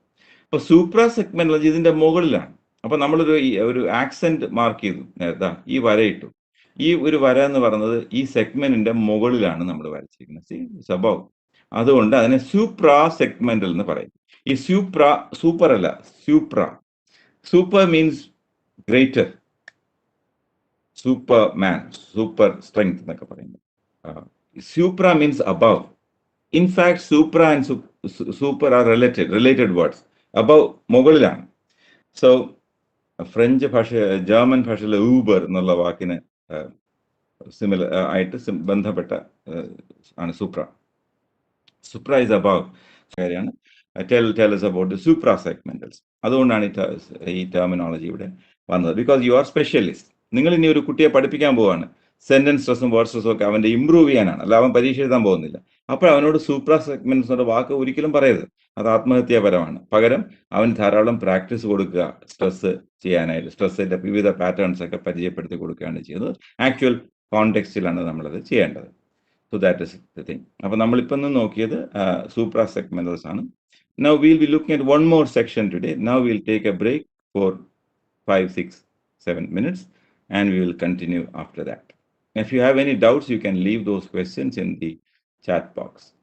അപ്പൊ സൂപ്രാ സെഗ്മെന്റ് ഇതിന്റെ മുകളിലാണ്. അപ്പൊ ഒരു ആക്സെന്റ് മാർക്ക് ചെയ്തു, നേരത്തെ ഈ വരയിട്ടു. ഈ ഒരു വര എന്ന് പറയുന്നത് ഈ സെഗ്മെന്റിന്റെ മുകളിലാണ് നമ്മൾ വരച്ചിരിക്കുന്നത്, അബവ്. അതുകൊണ്ട് അതിനെ സൂപ്രാ സെഗ്മെന്റൽ എന്ന് പറയും. ഈ സൂപ്പർ അല്ല, supra. Super means greater, super man, super strength എന്നൊക്കെ പറയുന്നത്. Supra means above. In fact, supra and super are related words. Above, മുകളിലാണ്. സോ ഫ്രഞ്ച് ജർമ്മൻ ഭാഷയിലെ ഊബർ എന്നുള്ള വാക്കിന് സിമിലർ ആയിട്ട് ബന്ധപ്പെട്ട ആണ് സൂപ്ര. സൂപ്ര ഇസ് അബവ് കാര്യമാണ്. Tell us about the supra segmentals. അതുകൊണ്ടാണ് ഈ ടെർമിനോളജി ഇവിടെ വന്നത്. Because you are specialist. നിങ്ങൾ ഇനി ഒരു കുട്ടിയെ പഠിപ്പിക്കാൻ പോവാണ്, സെന്റൻസ് സ്ട്രെസ്സും വേർഡ് സ്ട്രെസ്സും ഒക്കെ അവന്റെ ഇമ്പ്രൂവ് ചെയ്യാനാണ്, അല്ല അവൻ പരീക്ഷ എഴുതാൻ പോകുന്നില്ല. അപ്പോൾ അവനോട് സൂപ്രാ സെഗ്മെന്റ്സ് എന്ന വാക്ക് ഒരിക്കലും പറയരുത്, അത് ആത്മഹത്യാപരമാണ്. പകരം അവൻ ധാരാളം പ്രാക്ടീസ് കൊടുക്കുക, സ്ട്രെസ് ചെയ്യാനായിട്ട്, സ്ട്രെസ്സിന്റെ വിവിധ പാറ്റേൺസ് ഒക്കെ പരിചയപ്പെടുത്തി കൊടുക്കുകയാണ് ചെയ്യുന്നത്. ആക്ച്വൽ കോണ്ടെക്സ്റ്റിലാണ് നമ്മളത് ചെയ്യേണ്ടത്. So that is the thing. അപ്പൊ നമ്മളിപ്പം നോക്കിയത് സൂപ്രാ സെഗ്മെന്റൽസ് ആണ്. Now we'll be looking at one more section today. Now we'll take a break for 5, 6, 7 minutes and we will continue after that. If you have any doubts, you can leave those questions in the chat box.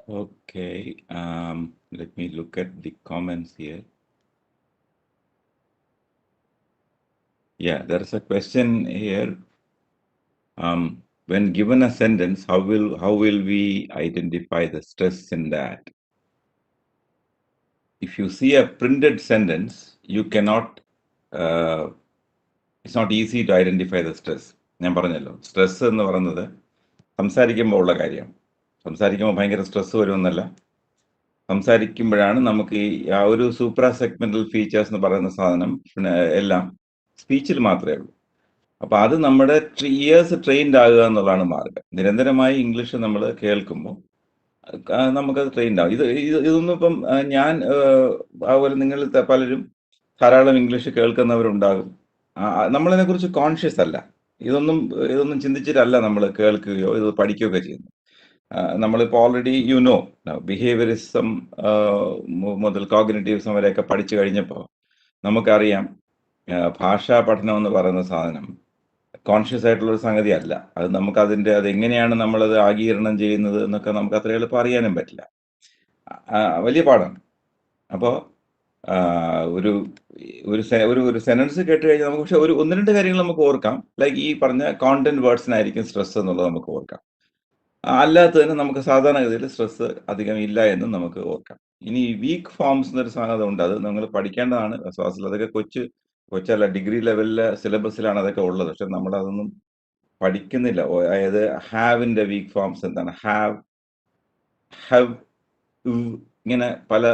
Okay, let me look at the comments here. Yeah, there is a question here. When given a sentence, how will we identify the stress in that? If you see a printed sentence, you cannot. It's not easy to identify the stress. ഞാൻ പറഞ്ഞല്ലോ stress എന്ന് പറയുന്നത് സംസാരിക്കുമ്പോൾ ഉള്ള കാര്യമാണ്. സംസാരിക്കുമ്പോൾ ഭയങ്കര stress വരുമെന്നല്ല, സംസാരിക്കുമ്പോഴാണ് നമുക്ക് ഈ ആ ഒരു സൂപ്രാ സെഗ്മെന്റൽ ഫീച്ചേഴ്സ് എന്ന് പറയുന്ന സാധനം പിന്നെ എല്ലാം സ്പീച്ചിൽ മാത്രമേ ഉള്ളൂ. അപ്പൊ അത് നമ്മുടെ ഇയേഴ്സ് ട്രെയിൻഡ് ആകുക എന്നുള്ളതാണ് മാർഗം. നിരന്തരമായി ഇംഗ്ലീഷ് നമ്മൾ കേൾക്കുമ്പോൾ നമുക്കത് ട്രെയിൻഡ് ആവും. ഇതൊന്നും ഇപ്പം ഞാൻ അതുപോലെ നിങ്ങൾ പലരും ധാരാളം ഇംഗ്ലീഷ് കേൾക്കുന്നവരുണ്ടാകും. നമ്മളതിനെക്കുറിച്ച് കോൺഷ്യസ് അല്ല. ഇതൊന്നും ചിന്തിച്ചിട്ടല്ല നമ്മൾ കേൾക്കുകയോ ഇത് പഠിക്കുകയൊക്കെ ചെയ്യുന്നത്. നമ്മളിപ്പോൾ ഓൾറെഡി ബിഹേവിയറിസം മുതൽ കോഗ്നിറ്റീവ്സം വരെയൊക്കെ പഠിച്ചു കഴിഞ്ഞപ്പോൾ നമുക്കറിയാം ഭാഷാ പഠനം എന്ന് പറയുന്ന സാധനം കോൺഷ്യസ് ആയിട്ടുള്ള ഒരു സംഗതി അല്ല. അതെങ്ങനെയാണ് നമ്മളത് ആഗീരണം ചെയ്യുന്നത് എന്നൊക്കെ നമുക്ക് അത്ര എളുപ്പം അറിയാനും പറ്റില്ല. വലിയ പാടാണ്. അപ്പോൾ ഒരു ഒരു സെന്റൻസ് കേട്ട് കഴിഞ്ഞാൽ നമുക്ക് പക്ഷെ ഒന്ന് രണ്ട് കാര്യങ്ങൾ നമുക്ക് ഓർക്കാം. ലൈക്ക് ഈ പറഞ്ഞ കോണ്ടന്റ് വേർഡ്സിനായിരിക്കും സ്ട്രെസ് എന്നുള്ളത് നമുക്ക് ഓർക്കാം. അല്ലാത്തതിന് നമുക്ക് സാധാരണഗതിയിൽ സ്ട്രെസ് അധികം ഇല്ല എന്നും നമുക്ക് ഓർക്കാം. ഇനി വീക്ക് ഫോംസ് എന്നൊരു സാധനം ഉണ്ട്. അത് നിങ്ങൾ പഠിക്കേണ്ടതാണ് ക്ലാസ്സിൽ. അതൊക്കെ കൊച്ചല്ല, ഡിഗ്രി ലെവലിലെ സിലബസിലാണ് അതൊക്കെ ഉള്ളത്. പക്ഷെ നമ്മളതൊന്നും പഠിക്കുന്നില്ല. അതായത് ഹാവിന്റെ വീക്ക് ഫോംസ് എന്താണ്, ഹാവ്, ഇങ്ങനെ പല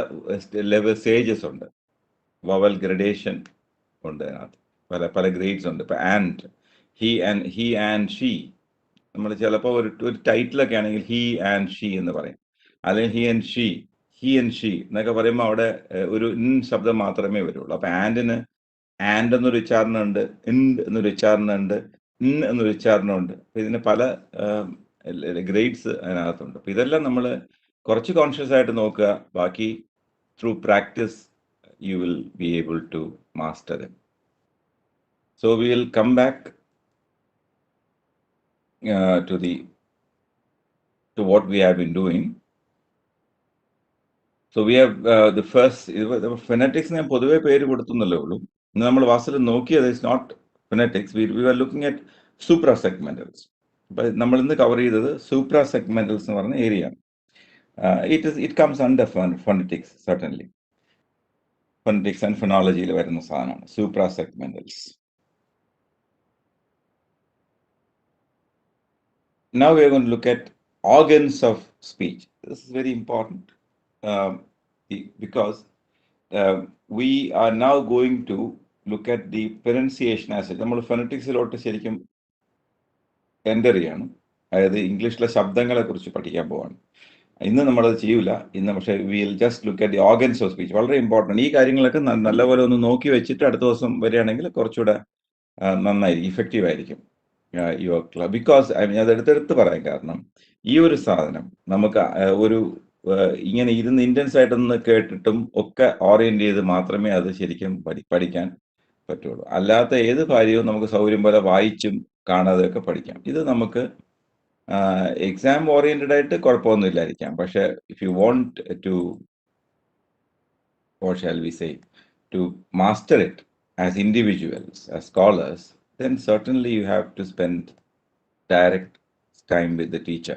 ലെവൽ സ്റ്റേജസ് ഉണ്ട്. വവൽ ഗ്രഡേഷൻ ഉണ്ട് അതിനകത്ത്. പല പല ഗ്രേഡ്സ് ഉണ്ട്. ഇപ്പൊ ഹി ആൻഡ് ഷീ, നമ്മൾ ചിലപ്പോൾ ഒരു ടൈറ്റിലൊക്കെ ആണെങ്കിൽ ഹി ആൻഡ് ഷീ എന്ന് പറയും. അല്ലെങ്കിൽ ഹി ആൻഡ് ഷീ എന്നൊക്കെ പറയുമ്പോൾ അവിടെ ഒരു ഇൻ ശബ്ദം മാത്രമേ വരുള്ളൂ. അപ്പൊ ആൻഡ് എന്നൊരു ഉച്ചാരണമുണ്ട്, ഇൻഡ് എന്നൊരു ഉച്ചാരണമുണ്ട്, ഇൻ എന്നൊരു ഉച്ചാരണമുണ്ട്. അപ്പൊ ഇതിന് പല ഗ്രേഡ്സ് അതിനകത്തുണ്ട്. അപ്പൊ ഇതെല്ലാം നമ്മൾ കുറച്ച് കോൺഷ്യസ് ആയിട്ട് നോക്കുക. ബാക്കി through practice you will be able to master them. So we will come back to what we have been doing. So we have the first phonetics ഞാൻ പൊതുവെ പേര് കൊടുത്തുന്നല്ലേ ഉള്ളൂ. ഇന്ന് നമ്മൾ വാസ്തവത്തിൽ നോക്കിയത് is not phonetics. We were looking at suprasegmentals. അപ്പൊ നമ്മൾ ഇന്ന് കവർ ചെയ്തത് suprasegmentals എന്ന് പറഞ്ഞ area. It comes under phonetics certainly. Phonetics and phonology വരുന്ന സാധനമാണ് suprasegmentals. Now we are going to look at organs of speech. This is very important because we are now going to look at the pronunciation as നമ്മൾ ഫൊനറ്റിക്സിലോട്ട് ശരിക്കും enter ചെയ്യാണ്. അതായത് ഇംഗ്ലീഷിലെ ശബ്ദങ്ങളെ കുറിച്ച് പഠിക്കാൻ പോവാണ്. ഇന്ന് നമ്മളത് ചെയ്യൂല. ഇന്ന് പക്ഷേ will just look at the organs of speech. വളരെ ഇമ്പോർട്ടൻ്റ്. ഈ കാര്യങ്ങളൊക്കെ നല്ലപോലെ ഒന്ന് നോക്കി വെച്ചിട്ട് അടുത്ത ദിവസം വരികയാണെങ്കിൽ കുറച്ചുകൂടെ നന്നായിരിക്കും, ഇഫക്റ്റീവ് ആയിരിക്കും യുവർ ക്ലബ്. ബിക്കോസ് അത് എടുത്തെടുത്ത് പറയാൻ കാരണം ഈ ഒരു സാധനം നമുക്ക് ഇങ്ങനെ ഇരുന്ന് ഇന്റൻസ് ആയിട്ടൊന്ന് കേട്ടിട്ടും ഒക്കെ ഓറിയന്റ് ചെയ്ത് മാത്രമേ അത് ശരിക്കും പഠിക്കാൻ പറ്റുള്ളൂ. അല്ലാത്ത ഏത് കാര്യവും നമുക്ക് സൗകര്യം പോലെ വായിച്ചും കാണാതെയൊക്കെ പഠിക്കാം. ഇത് നമുക്ക് എക്സാം ഓറിയന്റഡ് ആയിട്ട് കുഴപ്പമൊന്നുമില്ലായിരിക്കാം. പക്ഷെ if you want to what shall we say to master it as individuals, as scholars, then certainly you have to spend direct time with the teacher.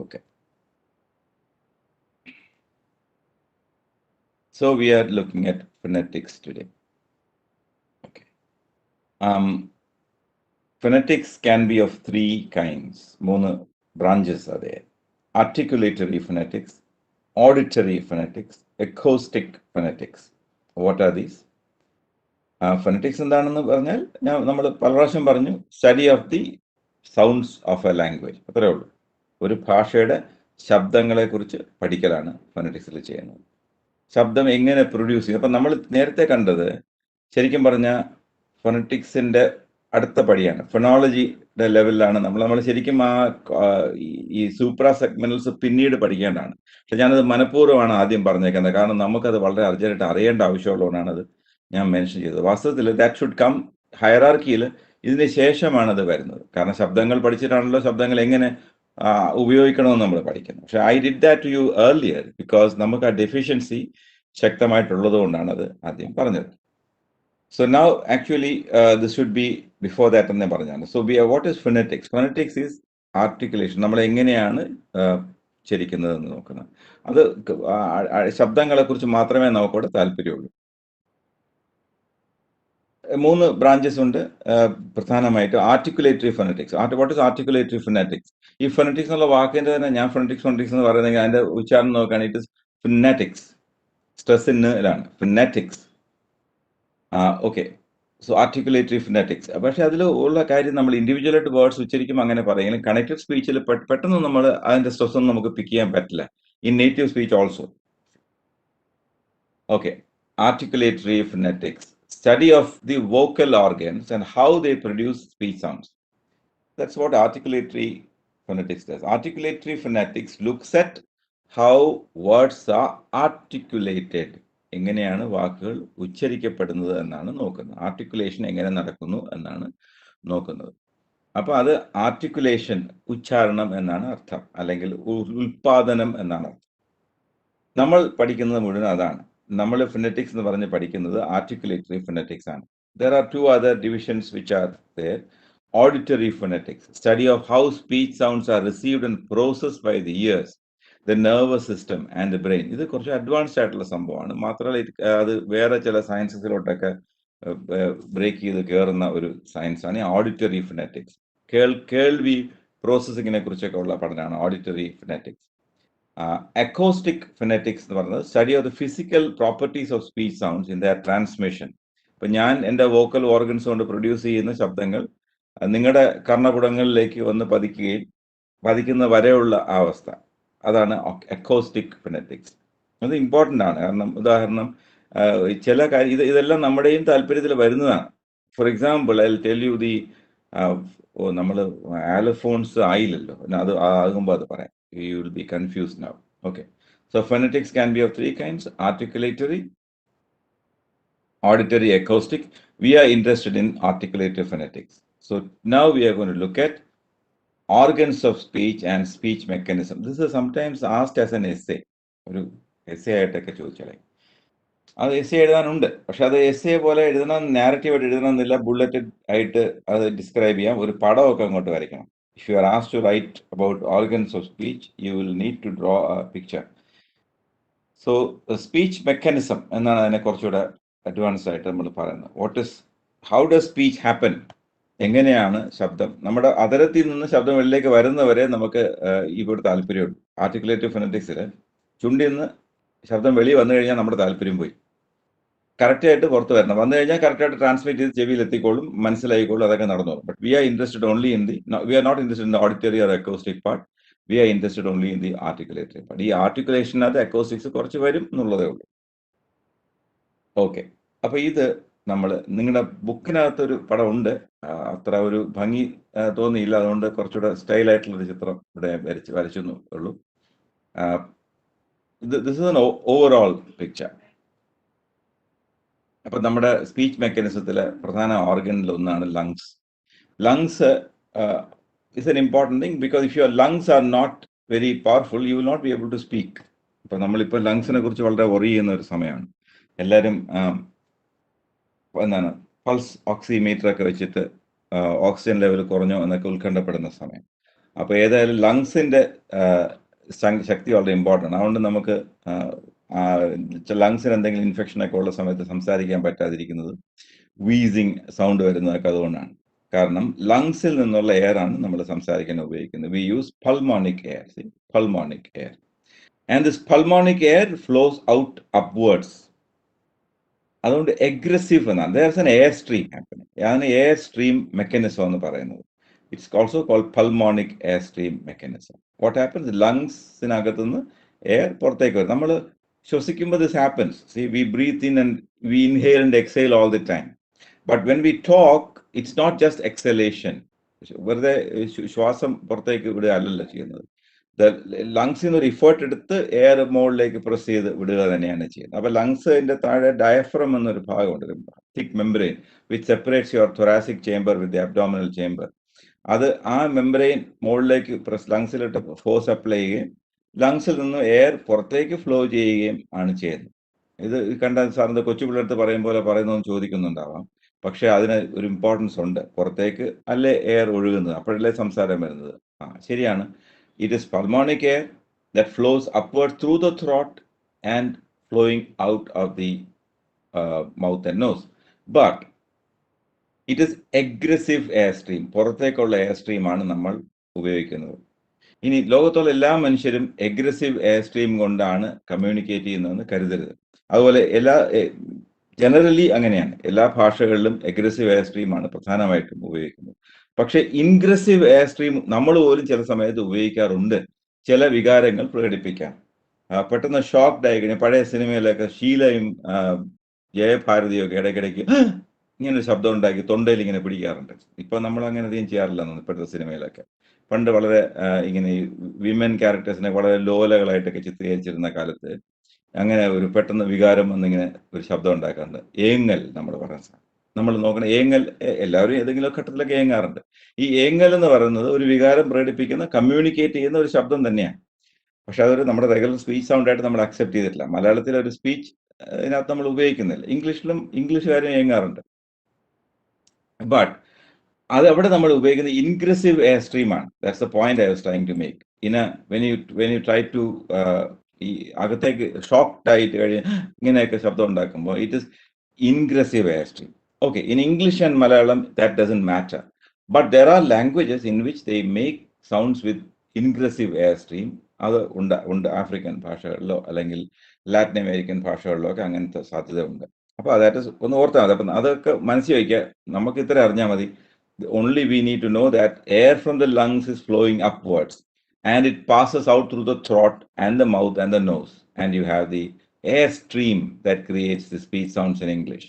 Okay. So we are looking at phonetics today. Okay. Phonetics can be of three kinds. Mono branches are there. Articulatory phonetics, auditory phonetics, acoustic phonetics. What are these? ഫൊനറ്റിക്സ് എന്താണെന്ന് പറഞ്ഞാൽ നമ്മൾ പല പ്രാവശ്യം പറഞ്ഞു, study of the sounds of A language. അത്രേ ഉള്ളൂ. ഒരു ഭാഷയുടെ ശബ്ദങ്ങളെ കുറിച്ച് പഠിക്കലാണ് ഫൊനറ്റിക്സിൽ ചെയ്യുന്നത്. ശബ്ദം എങ്ങനെ പ്രൊഡ്യൂസ് ചെയ്യും. അപ്പം നമ്മൾ നേരത്തെ കണ്ടത് ശരിക്കും പറഞ്ഞാൽ ഫൊനറ്റിക്സിൻ്റെ അടുത്ത പടിയാണ്. ഫൊണോളജിയുടെ ലെവലിലാണ് നമ്മൾ ശരിക്കും ഈ സൂപ്രാ സെഗ്മെന്റൽസ് പിന്നീട് പഠിക്കേണ്ടതാണ്. പക്ഷെ ഞാനത് മനഃപൂർവ്വമാണ് ആദ്യം പറഞ്ഞേക്കുന്നത്. കാരണം നമുക്കത് വളരെ അർജന്റായിട്ട് അറിയേണ്ട ആവശ്യമുള്ളതുകൊണ്ടാണ് അത് ഞാൻ മെൻഷൻ ചെയ്തത്. വാസ്തവത്തിൽ ദാറ്റ് ഷുഡ് കം ഹയറാർക്കിയിൽ ഇതിന് ശേഷമാണ് അത് വരുന്നത്. കാരണം ശബ്ദങ്ങൾ പഠിച്ചിട്ടാണല്ലോ ശബ്ദങ്ങൾ എങ്ങനെ ഉപയോഗിക്കണമെന്ന് നമ്മൾ പഠിക്കുന്നു. പക്ഷെ I did that to you earlier because നമുക്ക് ആ ഡെഫിഷ്യൻസി ശക്തമായിട്ടുള്ളത് കൊണ്ടാണ് അത് ആദ്യം പറഞ്ഞത്. So now actually this should be before that എന്ന് പറഞ്ഞാണ്. So what is phonetics? Phonetics is articulation. നമ്മൾ എങ്ങനെയാണ് ചരിക്കുന്നത് എന്ന് നോക്കുന്നത്. അത് ശബ്ദങ്ങളെ കുറിച്ച് മാത്രമേ നമുക്കവിടെ താല്പര്യമുള്ളൂ. 3 ബ്രാഞ്ചസ് ഉണ്ട് പ്രധാനമായിട്ട്. Articulatory phonetics. What is articulatory phonetics? ഈ ഫൊനറ്റിക്സ് എന്നുള്ള വാക്കിന്റെ തന്നെ ഞാൻ ഫൊനറ്റിക്സ് എന്ന് പറയുന്നെങ്കിൽ അതിന്റെ ഉച്ചാരണം നോക്കുകയാണെങ്കിൽ ഇറ്റ് ഇസ് ഫിനാറ്റിക്സ്. സ്ട്രെസ് ഇന്നിലാണ് phonetics. Okay. So articulatory phonetics. പക്ഷെ അതിൽ ഉള്ള കാര്യം നമ്മൾ ഇൻഡിവിജ്വലായിട്ട് വേർഡ്സ് ഉച്ചരിക്കുമ്പോൾ അങ്ങനെ പറയും. കണക്റ്റഡ് സ്പീച്ചിൽ പെട്ടെന്ന് നമ്മൾ അതിന്റെ സ്ട്രെസ് ഒന്നും നമുക്ക് പിക്ക് ചെയ്യാൻ പറ്റില്ല. In native speech also. Okay. Articulatory phonetics, study of the vocal organs and how they produce speech sounds. That's what articulatory phonetics does. Articulatory phonetics looks at how words are articulated. എങ്ങനെയാണ് വാക്കുകൾ ഉച്ചരിക്കപ്പെടുന്നത് എന്നാണ് നോക്കുന്നത്. Articulation എങ്ങനെ നടക്കുന്നു എന്നാണ് നോക്കുന്നത്. അപ്പോൾ അത് ആർട്ടിക്കുലേഷൻ, ഉച്ചാരണം എന്നാണ് അർത്ഥം, അല്ലെങ്കിൽ ഉൽപാദനം എന്നാണ് അർത്ഥം. നമ്മൾ പഠിക്കുന്നത് മുഴുവൻ അതാണ്. നമ്മൾ ഫിനറ്റിക്സ് എന്ന് പറഞ്ഞ് പഠിക്കുന്നത് ആർട്ടിക്കുലേറ്ററി ഫിനറ്റിക്സ് ആണ്. There are 2 other divisions which are there. Auditory phonetics, study of how speech sounds are received and processed by the ears, the nervous system and the brain. ഇത് കുറച്ച് അഡ്വാൻസ്ഡ് ആയിട്ടുള്ള സംഭവമാണ്. മാത്രമല്ല അത് വേറെ ചില സയൻസസിലോട്ടൊക്കെ ബ്രേക്ക് ചെയ്ത് കയറുന്ന ഒരു സയൻസ് ആണ് ഓഡിറ്ററി ഫിനറ്റിക്സ്. കേൾവി പ്രോസസ്സിങ്ങിനെ കുറിച്ചൊക്കെ ഉള്ള പഠനമാണ് ഓഡിറ്ററി ഫിനറ്റിക്സ്. അക്കോസ്റ്റിക് ഫിനറ്റിക്സ് എന്ന് പറയുന്നത് study of the physical properties of speech sounds in their transmission. ഇപ്പം ഞാൻ എൻ്റെ വോക്കൽ ഓർഗൻസ് കൊണ്ട് പ്രൊഡ്യൂസ് ചെയ്യുന്ന ശബ്ദങ്ങൾ നിങ്ങളുടെ കർണപുടങ്ങളിലേക്ക് വന്ന് പതിക്കുന്ന വരെയുള്ള അവസ്ഥ, അതാണ് അക്കോസ്റ്റിക് ഫിനറ്റിക്സ്. അത് ഇമ്പോർട്ടൻ്റ് ആണ്. കാരണം ഉദാഹരണം ചില കാര്യം ഇതെല്ലാം നമ്മുടെയും താല്പര്യത്തിൽ വരുന്നതാണ്. For example I will tell you the നമ്മൾ ആലഫോൺസ് ആയില്ലല്ലോ, അത് ആകുമ്പോൾ അത് പറയാം. You will be confused now. Okay. So phonetics can be of 3 kinds: articulatory, auditory, acoustic. We are interested in articulatory phonetics. So now we are going to look at organs of speech and speech mechanism. This is sometimes asked as an essay. ഒരു essay ആയിട്ടൊക്കെ ചോദിച്ചാലേ അത് essay എഴുതാനുണ്ട്. പക്ഷെ അത് essay പോലെ എഴുതണം, നാരറ്റീവായിട്ട് എഴുതണമെന്നില്ല. Bulleted ആയിട്ട് അത് describe ചെയ്യാം. ഒരു പടമൊക്കെ അങ്ങോട്ട് വരയ്ക്കണം. If you are asked to write about organs of speech, you will need to draw a picture. So, the speech mechanism എന്നാണ് അതിനെ കുറച്ചുകൂടെ അഡ്വാൻസ് ആയിട്ട് നമ്മൾ പറയുന്നത്. How does speech happen? എങ്ങനെയാണ് ശബ്ദം നമ്മുടെ അതരത്തിൽ നിന്ന് ശബ്ദം വെളിയിലേക്ക് വരുന്നവരെ നമുക്ക് ഇവിടെ താല്പര്യമുണ്ട്. ആർട്ടിക്കുലേറ്റീവ് ഫൊനറ്റിക്സിൽ ചുണ്ടിൽ നിന്ന് ശബ്ദം വെളി വന്നു കഴിഞ്ഞാൽ നമ്മുടെ താല്പര്യം പോയി. കറക്റ്റായിട്ട് പുറത്ത് വരണം. വന്നു കഴിഞ്ഞാൽ കറക്റ്റായിട്ട് ട്രാൻസ്മിറ്റ് ചെയ്ത് ചെവിയിൽ എത്തിക്കോളും, മനസ്സിലായിക്കോളും, അതൊക്കെ നടന്നോളും. But we are interested only in we are not interested in the auditory or acoustic part. We are interested only in the articulatory part. ഈ ആർട്ടിക്കുലേഷനകത്ത് അക്കോസ്റ്റിക്സ് കുറച്ച് വരും എന്നുള്ളതേ ഉള്ളൂ. ഓക്കെ. അപ്പോൾ ഇത് നമ്മൾ നിങ്ങളുടെ ബുക്കിനകത്തൊരു പടം ഉണ്ട്, അത്ര ഒരു ഭംഗി തോന്നിയില്ല, അതുകൊണ്ട് കുറച്ചുകൂടെ സ്റ്റൈലായിട്ടുള്ളൊരു ചിത്രം ഇവിടെ വരച്ചെന്നേ ഉള്ളൂ. This is an overall picture. അപ്പൊ നമ്മുടെ സ്പീച്ച് മെക്കാനിസത്തിലെ പ്രധാന ഓർഗനിൽ ഒന്നാണ് lungs. Lungs is an important thing because if your lungs are not very powerful you will not be able to speak. ഇപ്പൊ നമ്മളിപ്പോൾ ലങ്സിനെ കുറിച്ച് വളരെ വറി ചെയ്യുന്ന ഒരു സമയമാണ്. എല്ലാവരും എന്താണ് പൾസ് ഓക്സിമീറ്റർ ഒക്കെ വെച്ചിട്ട് ഓക്സിജൻ ലെവൽ കുറഞ്ഞോ എന്നൊക്കെ ഉത്കണ്ഠപ്പെടുന്ന സമയം. അപ്പോൾ ഏതായാലും ലങ്സിന്റെ ശക്തി വളരെ ഇമ്പോർട്ടൻ്റ്. അതുകൊണ്ട് നമുക്ക് ലങ്സിന് എന്തെങ്കിലും ഇൻഫെക്ഷനൊക്കെ ഉള്ള സമയത്ത് സംസാരിക്കാൻ പറ്റാതിരിക്കുന്നത്, വീസിങ് സൗണ്ട് വരുന്നതൊക്കെ അതുകൊണ്ടാണ്. കാരണം ലങ്സിൽ നിന്നുള്ള എയർ ആണ് നമ്മൾ സംസാരിക്കാൻ ഉപയോഗിക്കുന്നത്. We use pulmonic air, pulmonic air, and this pulmonic air flows out upwards. അതുകൊണ്ട് എഗ്രസീവ് എന്നാണ്. There is an air stream happening. അതാണ് എയർ സ്ട്രീം മെക്കാനിസം എന്ന് പറയുന്നത്. It's also called pulmonic air stream mechanism. What happens, ലങ്സിനകത്തുനിന്ന് air പുറത്തേക്ക് വരും. നമ്മൾ ശ്വസിക്കുമ്പോൾ this happens. See we breathe in and we inhale and exhale all the time. But when we talk it's not just exhalation. വെറുതെ ശ്വാസം പുറത്തേക്ക് വിടുക അല്ലല്ലോ ചെയ്യുന്നത്. ലങ്സിൽ നിന്ന് ഒരു ഇഫേർട്ട് എടുത്ത് എയർ മുകളിലേക്ക് പ്രസ് ചെയ്ത് വിടുക തന്നെയാണ് ചെയ്യുന്നത്. അപ്പൊ ലങ്സിന്റെ താഴെ ഡയഫ്രം എന്നൊരു ഭാഗമുണ്ട്, thick membrane which separates your thoracic chamber with the abdominal chamber. അത് ആ മെമ്പറൈൻ മുകളിലേക്ക് ലങ്സിലിട്ട് ഫോഴ്സ് അപ്ലൈ ചെയ്യുകയും ലങ്സിൽ നിന്ന് എയർ പുറത്തേക്ക് ഫ്ലോ ചെയ്യുകയും ആണ് ചെയ്യുന്നത്. ഇത് കണ്ട സാറിന്റെ കൊച്ചു പിള്ളേർത്ത് പറയും പോലെ പറയുന്നതെന്ന് ചോദിക്കുന്നുണ്ടാവാം. പക്ഷെ അതിന് ഒരു ഇമ്പോർട്ടൻസ് ഉണ്ട്. പുറത്തേക്ക് അല്ലേ എയർ ഒഴുകുന്നത്, അപ്പോഴല്ലേ സംസാരം വരുന്നത്. ശരിയാണ്. It is pulmonic air that flows upward through the throat and flowing out of the mouth and nose. But it is egressive air stream. പുറത്തേക്കുള്ള എയർ സ്ട്രീമാണ് നമ്മൾ ഉപയോഗിക്കുന്നത്. ഇനി ലോകത്തുള്ള എല്ലാ മനുഷ്യരും എഗ്രസീവ് എയർ സ്ട്രീം കൊണ്ടാണ് കമ്മ്യൂണിക്കേറ്റ് ചെയ്യുന്നതെന്ന് കരുതരുത്. അതുപോലെ ജനറലി അങ്ങനെയാണ്. എല്ലാ ഭാഷകളിലും എഗ്രസീവ് എയർ സ്ട്രീമാണ് പ്രധാനമായിട്ടും ഉപയോഗിക്കുന്നത്. പക്ഷെ ഇൻഗ്രസീവ് എയർ സ്ട്രീം നമ്മൾ പോലും ചില സമയത്ത് ഉപയോഗിക്കാറുണ്ട് ചില വികാരങ്ങൾ പ്രകടിപ്പിക്കാൻ. പെട്ടെന്ന് ഷോക്ക്ഡ് ആയി കഴിഞ്ഞാൽ പഴയ സിനിമയിലൊക്കെ ഷീലയും ജയഭാരതിയും ഒക്കെ ഇടയ്ക്കിടയ്ക്ക് ഇങ്ങനെ ഒരു ശബ്ദം ഉണ്ടാക്കി തൊണ്ടയിൽ ഇങ്ങനെ പിടിക്കാറുണ്ട്. ഇപ്പൊ നമ്മൾ അങ്ങനെ അധികം ചെയ്യാറില്ല ഇപ്പോഴത്തെ സിനിമയിലൊക്കെ. പണ്ട് വളരെ ഇങ്ങനെ ഈ വിമൻ ക്യാരക്ടേഴ്സിനെ വളരെ ലോലകളായിട്ടൊക്കെ ചിത്രീകരിച്ചിരുന്ന കാലത്ത് അങ്ങനെ ഒരു പെട്ടെന്ന് വികാരം വന്നിങ്ങനെ ഒരു ശബ്ദം ഉണ്ടാക്കാറുണ്ട്. ഏങ്ങൽ നമ്മൾ പറയുന്ന സാധനം. നമ്മൾ നോക്കണം, ഏങ്ങൽ എല്ലാവരും ഏതെങ്കിലും ഘട്ടത്തിലൊക്കെ ഏങ്ങാറുണ്ട്. ഈ ഏങ്ങൽ എന്ന് പറയുന്നത് ഒരു വികാരം പ്രകടിപ്പിക്കുന്ന, കമ്മ്യൂണിക്കേറ്റ് ചെയ്യുന്ന ഒരു ശബ്ദം തന്നെയാണ്. പക്ഷെ അതൊരു നമ്മുടെ റെഗുലർ സ്പീച്ച് സൗണ്ട് ആയിട്ട് നമ്മൾ അക്സെപ്റ്റ് ചെയ്തിട്ടില്ല. മലയാളത്തിലെ ഒരു സ്പീച്ച് ഇതിനകത്ത് നമ്മൾ ഉപയോഗിക്കുന്നില്ല. ഇംഗ്ലീഷുകാരും ഏങ്ങാറുണ്ട്. ബട്ട് അത് അവിടെ നമ്മൾ ഉപയോഗിക്കുന്ന ഇൻഗ്രസീവ് എയർ സ്ട്രീം ആണ്. That's the point I was trying to make. When you try to ഈ അകത്തേക്ക് ഷോക്ക്ഡ് ആയിട്ട് ഇങ്ങനെയൊക്കെ ശബ്ദം ഉണ്ടാക്കുമ്പോൾ it is ingressive air stream. Okay, in English and Malayalam that doesn't matter. But there are languages in which they make sounds with ingressive air stream. അത് ഉണ്ട് African ഭാഷകളിലോ അല്ലെങ്കിൽ Latin American ഭാഷകളിലോ ഒക്കെ അങ്ങനത്തെ സാധ്യത ഉണ്ട്. അപ്പോൾ അതായത് ഒന്ന് ഓർത്താൽ മതി. അപ്പം അതൊക്കെ മനസ്സിൽ വയ്ക്കുക. നമുക്ക് ഇത്ര അറിഞ്ഞാൽ മതി. Only we need to know that air from the lungs is flowing upwards and it passes out through the throat and the mouth and the nose, and you have the air stream that creates the speech sounds in English.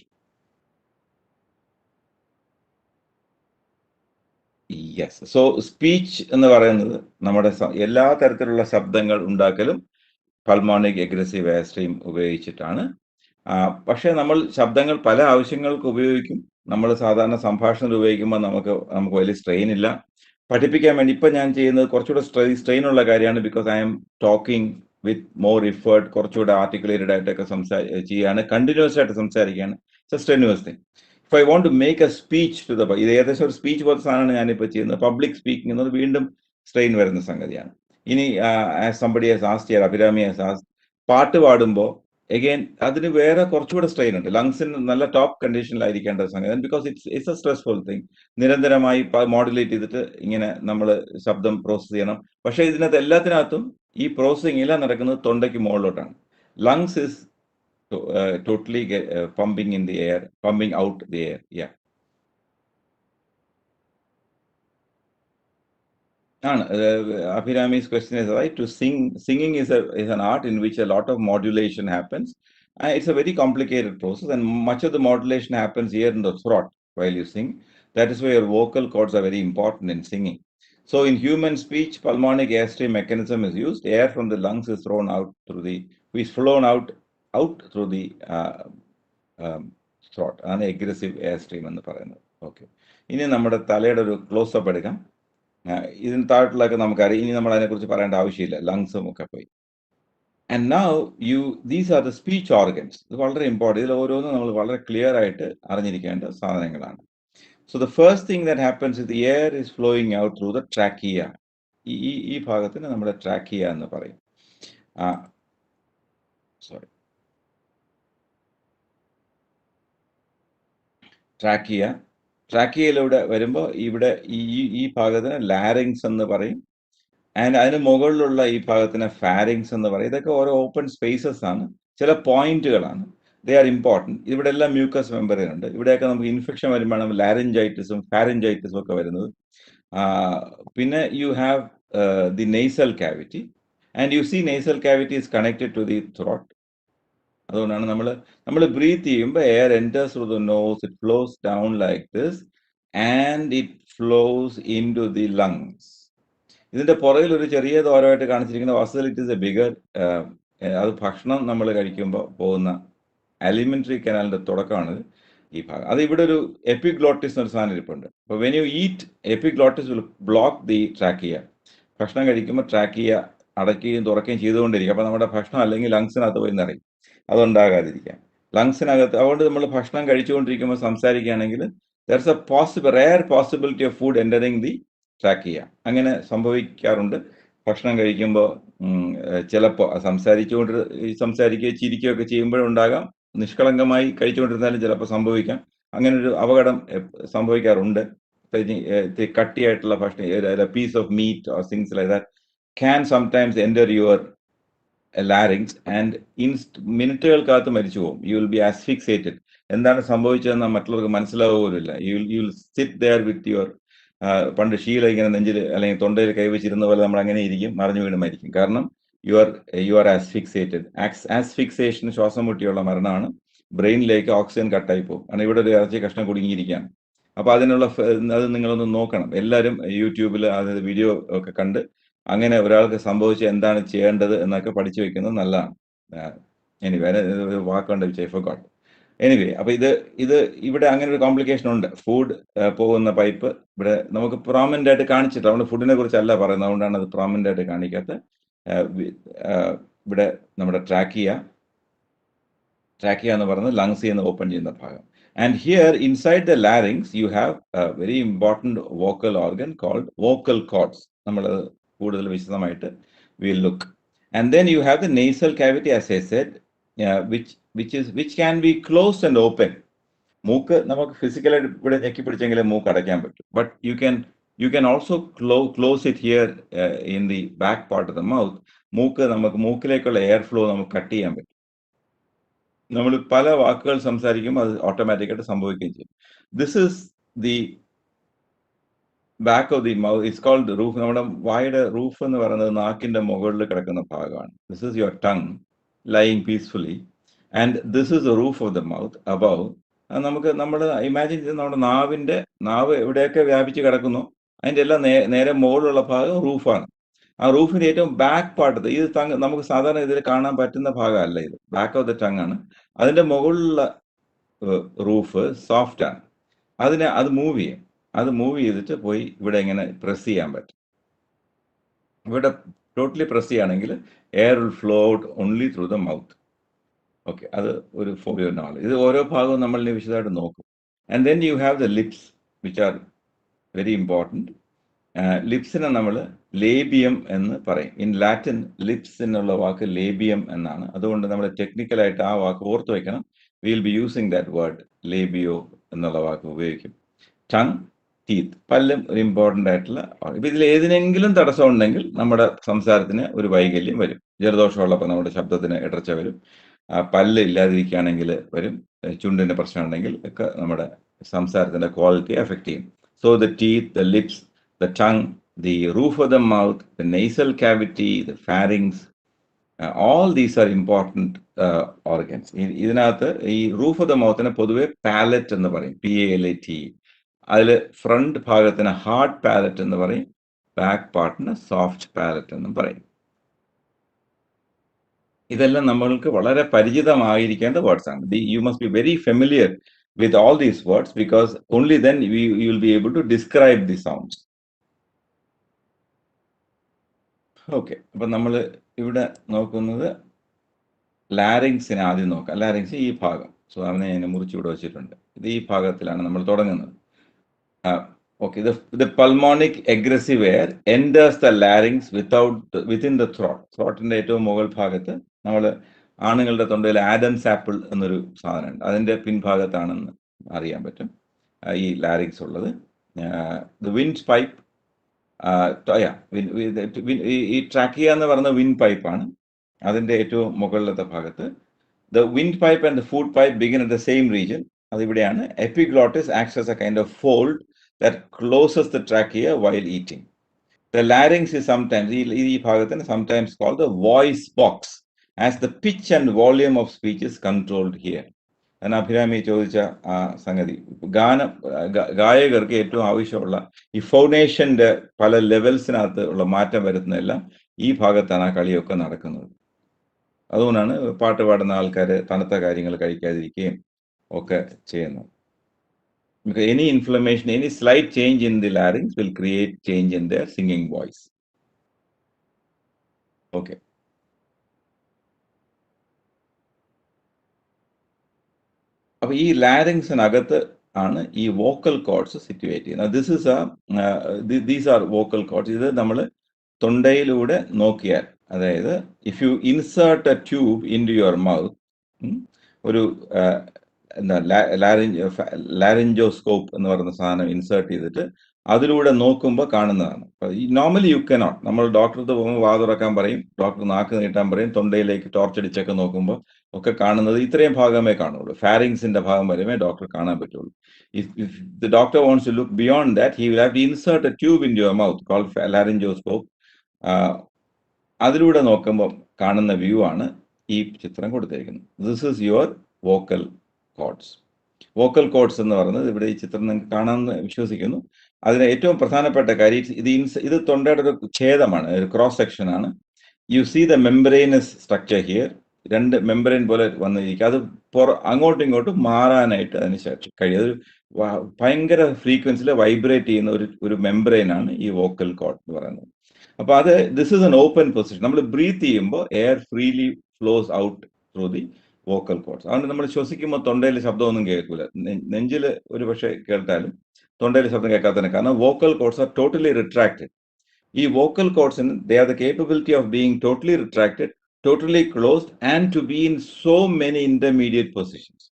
Yes. So speech എന്ന് പറയുന്നത് നമ്മുടെ എല്ലാ തരത്തിലുള്ള ശബ്ദങ്ങൾ ഉണ്ടാക്കലും pulmonic aggressive air stream ഉപയോഗിച്ചിട്ടാണ്. പക്ഷേ നമ്മൾ ശബ്ദങ്ങൾ പല ആവശ്യങ്ങൾക്ക് ഉപയോഗിക്കും. നമ്മൾ സാധാരണ സംഭാഷണത്തിൽ ഉപയോഗിക്കുമ്പോൾ നമുക്ക് വലിയ സ്ട്രെയിൻ ഇല്ല. പഠിപ്പിക്കാൻ വേണ്ടി ഇപ്പം ഞാൻ ചെയ്യുന്നത് കുറച്ചുകൂടെ സ്ട്രെയിൻ ഉള്ള കാര്യമാണ്. Because I M talking with more effort, കുറച്ചുകൂടെ ആർട്ടിക്കുലേറ്റഡ് ആയിട്ടൊക്കെ ചെയ്യാണ്, കണ്ടിന്യൂസ് ആയിട്ട് സംസാരിക്കുകയാണ്. It's a strenuous thing. If I want to make a speech to the, ഇത് ഏകദേശം ഒരു സ്പീച്ച് പോലത്തെ സാധനമാണ് ഞാനിപ്പോൾ ചെയ്യുന്നത്. പബ്ലിക് സ്പീക്കിംഗ് എന്നത് വീണ്ടും സ്ട്രെയിൻ വരുന്ന സംഗതിയാണ്. ഇനി somebody has asked here, Abhirami has asked, പാട്ട് പാടുമ്പോൾ എഗെയിൻ അതിന് വേറെ കുറച്ചുകൂടെ സ്ട്രെയിൻ ഉണ്ട്. ലങ്സിന് നല്ല ടോപ്പ് കണ്ടീഷനിലായിരിക്കേണ്ട സംഗതി. Because it's A stressful thing. നിരന്തരമായി മോഡുലേറ്റ് ചെയ്തിട്ട് ഇങ്ങനെ നമ്മൾ ശബ്ദം പ്രോസസ് ചെയ്യണം. പക്ഷേ ഇതിനകത്ത് എല്ലാത്തിനകത്തും ഈ പ്രോസസ്സിംഗ് എല്ലാം നടക്കുന്നത് തൊണ്ടയ്ക്ക് മുകളിലോട്ടാണ്. Lungs is totally pumping in the air, pumping out the air. Abhirami's question is right. Singing is an art in which a lot of modulation happens. It's a very complicated process, and much of the modulation happens here in the throat while you sing. That is why your vocal cords are very important in singing. So in human speech, pulmonic airstream mechanism is used. Air from the lungs is thrown out is flown out through the throat. An aggressive airstream എന്ന് പറയുന്നത്. Okay. ഇനി നമ്മുടെ തലയുടെ ഒരു close up എടുക്കാം. ഇതിന് താഴോട്ടുള്ളതൊക്കെ നമുക്കറിയാം. ഇനി നമ്മൾ അതിനെക്കുറിച്ച് പറയേണ്ട ആവശ്യമില്ല. ലങ്സും ഒക്കെ പോയി. And now these are the speech organs. ഇത് വളരെ ഇമ്പോർട്ടൻറ്റ്. ഇതിൽ ഓരോന്നും നമ്മൾ വളരെ ക്ലിയർ ആയിട്ട് അറിഞ്ഞിരിക്കേണ്ട സാധനങ്ങളാണ്. So the first thing that happens is the air is flowing out through the trachea. ഈ ഭാഗത്തിന് നമ്മുടെ ട്രാക്കിയ എന്ന് പറയും. സോറി, ട്രാക്കിയയിലൂടെ വരുമ്പോൾ ഇവിടെ ഈ ഭാഗത്തിന് ലാരിങ്സ് എന്ന് പറയും. ആൻഡ് അതിന് മുകളിലുള്ള ഈ ഭാഗത്തിന് ഫാരിങ്സ് എന്ന് പറയും. ഇതൊക്കെ ഓരോ ഓപ്പൺ സ്പേസസ് ആണ്, ചില പോയിന്റുകളാണ്. They are important. ഇവിടെ എല്ലാം മ്യൂക്കസ് മെമ്പറൈൻ ഉണ്ട്. ഇവിടെയൊക്കെ നമുക്ക് ഇൻഫെക്ഷൻ വരുമ്പോഴാണ് ലാരിഞ്ചൈറ്റിസും ഫാരിഞ്ചൈറ്റിസും ഒക്കെ വരുന്നത്. പിന്നെ you have the nasal cavity, and you see nasal cavity is connected to the throat. അതുകൊണ്ടാണ് നമ്മൾ ബ്രീത്ത് ചെയ്യുമ്പോൾ air enters through the nose, it flows down like this and it flows into the lungs. ഇതിന്റെ പുറകിൽ ഒരു ചെറിയ ദ്വാരമായിട്ട് കാണിച്ചിരിക്കുന്ന വാസ്തവത്തിൽ it is A bigger, അത് ഭക്ഷണം നമ്മൾ കഴിക്കുമ്പോൾ പോകുന്ന അലിമെന്ററി കനാലിന്റെ തുടക്കമാണിത്. ഈ ഭാഗം. അത് ഇവിടെ ഒരു എപ്പിഗ്ലോട്ടിസ് എന്നൊരു സാധനം ഇരിപ്പുണ്ട്. അപ്പോൾ when you eat, epiglottis will block the trachea. ഭക്ഷണം കഴിക്കുമ്പോൾ ട്രാക്കിയ അടയ്ക്കുകയും തുറക്കുകയും ചെയ്തുകൊണ്ടിരിക്കും. അപ്പോൾ നമ്മുടെ ഭക്ഷണം അല്ലെങ്കിൽ ലങ്സിനകത്ത് പോയി നിറയും. അതുണ്ടാകാതിരിക്കാം. ലങ്സിനകത്ത്, അതുകൊണ്ട് നമ്മൾ ഭക്ഷണം കഴിച്ചുകൊണ്ടിരിക്കുമ്പോൾ സംസാരിക്കുകയാണെങ്കിൽ there's a rare possibility of food entering the trachea. അങ്ങനെ സംഭവിക്കാറുണ്ട്. ഭക്ഷണം കഴിക്കുമ്പോൾ ചിലപ്പോൾ സംസാരിക്കുകയോ ചിരിക്കുകയോ ഒക്കെ ചെയ്യുമ്പോഴുണ്ടാകാം. നിഷ്കളങ്കമായി കഴിച്ചുകൊണ്ടിരുന്നാലും ചിലപ്പോൾ സംഭവിക്കാം. അങ്ങനെ ഒരു അപകടം സംഭവിക്കാറുണ്ട്. കട്ടിയായിട്ടുള്ള ഭക്ഷണം, piece of meat or things like that can sometimes enter your larynx and മിനിറ്റുകൾക്കകത്ത് മരിച്ചു പോകും. You will be asphyxiated. എന്താണ് സംഭവിച്ചതെന്ന് മറ്റുള്ളവർക്ക് മനസ്സിലാവുകയില്ല. You will sit there with your, പണ്ട് ഷീല ഇങ്ങനെ നെഞ്ചിൽ അല്ലെങ്കിൽ തൊണ്ടയിൽ കൈവച്ചിരുന്ന പോലെ നമ്മൾ അങ്ങനെ ഇരിക്കും, മറിഞ്ഞു വീണ് മരിക്കും. കാരണം യു ആർ ആസ്ഫിക്സേറ്റഡ്. ആസ്ഫിക്സേഷൻ ശ്വാസം മുട്ടിയുള്ള മരണമാണ്. ബ്രെയിനിലേക്ക് ഓക്സിജൻ കട്ടായി പോകും. കാരണം ഇവിടെ ഒരു ഇറച്ചി കഷ്ണം കുടുങ്ങിയിരിക്കുകയാണ്. അപ്പോൾ അതിനുള്ള അത് നിങ്ങളൊന്ന് നോക്കണം. എല്ലാവരും യൂട്യൂബിൽ അതായത് വീഡിയോ ഒക്കെ കണ്ട് അങ്ങനെ ഒരാൾക്ക് സംഭവിച്ച എന്താണ് ചെയ്യേണ്ടത് എന്നൊക്കെ പഠിച്ചു വെക്കുന്നത് നല്ലതാണ്. എനിവേ, ഒരു വാക്കുണ്ട് വിച്ച് ഐ ഫോർഗോട്ട്. എനിവേ, അപ്പോൾ ഇത് ഇവിടെ അങ്ങനെ ഒരു കോംപ്ലിക്കേഷൻ ഉണ്ട്. ഫുഡ് പോകുന്ന പൈപ്പ് ഇവിടെ നമുക്ക് പ്രോമിനൻ്റ് ആയിട്ട് കാണിച്ചിട്ട്, നമ്മൾ ഫുഡിനെ കുറിച്ചല്ല പറയുന്നത്, അതുകൊണ്ടാണ് അത് പ്രോമിനൻ്റ് ആയിട്ട് കാണിക്കാത്ത. ഇവിടെ നമ്മുടെ ട്രാക്കിയ എന്ന് പറയുന്നത് ലങ്സിൽ നിന്ന് ഓപ്പൺ ചെയ്യുന്ന ഭാഗം. And here inside the larynx you have very important vocal organ called vocal cords. നമ്മൾ കൂടുതൽ വിശദമായിട്ട് will look. And then you have the nasal cavity as I said, which can be closed and open. മൂക്ക് നമുക്ക് ഫിസിക്കലായിട്ട് ഇവിടെ ഞെക്കി പിടിച്ചെങ്കിലേ മൂക്ക് അടയ്ക്കാൻ പറ്റും. But you can also close it here in the back part of the mouth. നമുക്ക് മൂക്കിലേക്കുള്ള air flow നമുക്ക് cut ചെയ്യാൻ പറ്റും. നമ്മൾ പല വാക്കുകൾ സംസാരിക്കുമ്പോൾ അത് ഓട്ടോമാറ്റിക്കായിട്ട് സംഭവിക്കുകയും ചെയ്യും. This is the back of the mouth. It's called roof. നമ്മുടെ വായുടെ റൂഫ് എന്ന് പറയുന്നത് നാക്കിന്റെ മുകളിൽ കിടക്കുന്ന ഭാഗമാണ്. This is your tongue lying peacefully, and this is the roof of the mouth above. നമുക്ക് നമ്മൾ ഇമാജിൻ ചെയ്ത് നമ്മുടെ നാവ് എവിടെയൊക്കെ വ്യാപിച്ച് കിടക്കുന്നു അതിൻ്റെ എല്ലാം നേരെ മുകളിലുള്ള ഭാഗം റൂഫാണ്. ആ റൂഫിന്റെ ഏറ്റവും ബാക്ക് പാർട്ട്, ഇത് നമുക്ക് സാധാരണ ഇതിൽ കാണാൻ പറ്റുന്ന ഭാഗമല്ല, ഇത് ബാക്ക് ഓഫ് ദ ടങ് ആണ്. അതിന്റെ മുകളിലുള്ള റൂഫ് സോഫ്റ്റ് ആണ്. അത് മൂവ് ചെയ്തിട്ട് പോയി ഇവിടെ ഇങ്ങനെ പ്രസ് ചെയ്യാൻ പറ്റും. ഇവിടെ ടോട്ടലി പ്രസ് ചെയ്യുകയാണെങ്കിൽ air will flow out only through the mouth. Okay, അത് ഒരു ഫോർ യുവർ നോളജ്. ഇത് ഓരോ ഭാഗവും നമ്മൾ വിശദമായിട്ട് നോക്കും. And then you have the lips which are very important. ലിപ്സിനെ നമ്മൾ ലേബിയം എന്ന് പറയും. ഇൻ ലാറ്റിൻ ലിപ്സ് എന്നുള്ള വാക്ക് ലേബിയം എന്നാണ്. അതുകൊണ്ട് നമ്മൾ ടെക്നിക്കലായിട്ട് ആ വാക്ക് ഓർത്ത് വയ്ക്കണം. Will be using that word, labio എന്നുള്ള വാക്ക് ഉപയോഗിക്കും. ടങ്, ടീത്ത്, പല്ലും ഒരു ഇമ്പോർട്ടൻ്റ് ആയിട്ടുള്ള. ഇപ്പം ഇതിൽ ഏതിനെങ്കിലും തടസ്സം ഉണ്ടെങ്കിൽ നമ്മുടെ സംസാരത്തിന് ഒരു വൈകല്യം വരും. ജലദോഷമുള്ളപ്പോൾ നമ്മുടെ ശബ്ദത്തിന് ഇടർച്ച വരും. പല്ല് ഇല്ലാതിരിക്കുകയാണെങ്കിൽ വരും. ചുണ്ടിൻ്റെ പ്രശ്നം ഉണ്ടെങ്കിൽ ഒക്കെ നമ്മുടെ സംസാരത്തിൻ്റെ ക്വാളിറ്റി എഫക്റ്റ് ചെയ്യും. So the teeth, the lips, the tongue, the roof of the mouth, the nasal cavity, the pharynx, all these are important organs. ഇതിനകത്ത് ഈ റൂഫ് ഓഫ് ദ മൗത്തിനെ പൊതുവെ പാലറ്റ് എന്ന് പറയും, PALAT. അതിൽ ഫ്രണ്ട് ഭാഗത്തിന് ഹാർഡ് പാലറ്റ് എന്ന് പറയും, ബാക്ക് പാർട്ടിന് സോഫ്റ്റ് പാലറ്റ് എന്നും പറയും. ഇതെല്ലാം നമ്മൾക്ക് വളരെ പരിചിതമായിരിക്കേണ്ട വേർഡ്സ് ആണ്. You must be very familiar with all these words because only then you will be able to describe the sounds. Okay, അപ്പം നമ്മൾ ഇവിടെ നോക്കുന്നത് ലാരിങ്സിനെ ആദ്യം നോക്കാം. ലാരിങ്സ് ഈ ഭാഗം. സോ അവനെ ഞാൻ മുറിച്ചിവിടെ വെച്ചിട്ടുണ്ട്. ഇത് ഈ ഭാഗത്തിലാണ് നമ്മൾ തുടങ്ങുന്നത്. Okay, the pulmonic aggressive air enters the larynx within the throat. ത്രോട്ടിന്റെ ഏറ്റവും മുകൾ ഭാഗത്ത്, നമ്മൾ ആണുങ്ങളുടെ തൊണ്ടയിൽ ആഡംസ് ആപ്പിൾ എന്നൊരു സാധനമുണ്ട്, അതിൻ്റെ പിൻഭാഗത്താണെന്ന് അറിയാൻ പറ്റും ഈ ലാരിങ്സ് ഉള്ളത്. ദ വിൻഡ് പൈപ്പ്, ഈ ട്രാക്കിയ എന്ന് പറയുന്ന വിൻഡ് പൈപ്പാണ്. അതിൻ്റെ ഏറ്റവും മുകളിലത്തെ ഭാഗത്ത് the windpipe and the food pipe begin at the same region. അതിവിടെയാണ്. Epiglottis acts as a kind of fold that closes the trachea while eating. The larynx is sometimes, ഈ ഭാഗത്തിന് sometimes called the voice box, as the pitch and volume of speech is controlled here. ഞാൻ അഭിരാമി ചോദിച്ച ആ സംഗതി, ഗായകർക്ക് ഏറ്റവും ആവശ്യമുള്ള ഈ ഫൗണ്ടേഷന്റെ പല ലെവൽസിനകത്ത് ഉള്ള മാറ്റം വരുന്നതെല്ലാം ഈ ഭാഗത്താണ് ആ കളിയൊക്കെ നടക്കുന്നത്. അതുകൊണ്ടാണ് പാട്ട് പാടുന്ന ആൾക്കാർ തണുത്ത കാര്യങ്ങൾ കഴിക്കാതിരിക്കുകയും ഒക്കെ ചെയ്യുന്നത്. Because any inflammation, any slight change in the larynx will create change in their singing voice. Okay. അപ്പോൾ ഈ ലാരിങ്സിനകത്ത് ആണ് ഈ വോക്കൽ കോഡ്സ് സിറ്റുവേറ്റ് ചെയ്യുന്നത്. These are vocal cords. ഇത് നമ്മൾ തൊണ്ടയിലൂടെ നോക്കിയാൽ, അതായത് if you insert a tube into your mouth, ഒരു എന്താ ലാരിഞ്ചോസ്കോപ്പ് എന്ന് പറയുന്ന സാധനം ഇൻസേർട്ട് ചെയ്തിട്ട് അതിലൂടെ നോക്കുമ്പോൾ കാണുന്നതാണ്. Normally you cannot. നമ്മൾ ഡോക്ടർക്ക് പോകുമ്പോൾ വാ തുറക്കാൻ പറയും, ഡോക്ടർ നാക്ക് നീട്ടാൻ പറയും, തൊണ്ടയിലേക്ക് ടോർച്ച് അടിച്ചൊക്കെ നോക്കുമ്പോൾ ഒക്കെ കാണുന്നത് ഇത്രയും ഭാഗമേ കാണുള്ളൂ. ഫാരിങ്സിന്റെ ഭാഗം വരെ ഡോക്ടർ കാണാൻ പറ്റുള്ളൂ. If the doctor wants to look beyond that, he will have to insert a tube in your mouth called laryngoscope. അതിലൂടെ നോക്കുമ്പോൾ കാണുന്ന വ്യൂ ആണ് ഈ ചിത്രം കൊടുത്തിരിക്കുന്നത്. This is your vocal cords. Vocal cords എന്ന് പറയുന്നത് ഇവിടെ ഈ ചിത്രം നിങ്ങൾക്ക് കാണാമെന്ന് വിശ്വസിക്കുന്നു. അതിന് ഏറ്റവും പ്രധാനപ്പെട്ട കാര്യം, ഇത് തൊണ്ടയുടെ ഒരു ഛേദമാണ്, ഒരു ക്രോസ് സെക്ഷൻ ആണ്. You see the membranous structure here. രണ്ട് മെംബ്രെയിൻ പോലെ വന്നിരിക്കുക. അത് അങ്ങോട്ടും ഇങ്ങോട്ടും മാറാനായിട്ട് അതിന് കഴിയും. അതൊരു ഭയങ്കര ഫ്രീക്വൻസിയിൽ വൈബ്രേറ്റ് ചെയ്യുന്ന ഒരു മെംബ്രെയിൻ ആണ് ഈ വോക്കൽ കോഡ് എന്ന് പറയുന്നത്. അപ്പോൾ അത് this is an open position. നമ്മൾ ബ്രീത്ത് ചെയ്യുമ്പോൾ air freely flows out through the vocal cords. അതുകൊണ്ട് നമ്മൾ ശ്വസിക്കുമ്പോൾ തൊണ്ടയിൽ ശബ്ദമൊന്നും കേൾക്കില്ല. നെഞ്ചിൽ ഒരു പക്ഷേ കേട്ടാലും തൊണ്ടയിൽ ശബ്ദം കേൾക്കാത്തതിന് കാരണം vocal cords are totally retracted. ഈ വോക്കൽ കോഡ്സിന് they are the capability of being totally retracted, totally closed and to be in so many intermediate positions.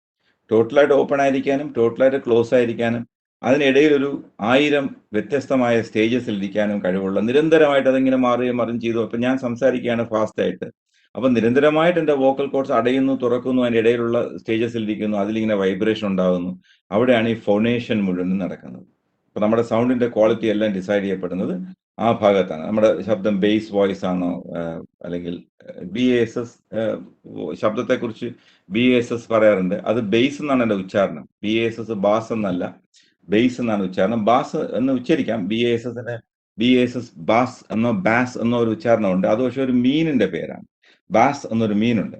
ടോട്ടലായിട്ട് ഓപ്പൺ ആയിരിക്കാനും ടോട്ടലായിട്ട് ക്ലോസ് ആയിരിക്കാനും അതിനിടയിൽ ഒരു 1000 വ്യത്യസ്തമായ സ്റ്റേജസിൽ ഇരിക്കാനും കഴിവുള്ള, നിരന്തരമായിട്ട് അതിങ്ങനെ മാറുകയും മറിഞ്ഞ് ചെയ്തു. അപ്പം ഞാൻ സംസാരിക്കുകയാണ് ഫാസ്റ്റായിട്ട്, അപ്പം നിരന്തരമായിട്ട് എൻ്റെ വോക്കൽ കോഡ്സ് അടയുന്നു, തുറക്കുന്നു, അതിൻ്റെ ഇടയിലുള്ള സ്റ്റേജസിൽ ഇരിക്കുന്നു, അതിലിങ്ങനെ വൈബ്രേഷൻ ഉണ്ടാകുന്നു. അവിടെയാണ് ഈ ഫോണേഷൻ മുഴുവൻ നടക്കുന്നത്. അപ്പോൾ നമ്മുടെ സൗണ്ടിൻ്റെ ക്വാളിറ്റി എല്ലാം ഡിസൈഡ് ചെയ്യപ്പെടുന്നത് ആ ഭാഗത്താണ്. നമ്മുടെ ശബ്ദം ബേസ് വോയിസ് ആണോ, അല്ലെങ്കിൽ BASS, ശബ്ദത്തെക്കുറിച്ച് BASS പറയാറുണ്ട്. അത് ബേസ് എന്നാണ് എൻ്റെ ഉച്ചാരണം. BASS ബാസ് എന്നല്ല, ബേസ് എന്നാണ് ഉച്ചാരണം. ബാസ് എന്ന് ഉച്ചരിക്കാം. BASS ബാസ് എന്നോ ബാസ് എന്നോ ഒരു ഉച്ചാരണമുണ്ട്. അത് പക്ഷേ ഒരു മീനിന്റെ പേരാണ്. ബാസ് എന്നൊരു മീനുണ്ട്,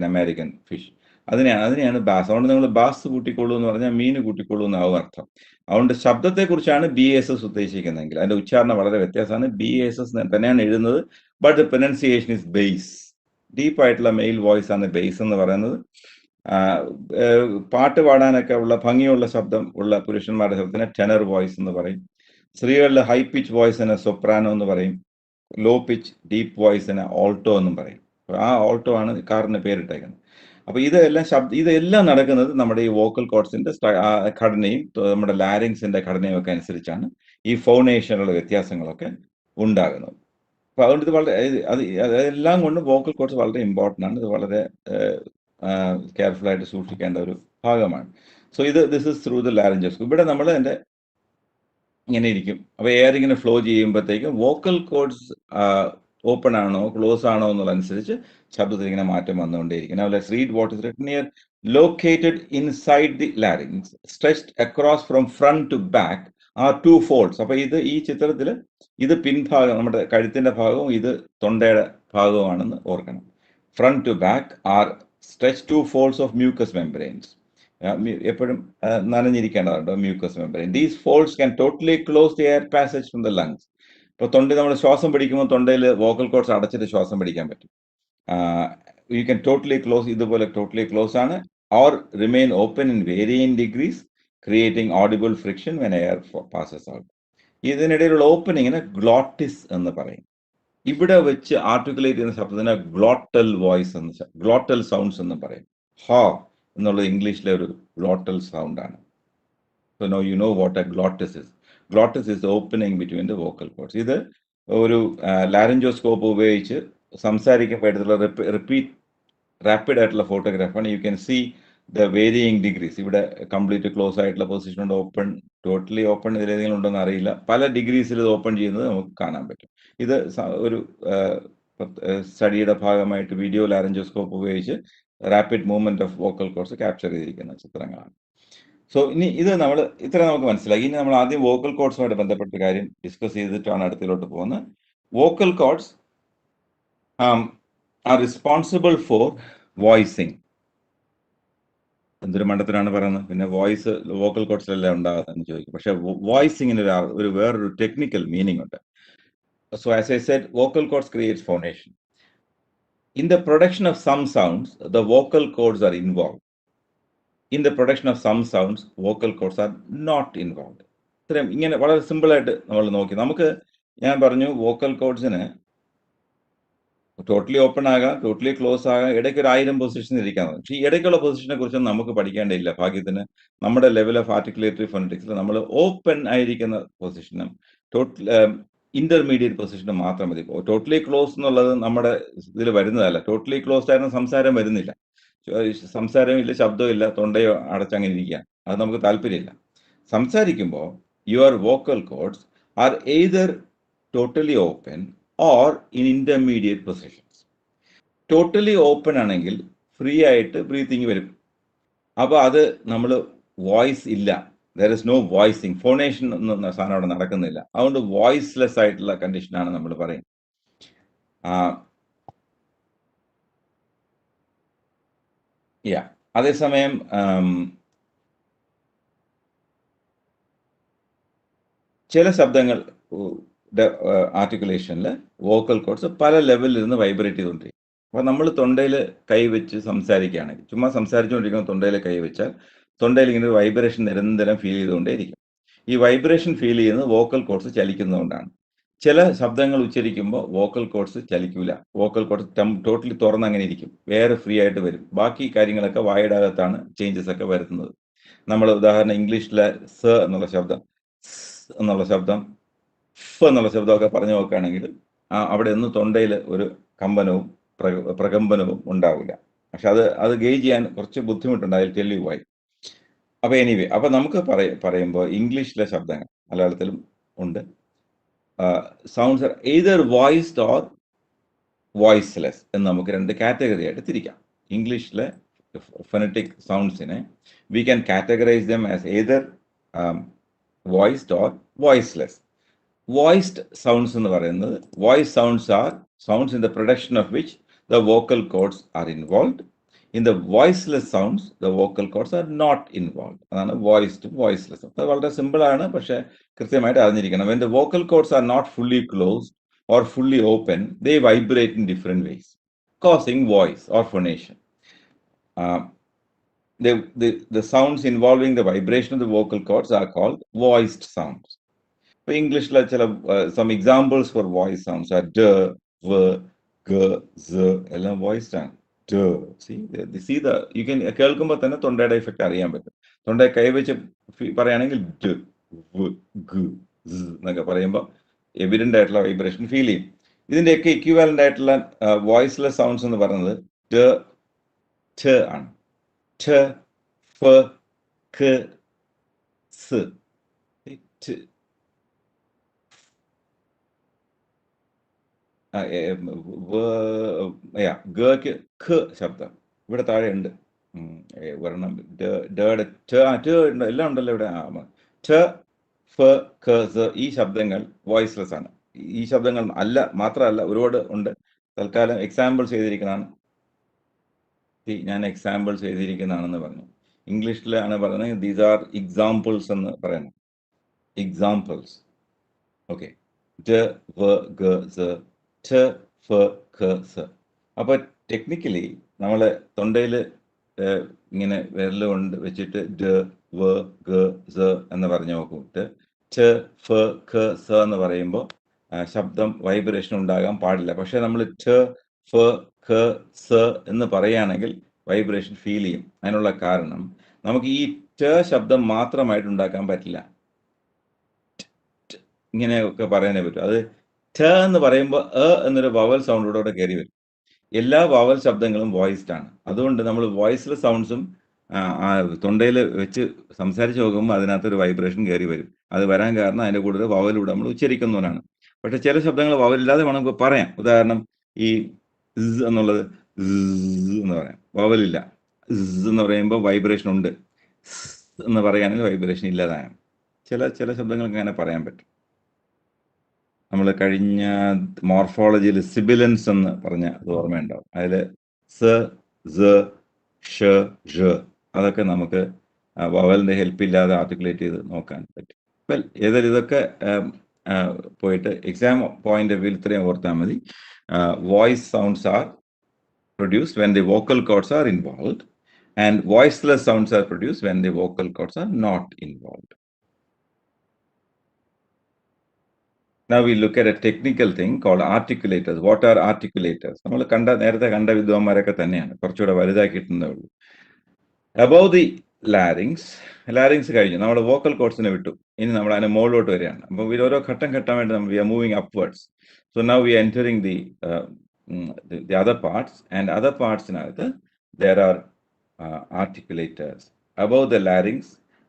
അമേരിക്കൻ ഫിഷ്. അതിനെയാണ് ബാസ്. അതുകൊണ്ട് നിങ്ങൾ ബാസ് കൂട്ടിക്കൊള്ളൂ എന്ന് പറഞ്ഞാൽ മീൻ കൂട്ടിക്കൊള്ളൂ എന്നാവും അർത്ഥം. അതുകൊണ്ട് ശബ്ദത്തെക്കുറിച്ചാണ് BASS ഉദ്ദേശിക്കുന്നതെങ്കിൽ അതിന്റെ ഉച്ചാരണം വളരെ വ്യത്യാസമാണ്. BASS തന്നെയാണ് എഴുതുന്നത്, but the pronunciation is bass. ഡീപ്പായിട്ടുള്ള മെയിൽ വോയിസ് ആണ് ബേസ് എന്ന് പറയുന്നത്. പാട്ട് പാടാനൊക്കെ ഉള്ള ഭംഗിയുള്ള ശബ്ദം ഉള്ള പുരുഷന്മാരുടെ ശബ്ദത്തിന് ടെനർ വോയിസ് എന്ന് പറയും. സ്ത്രീകളിലെ ഹൈ പിച്ച് വോയിസിന് സൊപ്രാനോ എന്ന് പറയും. ലോ പിച്ച് ഡീപ്പ് വോയിസിന് ഓൾട്ടോ എന്നും പറയും. ആ ഓൾട്ടോ ആണ് കാറിന് പേരിട്ടേക്കുന്നത്. അപ്പോൾ ഇതെല്ലാം നടക്കുന്നത് നമ്മുടെ ഈ വോക്കൽ കോഡ്സിന്റെ ഘടനയും നമ്മുടെ ലാരിങ്സിന്റെ ഘടനയും ഒക്കെ അനുസരിച്ചാണ് ഈ ഫോണേഷനുള്ള വ്യത്യാസങ്ങളൊക്കെ ഉണ്ടാകുന്നത്. അപ്പോൾ അതുകൊണ്ട് ഇത് വളരെ അതെല്ലാം കൊണ്ടും വോക്കൽ കോഡ്സ് വളരെ ഇമ്പോർട്ടൻ്റ് ആണ്. ഇത് വളരെ കെയർഫുൾ ആയിട്ട് സൂക്ഷിക്കേണ്ട ഒരു ഭാഗമാണ്. So this is through the laryngoscope. ഇവിടെ നമ്മൾ എൻ്റെ ഇങ്ങനെ ഇരിക്കും. അപ്പോൾ എയർ ഇങ്ങനെ ഫ്ലോ ചെയ്യുമ്പോഴത്തേക്കും വോക്കൽ കോഡ്സ് ഓപ്പൺ ആണോ ക്ലോസ് ആണോ എന്നുള്ളതനുസരിച്ച് ശബ്ദത്തിൽ ഇങ്ങനെ മാറ്റം വന്നുകൊണ്ടേയിരിക്കും. Now let's read what is written here. Located inside the larynx, stretched across from front to back are two folds. അപ്പോൾ ഈ ചിത്രത്തിൽ ഇത് പിൻഭാഗം, നമ്മുടെ കഴുത്തിന്റെ ഭാഗവും ഇത് തൊണ്ടയുടെ ഭാഗവുമാണെന്ന് ഓർക്കണം. Front to back are stretched two folds of mucous membranes. എപ്പോഴും നനഞ്ഞിരിക്കേണ്ടതുണ്ട് mucus membrane. These folds can totally close the air passage from the lungs. ഇപ്പോൾ നമ്മൾ ശ്വാസം പിടിക്കുമ്പോൾ തൊണ്ടയിൽ വോക്കൽ കോഡ്സ് അടച്ചിട്ട് ശ്വാസം പിടിക്കാൻ പറ്റും. യു ക്യാൻ ടോട്ടലി ക്ലോസ്, ഇതുപോലെ ടോട്ടലി ക്ലോസ് ആണ്, or remain open in varying degrees, creating audible friction when air passes out. ഇതിനിടയിലുള്ള ഓപ്പണിങ്ങിന് ഗ്ലോട്ടിസ് എന്ന് പറയും. ഇവിടെ വെച്ച് ആർട്ടിക്കുലേറ്റ് ചെയ്യുന്ന ശബ്ദത്തിന് ഗ്ലോട്ടൽ സൗണ്ട്സ് എന്ന് പറയും. ഹോ എന്നുള്ളത് ഇംഗ്ലീഷിലെ ഒരു ഗ്ലോട്ടൽ സൗണ്ടാണ്. So no you know what a glottis is. Glottis is opening between the vocal cords. ഇത് ഒരു ലാരിഞ്ചോസ്കോപ്പ് ഉപയോഗിച്ച് സംസാരിക്കപ്പെടുത്തുള്ള റാപ്പിഡ് ആയിട്ടുള്ള ഫോട്ടോഗ്രാഫാണ്. You can see the varying degrees. ഇവിടെ കംപ്ലീറ്റ് ക്ലോസ് ആയിട്ടുള്ള പൊസിഷൻ ഉണ്ട്, ഓപ്പൺ, ടോട്ടലി ഓപ്പൺ, ഇതിലേതെങ്കിലും ഉണ്ടോ എന്ന് അറിയില്ല. പല ഡിഗ്രീസിൽ ഇത് ഓപ്പൺ ചെയ്യുന്നത് നമുക്ക് കാണാൻ പറ്റും. ഇത് ഒരു സ്റ്റഡിയുടെ ഭാഗമായിട്ട് വീഡിയോ ലാരിഞ്ചോസ്കോപ്പ് ഉപയോഗിച്ച് rapid movement of vocal cords capture ചെയ്തിരിക്കുന്ന ചിത്രങ്ങളാണ്. സോ ഇനി ഇത് ഇത്ര നമുക്ക് മനസ്സിലാക്കി. ഇനി നമ്മൾ ആദ്യം വോക്കൽ കോഡ്സുമായിട്ട് ബന്ധപ്പെട്ട കാര്യം ഡിസ്കസ് ചെയ്തിട്ടാണ് അടുത്തിലോട്ട് പോകുന്നത്. Vocal cords are responsible for voicing. എന്തൊരു മണ്ടത്തിനാണ് പറയുന്നത്. പിന്നെ വോയിസ് വോക്കൽ കോഡ്സിലെല്ലാം ഉണ്ടാകുന്നതെന്ന് ചോദിക്കും. പക്ഷേ വോയിസിങ്ങിന് ഒരു വേറൊരു ടെക്നിക്കൽ മീനിങ് ഉണ്ട്. So as I said, vocal cords creates phonation. In the production of some sounds, the vocal cords are involved. In the production of some sounds, vocal cords are not involved. ഇത്രയും ഇങ്ങനെ വളരെ സിമ്പിളായിട്ട് നമ്മൾ നോക്കി. നമുക്ക് ഞാൻ പറഞ്ഞു വോക്കൽ കോഡ്സിന് ടോട്ടലി ഓപ്പൺ ആകാം, ടോട്ടലി ക്ലോസ് ആകാം, ഇടയ്ക്ക് ഒരു 1000 പൊസിഷൻ ഇരിക്കാം. പക്ഷേ ഈ ഇടയ്ക്കുള്ള പൊസിഷനെ കുറിച്ചൊന്നും നമുക്ക് പഠിക്കേണ്ടതില്ല. ഭാഗ്യത്തിന് നമ്മുടെ ലെവൽ ഓഫ് ആർട്ടിക്കുലേറ്ററി ഫോണറ്റിക്സിൽ നമ്മൾ ഓപ്പൺ ആയിരിക്കുന്ന പൊസിഷനും ടോട്ടൽ ഇന്റർമീഡിയറ്റ് പൊസിഷനും മാത്രം മതി. ടോട്ടലി ക്ലോസ് എന്നുള്ളത് നമ്മുടെ ഇതിൽ വരുന്നതല്ല. ടോട്ടലി ക്ലോസ്ഡ് ആയിരുന്ന സംസാരം വരുന്നില്ല. സംസാരമില്ല, ശബ്ദമില്ല, തൊണ്ടയോ അടച്ചങ്ങനെ ഇരിക്കുക. അത് നമുക്ക് താല്പര്യമില്ല. സംസാരിക്കുമ്പോൾ your vocal cords are either totally open or in intermediate positions. Totally open ആണെങ്കിൽ ഫ്രീ ആയിട്ട് ബ്രീത്തിങ് വരും. അപ്പോൾ അത് നമ്മൾ വോയിസ് ഇല്ല, there is no voicing, phonation എന്ന സാധനം അവിടെ നടക്കുന്നില്ല. അതുകൊണ്ട് വോയിസ്ലെസ് ആയിട്ടുള്ള കണ്ടീഷനാണ് നമ്മൾ പറയും. അതേസമയം ചില ശബ്ദങ്ങൾ ആർട്ടിക്കുലേഷനിൽ വോക്കൽ കോഡ്സ് പല ലെവലിൽ ഇരുന്ന് വൈബ്രേറ്റ് ചെയ്തുകൊണ്ടിരിക്കും. അപ്പോൾ നമ്മൾ തൊണ്ടയിൽ കൈവച്ച് സംസാരിക്കുകയാണെങ്കിൽ, ചുമ്മാ സംസാരിച്ചുകൊണ്ടിരിക്കുമ്പോൾ തൊണ്ടയിൽ കൈവച്ചാൽ തൊണ്ടയിൽ ഇങ്ങനെ ഒരു വൈബ്രേഷൻ നിരന്തരം ഫീൽ ചെയ്തുകൊണ്ടേയിരിക്കും. ഈ വൈബ്രേഷൻ ഫീൽ ചെയ്യുന്നത് വോക്കൽ കോഡ്സ് ചലിക്കുന്നതുകൊണ്ടാണ്. ചില ശബ്ദങ്ങൾ ഉച്ചരിക്കുമ്പോൾ വോക്കൽ കോഡ്സ് ചലിക്കില്ല. വോക്കൽ കോഡ്സ് ടോട്ടലി തുറന്ന് അങ്ങനെ ഇരിക്കും, വേറെ ഫ്രീ ആയിട്ട് വരും. ബാക്കി കാര്യങ്ങളൊക്കെ വായുടെ അകത്താണ് ചേഞ്ചസ് ഒക്കെ വരുത്തുന്നത്. നമ്മൾ ഉദാഹരണം ഇംഗ്ലീഷിലെ സ എന്നുള്ള ശബ്ദം, എന്നുള്ള ശബ്ദം, ഫ് എന്നുള്ള ശബ്ദമൊക്കെ പറഞ്ഞു നോക്കുകയാണെങ്കിൽ അവിടെ നിന്ന് തൊണ്ടയിൽ ഒരു കമ്പനവും പ്രകമ്പനവും ഉണ്ടാവില്ല. പക്ഷെ അത് ഗേജ് ചെയ്യാൻ കുറച്ച് ബുദ്ധിമുട്ടുണ്ട്. അതിൽ ടെൽ യു വൈ. അപ്പോൾ എനിവേ, അപ്പോൾ നമുക്ക് പറയുമ്പോൾ ഇംഗ്ലീഷിലെ ശബ്ദങ്ങൾ മലയാളത്തിലും ഉണ്ട്. Sounds are either voiced or voiceless എന്ന് നമുക്ക് രണ്ട് കാറ്റഗറി ആയിട്ട് തിരിക്കാം. ഇംഗ്ലീഷിലെ ഫോണറ്റിക് സൗണ്ട്സിനെ we can categorise them as either voiced or voiceless. Voiced sounds എന്ന് പറയുന്നത്, voice sounds are sounds in the production of which the vocal cords are involved. In the voiceless sounds the vocal cords are not involved. അതാണ് വോയിസ്ഡും വോയിസ്ലെസ്സും. അത് വളരെ സിമ്പിളാണ്, പക്ഷേ കൃത്യമായിട്ട് അറിഞ്ഞിരിക്കണം. When the vocal cords are not fully closed or fully open, they vibrate in different ways, causing voice or phonation. The sounds involving the vibration of the vocal cords are called voiced sounds. For English, some examples for voice sounds are d, v, g, z, എല്ലാം voiced ആണ്. d, see the, you can കേൾക്കുമ്പോൾ തന്നെ തൊണ്ടയുടെ effect അറിയാൻ പറ്റും. തൊണ്ടയെ കൈവച്ച് പറയുകയാണെങ്കിൽ d, v, g, z എന്നൊക്കെ പറയുമ്പോൾ എവിഡന്റ് ആയിട്ടുള്ള വൈബ്രേഷൻ ഫീൽ ചെയ്യും. ഇതിൻ്റെയൊക്കെ ഇക്വിവാലന്റ് ആയിട്ടുള്ള വോയിസ്ലെസ് സൗണ്ട്സ് എന്ന് പറയുന്നത് ട്, ഠ ആണ്. ഠ, ഫ, ഖ, സ്. ഗക്ക് ഖ ശബ്ദം ഇവിടെ താഴെ ഉണ്ട്. ഒരെണ്ണം എല്ലാം ഉണ്ടല്ലോ ഇവിടെ. ഠ, ഫ, ഖ, സ ഈ ശബ്ദങ്ങൾ വോയിസ്ലെസ് ആണ്. ഈ ശബ്ദങ്ങൾ മാത്രമല്ല, ഒരുപാട് ഉണ്ട്. തൽക്കാലം എക്സാമ്പിൾ ചെയ്തിരിക്കുന്നതാണ്. ഞാൻ എക്സാമ്പിൾ ചെയ്തിരിക്കുന്നതാണെന്ന് പറഞ്ഞു. ഇംഗ്ലീഷിലാണ് പറയുന്നത്. ദീസ് ആർ എക്സാമ്പിൾസ് എന്ന് പറയുന്നത്. എക്സാമ്പിൾസ്. ഓക്കെ. ട്, വ, ഗ, സ, ഠ, ഫ, ഖ, സ. അപ്പോൾ ടെക്നിക്കലി നമ്മൾ തൊണ്ടയിൽ ഇങ്ങനെ വിരൽ കൊണ്ട് വെച്ചിട്ട് ഡ്, വ, ഗ, സ എന്ന് പറഞ്ഞു നോക്കിയിട്ട് ഠ, ഫ, ഖ, സ എന്ന് പറയുമ്പോൾ ശബ്ദം വൈബ്രേഷൻ ഉണ്ടാകാൻ പാടില്ല. പക്ഷെ നമ്മൾ ഠ, ഫ, ഖ, സ എന്ന് പറയുകയാണെങ്കിൽ വൈബ്രേഷൻ ഫീൽ ചെയ്യും. അതിനുള്ള കാരണം നമുക്ക് ഈ ഠ ശബ്ദം മാത്രമായിട്ട് ഉണ്ടാക്കാൻ പറ്റില്ല. ഇങ്ങനെയൊക്കെ പറയാനേ പറ്റും. അത് ഠ എന്ന് പറയുമ്പോൾ എന്നൊരു വവൽ സൗണ്ടോടെ കയറി വരും. എല്ലാ വവൽ ശബ്ദങ്ങളും വോയിസ്ഡ് ആണ്. അതുകൊണ്ട് നമ്മൾ വോയിസ്ലെസ് സൗണ്ട്സും തൊണ്ടയിൽ വെച്ച് സംസാരിച്ച് നോക്കുമ്പോൾ അതിനകത്തൊരു വൈബ്രേഷൻ കയറി വരും. അത് വരാൻ കാരണം അതിൻ്റെ കൂടുതൽ വവലിലൂടെ നമ്മൾ ഉച്ചരിക്കുന്നവനാണ്. പക്ഷെ ചില ശബ്ദങ്ങൾ വവലില്ലാതെ വേണം നമുക്ക് പറയാം. ഉദാഹരണം ഈ സ് എന്നുള്ളത് എന്ന് പറയാം, വവലില്ല. സ് എന്ന് പറയുമ്പോൾ വൈബ്രേഷൻ ഉണ്ട്. എന്ന് പറയുകയാണെങ്കിൽ വൈബ്രേഷൻ ഇല്ലാതാണ്. ചില ശബ്ദങ്ങൾക്ക് അങ്ങനെ പറയാൻ പറ്റും. നമ്മൾ കഴിഞ്ഞ മോർഫോളജിയിൽ സിബിലൻസ് എന്ന് പറഞ്ഞ അത് ഓർമ്മയുണ്ടാവും. അതിൽ സ, സ, ഷ, ഷ അതൊക്കെ നമുക്ക് വവലിൻ്റെ ഹെൽപ്പില്ലാതെ ആർട്ടിക്കുലേറ്റ് ചെയ്ത് നോക്കാൻ പറ്റും. വെൽ ഏതായാലും ഇതൊക്കെ പോയിട്ട് എക്സാം പോയിന്റ് ഓഫ് വ്യൂ ഇത്രയും ഓർത്താൽ മതി. Voice sounds are produced when the vocal cords are involved, and voiceless sounds are produced when the vocal cords are not involved. Now we look at a technical thing called articulators. What are articulators? നമ്മൾ നേരത്തെ കണ്ട വിദ്വാന്മാരൊക്കെ തന്നെയാണ്, കുറച്ചുകൂടെ വലുതാക്കിയിട്ടുണ്ടേ ഉള്ളൂ. Above the larynx കഴിഞ്ഞു, നമ്മുടെ vocal കോഡ്സിനെ വിട്ടു, ഇനി നമ്മൾ അതിനെ മുകളിലോട്ട് വരികയാണ്. അപ്പോൾ ഓരോ ഘട്ടം ഘട്ടമായിട്ട് നമ്മൾ we are moving upwards. So now we are entering the other parts, and other parts there are articulators. Above the larynx,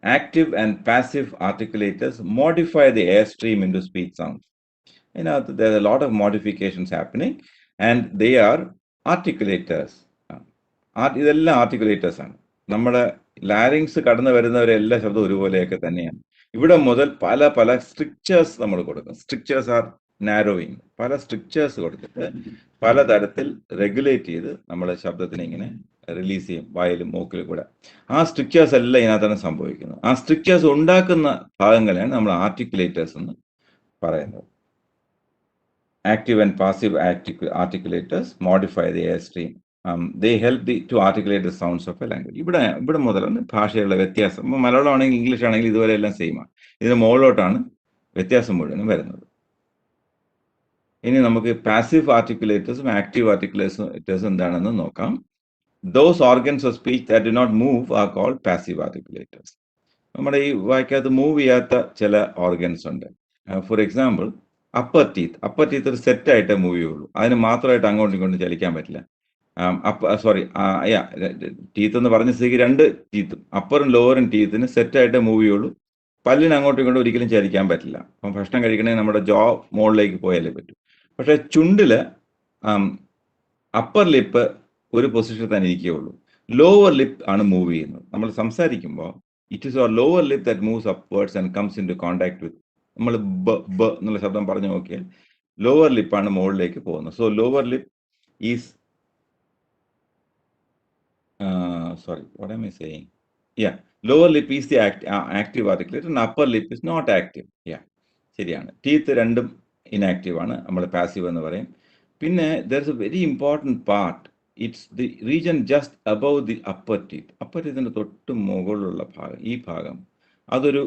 active and passive articulators modify the airstream into speech sounds. There are a lot of modifications happening, and they are articulators. ഇതെല്ലാം articulators ആണ്. നമ്മുടെ larynx കടന്നു വരുന്നവരെല്ലാ ശബ്ദം ഒരുപോലെയൊക്കെ തന്നെയാണ്. ഇവിടെ മുതൽ പല പല സ്ട്രിക്ചേഴ്സ് നമ്മൾ കൊടുക്കും. Strictures R narrowing. പല സ്ട്രിക്ചേഴ്സ് കൊടുത്തിട്ട് പലതരത്തിൽ റെഗുലേറ്റ് ചെയ്ത് നമ്മുടെ ശബ്ദത്തിനെ ഇങ്ങനെ റിലീസ് ചെയ്യും, വായിലും മൂക്കിലും കൂടെ. ആ സ്ട്രിക്ചേഴ്സ് എല്ലാം ഇതിനകത്താണ് സംഭവിക്കുന്നത്. ആ സ്ട്രിക്ചേഴ്സ് ഉണ്ടാക്കുന്ന ഭാഗങ്ങളെയാണ് നമ്മൾ ആർട്ടിക്കുലേറ്റേഴ്സ് എന്ന് പറയുന്നത്. Active and passive articulators modify the airstream. They help to articulate the sounds of a language. ഇവിടെ മുതലാണ് ഭാഷയുള്ള വ്യത്യാസം. മലയാളം ആണെങ്കിൽ ഇംഗ്ലീഷ് ആണെങ്കിൽ ഇതുവരെ എല്ലാം സെയിമാണ്. ഇതിന് മുകളിലോട്ടാണ് വ്യത്യാസം മുഴുവനും വരുന്നത്. ഇനി നമുക്ക് പാസീവ് ആർട്ടിക്കുലേറ്റേഴ്സും ആക്റ്റീവ് ആർട്ടിക്കുലേറ്റേഴ്സും എന്താണെന്ന് നോക്കാം. Those organs of speech that do not move are called passive articulators. നമ്മുടെ ഈ വായിക്കകത്ത് മൂവ് ചെയ്യാത്ത ചില ഓർഗൻസ് ഉണ്ട്. ഫോർ എക്സാമ്പിൾ അപ്പർ ടീത്ത് ഒരു സെറ്റായിട്ടേ മൂവ് ചെയ്യുള്ളൂ. അതിന് മാത്രമായിട്ട് അങ്ങോട്ടും ഇങ്ങോട്ടും ചലിക്കാൻ പറ്റില്ല. ടീത്ത് എന്ന് പറഞ്ഞ സ്ഥിതിക്ക് രണ്ട് ടീത്തും അപ്പറും ലോവറും ടീത്തിന് സെറ്റായിട്ടേ മൂവ് ചെയ്യുള്ളൂ. പല്ലിന് അങ്ങോട്ടും ഇങ്ങോട്ടും ഒരിക്കലും ചലിക്കാൻ പറ്റില്ല. അപ്പം ഭക്ഷണം കഴിക്കണമെങ്കിൽ നമ്മുടെ ജോ മുകളിലേക്ക് പോയാലേ പറ്റൂ. പക്ഷെ ചുണ്ടില് അപ്പർ ലിപ്പ് ഒരു പൊസിഷനിൽ തന്നെ ഇരിക്കുകയുള്ളൂ. ലോവർ ലിപ്പ് ആണ് മൂവ് ചെയ്യുന്നത്. നമ്മൾ സംസാരിക്കുമ്പോൾ it is our lower lip that moves upwards and comes into contact with. നമ്മൾ ബ എന്നുള്ള ശബ്ദം പറഞ്ഞു നോക്കിയാൽ ലോവർ ലിപ്പാണ് മുകളിലേക്ക് പോകുന്നത്. So lower lip is what am I saying? Yeah, lower lip is the active articulator and upper lip is not active. Yeah, ശരിയാണ്. Teeth രണ്ടും ഇനാക്റ്റീവ് ആണ്, നമ്മൾ പാസീവ് എന്ന് പറയും. പിന്നെ there is a very important part. It's the region just above the upper teeth. Upper ടീത്തിൻ്റെ തൊട്ട് മുകളിലുള്ള ഭാഗം, ഈ ഭാഗം, അതൊരു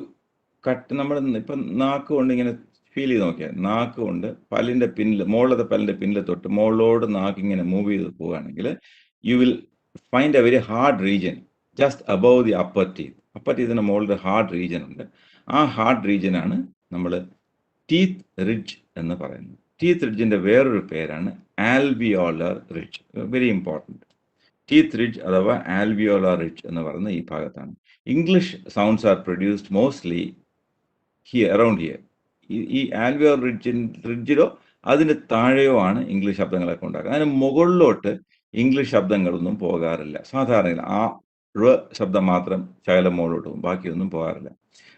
നമ്മൾ ഇപ്പം നാക്ക് കൊണ്ട് ഇങ്ങനെ ഫീൽ ചെയ്ത് നോക്കിയാൽ, നാക്ക് കൊണ്ട് പല്ലിൻ്റെ പിന്നിൽ, മുകളിലത്തെ പല്ലിൻ്റെ പിന്നിൽ തൊട്ട് മുകളിലോട് നാക്ക് ഇങ്ങനെ മൂവ് ചെയ്ത് പോവുകയാണെങ്കിൽ you will find a very hard region just above the upper teeth. Upper ടീത്തിന് മുകളിൽ ഹാർഡ് റീജിയൻ ഉണ്ട്. ആ ഹാർഡ് റീജിയനാണ് നമ്മൾ ടീത്ത് റിഡ്ജ് എന്ന് പറയുന്നത്. ടീത്ത് റിഡ്ജിൻ്റെ വേറൊരു പേരാണ് alveolar ridge. Very important. Teeth ridge അഥവാ ആൽവിയോളർ റിഡ്ജ് എന്ന് പറയുന്ന ഈ ഭാഗത്താണ്. English sounds are produced mostly around here. ഈ ആൽവിയോളർ റിഡ്ജിലോ അതിന് താഴെയോ ആണ് ഇംഗ്ലീഷ് ശബ്ദങ്ങളൊക്കെ ഉണ്ടാക്കുന്നത്. അതിന് മുകളിലോട്ട് ഇംഗ്ലീഷ് ശബ്ദങ്ങളൊന്നും പോകാറില്ല. സാധാരണ ആ ശബ്ദം മാത്രം ശകലം മുകളിലോട്ട് പോകും, ബാക്കിയൊന്നും പോകാറില്ല.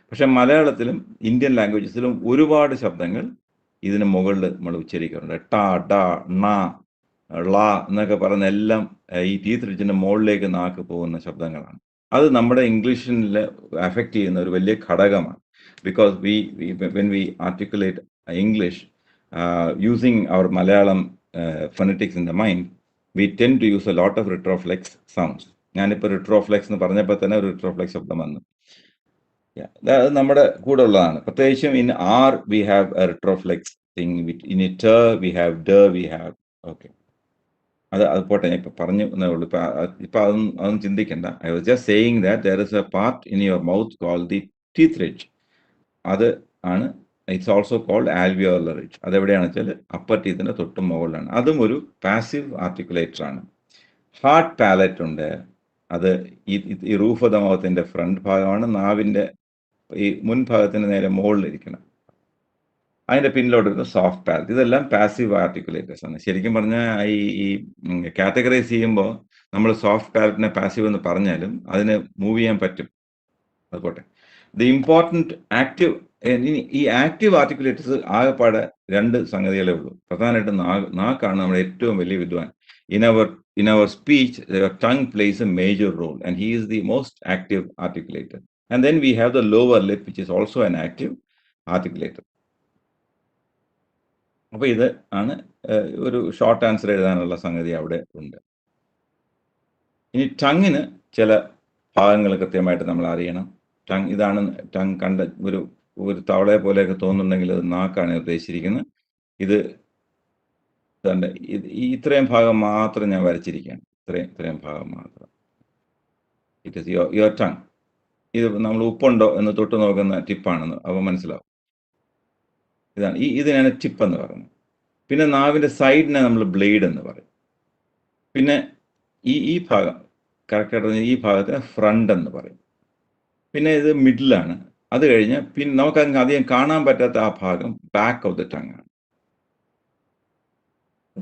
പക്ഷെ മലയാളത്തിലും ഇന്ത്യൻ ലാംഗ്വേജസിലും ഒരുപാട് ശബ്ദങ്ങൾ ഇതിന് മുകളിൽ നമ്മൾ ഉച്ചരിക്കാറുണ്ട്. ട, ഡ, ണ, ള എന്നൊക്കെ പറയുന്ന എല്ലാം ഈ ടീത്ത് റിഡ്ജിന്റെ മുകളിലേക്ക് നാക്ക് പോകുന്ന ശബ്ദങ്ങളാണ്. അത് നമ്മുടെ ഇംഗ്ലീഷിൽ അഫക്റ്റ് ചെയ്യുന്ന ഒരു വലിയ ഘടകമാണ്. Because when we articulate English using our Malayalam phonetics in the mind, we tend to use a lot of retroflex sounds. ഞാനിപ്പോൾ റിട്രോഫ്ലെക്സ് എന്ന് പറഞ്ഞപ്പോൾ തന്നെ ഒരു റിട്രോഫ്ലെക്സ് ശബ്ദം വന്നു. അത് നമ്മുടെ കൂടെ ഉള്ളതാണ്. പ്രത്യേകിച്ചും in R we have a retroflex thing, in ട് വി ഹാവ് ഡ വി ഹാവ്. ഓക്കെ, അത് പോട്ടെ, ഞാൻ ഇപ്പം പറഞ്ഞു എന്നേ ഉള്ളൂ. ഇപ്പം അതൊന്നും ചിന്തിക്കണ്ട. I was just saying that there is a part in your mouth called the teeth ridge. അത് ആണ്, it's also called alveolar ridge. അതെവിടെയാണെന്ന് വെച്ചാൽ അപ്പർ ടീത്തിൻ്റെ തൊട്ട് മുകളിലാണ്. അതും ഒരു പാസീവ് ആർട്ടിക്കുലേറ്റർ ആണ്. ഹാർഡ് പാലറ്റ് ഉണ്ട്. അത് ഈ റൂഫ് ഓഫ് ദ മൗത്തിൻ്റെ ഫ്രണ്ട് ഭാഗമാണ്. നാവിൻ്റെ ഈ മുൻഭാഗത്തിന് നേരെ മുകളിലിരിക്കണം. അതിൻ്റെ പിന്നിലോട്ട് സോഫ്റ്റ് പാലറ്റ്. ഇതെല്ലാം പാസീവ് ആർട്ടിക്കുലേറ്റേഴ്സ് ആണ്. ശരിക്കും പറഞ്ഞാൽ ഈ കാറ്റഗറൈസ് ചെയ്യുമ്പോൾ നമ്മൾ സോഫ്റ്റ് പാലറ്റിനെ പാസീവ് എന്ന് പറഞ്ഞാലും അതിന് മൂവ് ചെയ്യാൻ പറ്റും. അതുപോട്ടെ. ദി ഇമ്പോർട്ടൻറ്റ് ആക്റ്റീവ്, ഈ ആക്റ്റീവ് ആർട്ടിക്കുലേറ്റേഴ്സ് ആകെപ്പാടെ രണ്ട് സംഗതികളേ ഉള്ളൂ. പ്രധാനമായിട്ടും നാക്കാണ് നമ്മുടെ ഏറ്റവും വലിയ വിദ്വാൻ. in our speech, the tongue plays a major role, and he is the most active articulator. And then we have the lower lip, which is also an active articulator. അപ്പോൾ ഇത് ആണ് ഒരു ഷോർട്ട് ആൻസർ എഴുതാനുള്ള സംഗതി അവിടെ ഉണ്ട്. ഇനി ടങ്ങിന് ചില ഭാഗങ്ങൾ കൃത്യമായിട്ട് നമ്മൾ അറിയണം. ടങ് ഇതാണ് ടങ് കണ്ട ഒരു തവളയെ പോലെയൊക്കെ തോന്നുന്നുണ്ടെങ്കിൽ അത് നാക്കാണ് ഉദ്ദേശിച്ചിരിക്കുന്നത്. ഇത് ഇത്രയും ഭാഗം മാത്രം ഞാൻ വരച്ചിരിക്കുകയാണ്. ഇത്രയും ഭാഗം മാത്രം. It is your tongue. ഇത് നമ്മൾ ഉപ്പുണ്ടോ എന്ന് തൊട്ട് നോക്കുന്ന ടിപ്പാണെന്ന് അപ്പോൾ മനസ്സിലാവും. ഇതാണ് ഇതിനാണ് ടിപ്പ് എന്ന് പറയുന്നത്. പിന്നെ നാവിൻ്റെ സൈഡിനെ നമ്മൾ ബ്ലേഡ് എന്ന് പറയും. പിന്നെ ഈ ഭാഗം കറക്റ്റായിട്ട് ഈ ഭാഗത്തിന് ഫ്രണ്ട് എന്ന് പറയും. പിന്നെ ഇത് മിഡിലാണ്. അത് കഴിഞ്ഞ് പിന്നെ നമുക്ക് അധികം കാണാൻ പറ്റാത്ത ആ ഭാഗം ബാക്ക് ഓഫ് ദ ടങ് ആണ്.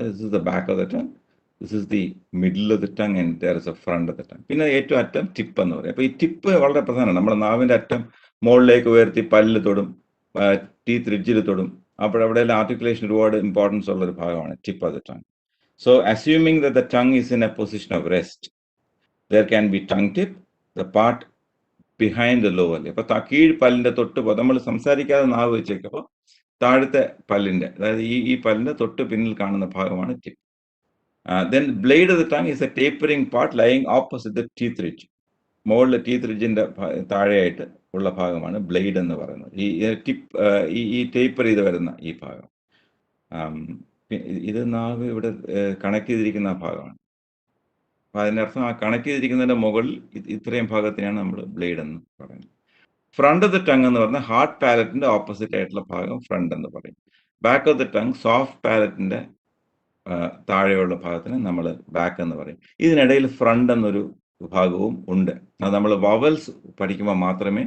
This is the back of the tongue. This is the middle of the tongue and there is a front of the tongue. പിന്നെ ഏറ്റവും അറ്റം ടിപ്പ് എന്ന് പറയും. അപ്പോൾ ഈ ടിപ്പ് വളരെ പ്രധാനമാണ്. നമ്മുടെ നാവിൻ്റെ അറ്റം മുകളിലേക്ക് ഉയർത്തി പല്ല് തൊടും, ടീത്ത് റിഡ്ജിൽ തൊടും. അവിടെയെല്ലാം ആർട്ടിക്കുലേഷൻ ഒരുപാട് ഇമ്പോർട്ടൻസ് ഉള്ള ഒരു ഭാഗമാണ് tip of the tongue. So assuming that the tongue is in A position of rest, there can be tongue tip, the part behind the lower lip. അപ്പോൾ കീഴ് പല്ലിൻ്റെ തൊട്ട് നമ്മൾ സംസാരിക്കാതെ നാവ് വെച്ചേക്കപ്പോൾ താഴത്തെ പല്ലിൻ്റെ, അതായത് ഈ പല്ലിൻ്റെ തൊട്ട് പിന്നിൽ കാണുന്ന ഭാഗമാണ് tip. Then blade of the tongue is A tapering part lying opposite the teeth ridge. മുകളിൽ ടീത്ത് റിഡ്ജിൻ്റെ താഴെയായിട്ട് ഉള്ള ഭാഗമാണ് ബ്ലേഡ് എന്ന് പറയുന്നത്. ഈ ടേപ്പർ ചെയ്ത് വരുന്ന ഈ ഭാഗം. ഇത് നാവ് ഇവിടെ കണക്ട് ചെയ്തിരിക്കുന്ന ഭാഗമാണ്. അപ്പോൾ അതിൻ്റെ അർത്ഥം ആ കണക്ട് ചെയ്തിരിക്കുന്നതിൻ്റെ മുകളിൽ ഇത്രയും ഭാഗത്തിനാണ് നമ്മൾ ബ്ലേഡ് എന്ന് പറയുന്നത്. ഫ്രണ്ട് ഓഫ് ദ ടങ് എന്ന് പറഞ്ഞാൽ ഹാർഡ് പാലറ്റിൻ്റെ ഓപ്പോസിറ്റ് ആയിട്ടുള്ള ഭാഗം ഫ്രണ്ട് എന്ന് പറയും. Back of the tongue soft പാലറ്റിൻ്റെ താഴെയുള്ള ഭാഗത്തിന് നമ്മൾ ബാക്ക് എന്ന് പറയും. ഇതിനിടയിൽ ഫ്രണ്ട് എന്നൊരു ഭാഗവും ഉണ്ട്. അത് നമ്മൾ വവൽസ് പഠിക്കുമ്പോൾ മാത്രമേ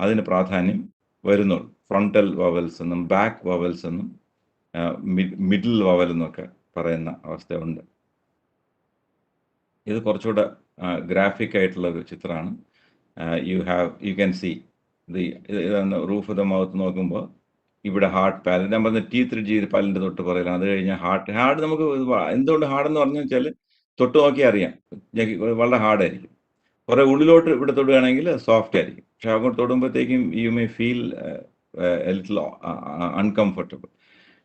അതിന് പ്രാധാന്യം വരുന്നുള്ളൂ. ഫ്രണ്ടൽ വവൽസ് എന്നും ബാക്ക് വവൽസ് എന്നും മിഡിൽ വവൽ എന്നൊക്കെ പറയുന്ന അവസ്ഥയുണ്ട്. ഇത് കുറച്ചുകൂടെ ഗ്രാഫിക് ആയിട്ടുള്ള ഒരു ചിത്രമാണ്. You can see roof of the mouth നോക്കുമ്പോൾ ഇവിടെ ഹാർഡ് പാലറ്റ്, ഞാൻ പറഞ്ഞ ടീത്ത് റിഡ്ജ് ചെയ്ത് പല്ലിൻ്റെ തൊട്ട് പറയലാണ്. അത് കഴിഞ്ഞാൽ ഹാർഡ് നമുക്ക് എന്തുകൊണ്ട് ഹാർഡെന്ന് പറഞ്ഞു വെച്ചാൽ തൊട്ട് നോക്കിയാൽ അറിയാം വളരെ ഹാർഡായിരിക്കും. കുറേ ഉള്ളിലോട്ട് ഇവിടെ തൊടുകയാണെങ്കിൽ സോഫ്റ്റ് ആയിരിക്കും. പക്ഷെ അങ്ങോട്ട് തൊടുമ്പോഴത്തേക്കും you may feel little uncomfortable.